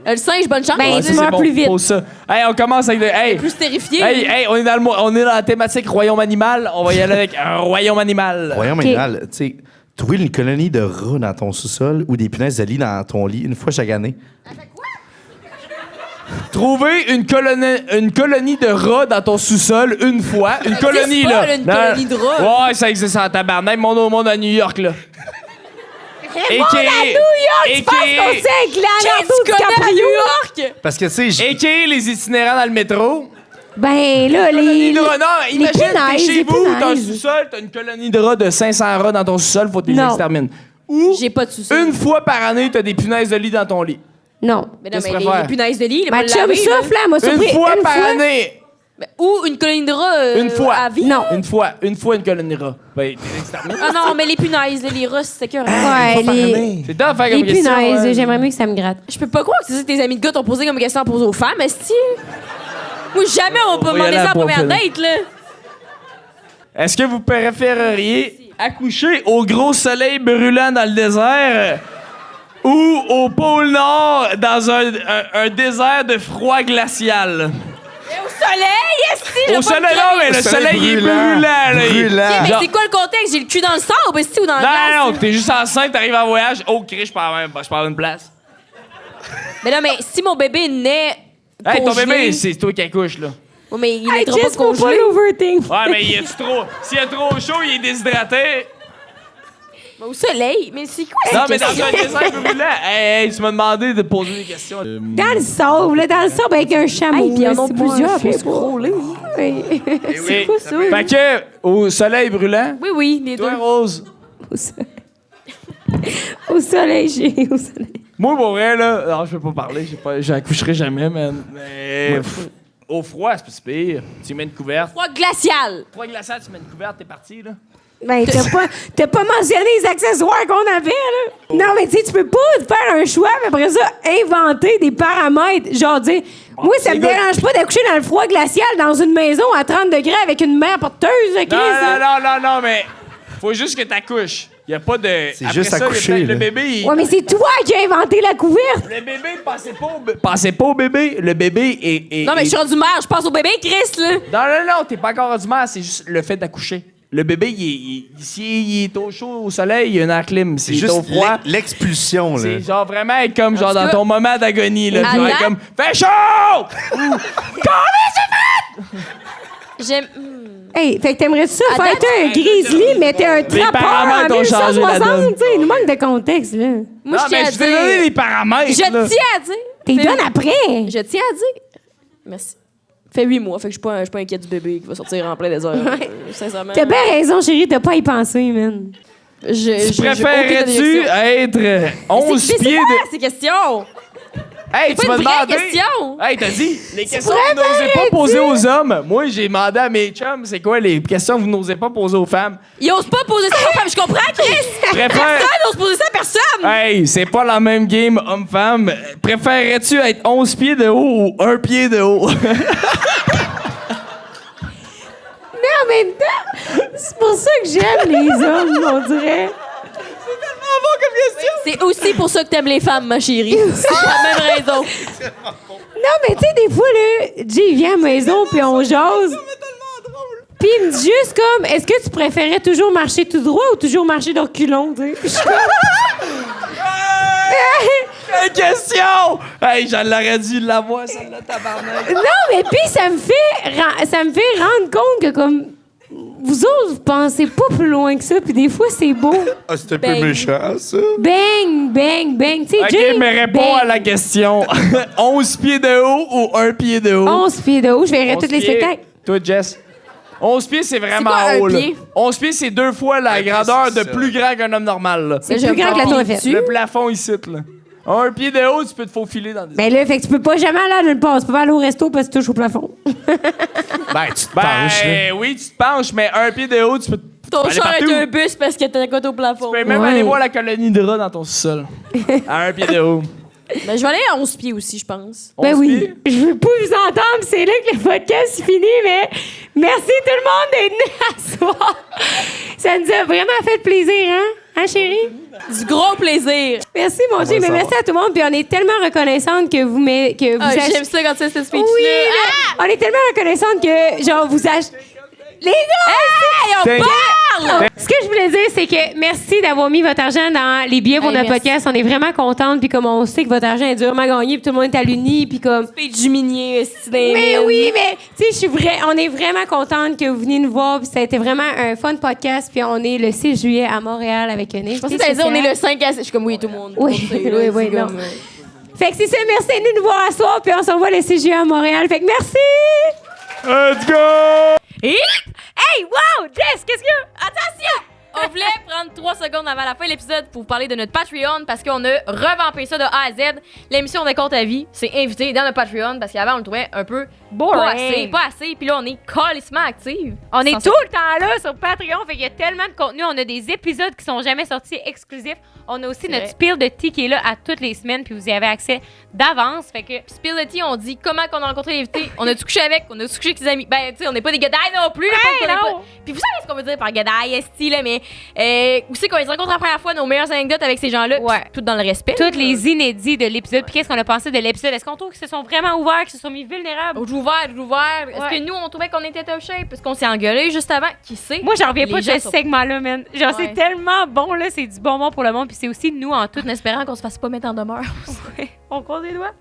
Le singe, bonne chance. Ben, Ouais, tu ça, meurs c'est bon, plus vite. pose ça. Hey, on commence avec plus terrifié. Hey, on est on est dans la thématique royaume animal. On va y aller avec un royaume animal. Voyons, animal, tu sais, trouver une colonie de rats dans ton sous-sol ou des punaises de lit dans ton lit une fois chaque année. Trouver une colonie de rats dans ton sous-sol une fois. Une Ça colonie, existe là. pas, là, une colonie de rats. Ouais, ça existe en tabarnak. Mon au monde à New York, là. Raymond à New York, tu penses qu'on sait avec Leonardo Tu connais à DiCaprio? New York? Parce que, tu sais, A.K.A. les itinérants dans le métro. Ben, là, Colonie de rats. Non, les imagine, t'es punaises, chez les vous, t'as un punaises. sous-sol, t'as une colonie de rats de 500 rats dans ton sous-sol, faut que tu les Non. extermines. Ou, J'ai pas de soucis. une fois par année, t'as des punaises de lit dans ton lit. Non. Mais non, Qu'est-ce mais que tu les préfères? punaises de lit, les Ma pas le chum laver, là. souffle, elle m'a surpris Une fois une par fois. année. Ben, ou une colonie de rats Une fois. à vie. Non. Une fois une colonie de rats. Ben, t'es exterminé. Ah non, mais les punaises, là, les rats, c'est que Ouais, les, C'est tough à faire les comme question. punaises, ouais. j'aimerais mieux que ça me gratte. Je peux pas croire que c'est ça que tes amis de gars t'ont posé comme question à poser aux femmes, esti. Moi, jamais on peut va y demander aller ça à en première la date, là. Est-ce que vous préféreriez accoucher au gros soleil brûlant dans le désert ou au pôle Nord dans un désert de froid glacial? Au soleil, esti, Au soleil, non, mais le soleil est brûlant. Là, Brûlant. Mais Genre- c'est quoi le contexte? J'ai le cul dans le sable, esti, ou dans le glace? Non, non, t'es juste enceinte, t'arrives en voyage. Oh, Chris, je pars une place. Mais non, mais si mon bébé naît Hey, ton congelé- bébé, c'est toi qui accouches, là. Ouais, mais il Hey, naîtra pas Jess, faut pas congelé. l'overthink. Ouais, mais y a-tu trop. S'il y a trop chaud, il est déshydraté. Mais au soleil. Mais c'est quoi Non, cette mais dans question? un désert brûlant. Hey, tu m'as demandé de poser des questions. Dans le sable, là, dans le sable avec un chameau. Hey, puis il y en là, a c'est plusieurs bon, pour je se sais pas. frôler. Oui. C'est quoi ça? Fait que, au soleil brûlant, Oui, oui, les deux. toi, Rose. Au soleil. Au soleil, j'ai au soleil. Moi, pour vrai, là, non, je peux pas parler, j'accoucherai jamais, man. Mais au froid, c'est pas si pire. Tu mets une couverte. Froid glacial. Froid glacial, tu mets une couverte, t'es parti, là. Ben, t'as pas mentionné les accessoires qu'on avait, là. Non, mais tu sais, tu peux pas faire un choix, mais après ça, inventer des paramètres. Genre dire, moi, ça me dérange pas d'accoucher dans le froid glacial dans une maison à 30 degrés avec une mère porteuse, Chris. Non, mais faut juste que t'accouches. Y a pas de. C'est Après juste ça, y a accoucher, peut-être là. Le bébé, Ouais, mais c'est toi qui as inventé la couverte. le bébé, pensez pas au bébé. Le bébé est. Non, mais je suis rendu mère, je pense au bébé, Chris, là. Non, t'es pas encore ordinaire, c'est juste le fait d'accoucher. le bébé, s'il est au chaud, au soleil, il y a une air clim. C'est S'il est au juste froid, l'expulsion, là. c'est genre vraiment être comme genre tout dans cas, ton moment d'agonie. Là, à genre date- comme « Fais chaud! » J'aime. Hey, fait que t'aimerais ça À faire date, un grizzly, mais t'es un trappeur en paramètres ont changé la 1960, donne. tu sais, il nous manque de contexte, là. Moi, Non, je tiens mais à je t'ai donné dire. des paramètres. Je là. tiens à dire. T'es donnes après. Je tiens à dire. Merci. Fait 8 mois, fait que je suis pas inquiète du bébé qui va sortir en plein désert. Sincèrement. T'as bien raison, chérie, t'as pas à y penser, man. Préférerais-tu être 11 C'est pieds quoi de... ces questions? Hey, tu pas m'as une vraie demandé... question. Hey, t'as dit, les questions que vous n'osez pas poser aux hommes. Moi, j'ai demandé à mes chums, c'est quoi les questions que vous n'osez pas poser aux femmes? Ils osent pas poser ça aux femmes, je comprends, Chris! Préfère... Personne n'ose poser ça à personne! Hey, c'est pas la même game homme-femme. Préférerais-tu être 11 pieds de haut ou 1 pied de haut? Mais en même temps, c'est pour ça que j'aime les hommes, on dirait. C'est aussi pour ça que t'aimes les femmes, ma chérie. C'est la même raison. Non, mais tu sais, des fois, là, Jay vient à la maison, puis on jase. Puis il me dit juste comme, est-ce que tu préférais toujours marcher tout droit ou toujours marcher de reculons, tu sais? Puis je suis comme, Quelle question! Hey, j'en l'aurais dû l'avoir, celle-là, tabarnak. non, mais puis ça me fait rendre compte que comme vous autres, vous pensez pas plus loin que ça, puis des fois c'est beau. Ah, c'est un peu Bang. méchant, ça. Bang, bang, bang. Tu sais, OK, Jay, mais réponds bang. à la question. 11 pieds de haut ou 1 pied de haut? 11 pieds de haut, je verrais 11 tous les pieds. spectacles. Toi, Jess? 11 pieds, c'est vraiment quoi, un haut, là. pied? 11 pieds, c'est 2 fois la Ouais, grandeur c'est de ça. plus grand qu'un homme normal, là. C'est plus grand que la tour Eiffel. Le plafond ici, là. 1 pied de haut, tu peux te faufiler dans des... Ben là, fait que tu peux pas jamais aller à nulle part. Tu peux pas aller au resto parce que tu touches au plafond. Ben, tu te penches, là. oui, tu te penches, mais 1 pied de haut, tu peux Ton aller char partout. est un bus parce que t'es à côté au plafond. Tu peux même Ouais. aller voir la colonie de rats dans ton sous-sol. À 1 pied de haut. Ben, je vais aller à 11 pieds aussi, je pense. Ben 11 oui. pieds? Je veux pas vous entendre, c'est là que le podcast est fini, mais merci tout le monde d'être venu à ce soir. Ça nous a vraiment fait plaisir, hein? Hein, chérie? Du gros plaisir. Merci, mon Dieu, mais merci à tout le monde. Puis on est tellement reconnaissante que vous que vous Ah, achetez- j'aime ça quand tu fais ce speech-là. Oui, mais on est tellement reconnaissante que, genre, vous achetez... Les gars! Thank- Oh, ce que je voulais dire, c'est que merci d'avoir mis votre argent dans les billets pour Hey, notre merci. podcast. On est vraiment contente. Puis comme on sait que votre argent est durement gagné, puis tout le monde est à l'uni, puis comme... Speech du minier, c'est Mais oui, mais tu sais, on est vraiment contente que vous veniez nous voir. Puis ça a été vraiment un fun podcast. Puis on est le 6 juillet à Montréal avec un invité Je pensais que t'allais dire, on spécial. est le 5 à 6. Je suis comme, oui, tout le monde. Oui, tout le monde sait, là, oui, c'est non. comme, Fait que c'est ça, merci d'être venu nous voir à soir. Puis on se revoit le 6 juillet à Montréal. Fait que merci! Let's go! Et... Hey, wow! Jess, qu'est-ce qu'il y a? Attention! On voulait prendre 3 secondes avant la fin de l'épisode pour vous parler de notre Patreon parce qu'on a revampé ça de A à Z. L'émission des comptes à vie s'est invitée dans notre Patreon parce qu'avant, on le trouvait un peu pas assez. Puis là, on est calissement actifs. On est Censé- tout le temps là sur Patreon. Fait qu'il y a tellement de contenu. On a des épisodes qui sont jamais sortis exclusifs. On a aussi C'est notre vrai. spill de tea qui est là à toutes les semaines. Puis vous y avez accès d'avance. Fait que Spill the tea, on dit comment qu'on a rencontré l'invité. On a-tu couché avec? On a-tu couché avec ses amis? Ben, tu sais, on n'est pas des gadailles non plus. là, Hey, on connaît non. pas. Puis vous savez ce qu'on veut dire par gadaille, esti, là, mais où c'est qu'on les rencontre la première fois, nos meilleures anecdotes avec ces gens-là? Ouais. Puis tout dans le respect. toutes les inédits de l'épisode. Puis qu'est-ce qu'on a pensé de l'épisode? Est-ce qu'on trouve qu'ils se sont vraiment ouverts, qu'ils se sont mis vulnérables? Je ouvert. Est-ce Ouais. que nous, on trouvait qu'on était top shape? Est-ce qu'on s'est engueulé juste avant? Qui sait? Moi, j'en reviens Les pas de gens ce sont- segment-là, man. Genre, Ouais. c'est tellement bon, là. C'est du bonbon pour le monde. Puis c'est aussi nous en tout. En espérant qu'on se fasse pas mettre en demeure. On croise les doigts.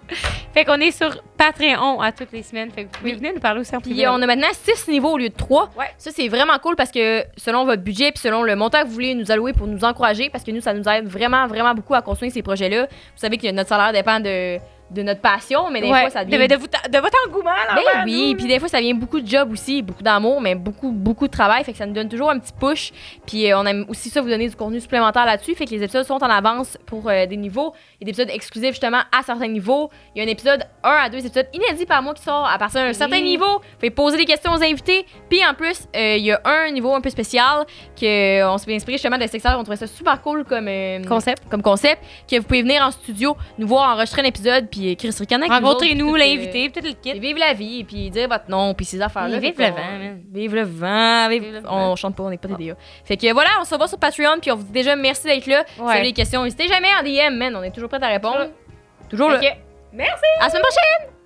Fait qu'on est sur Patreon à toutes les semaines. Fait que vous pouvez venir nous parler aussi en privé. Puis on a maintenant 6 niveaux au lieu de 3. Ouais. Ça, c'est vraiment cool parce que selon votre budget puis selon le montant que vous voulez nous allouer pour nous encourager, parce que nous, ça nous aide vraiment, vraiment beaucoup à construire ces projets-là. Vous savez que notre salaire dépend de notre passion, mais des Ouais, fois, ça devient... de votre engouement, là. Ben oui, puis des fois, ça vient beaucoup de job aussi, beaucoup d'amour, mais beaucoup de travail. Fait que ça nous donne toujours un petit push. Puis on aime aussi ça vous donner du contenu supplémentaire là-dessus. Fait que les épisodes sont en avance pour des niveaux. Il y a des épisodes exclusifs justement à certains niveaux. Il y a un épisode, 1 à 2 épisodes inédits par mois qui sort à partir d'un certain niveau. Vous pouvez poser des questions aux invités. Puis en plus, il y a un niveau un peu spécial qu'on s'est inspiré justement de Sexteur. On trouvait ça super cool comme concept. Que vous pouvez venir en studio, nous voir enregistrer un épisode, puis Chris Ricanek. Rencontrez-nous, l'invité, tout le Et kit. vivre la vie, puis dire votre nom, puis ces affaires-là. Vive Fait le qu'on- vent, man. Vive le vent. Vive le vent. On chante pas, on n'est pas TDA. Fait que voilà, on se revoit sur Patreon, puis on vous dit déjà merci d'être là. Si vous Ouais. avez des questions, n'hésitez jamais en DM, man. On est toujours prêts à répondre. Toujours là. Ok. Merci! À la semaine prochaine!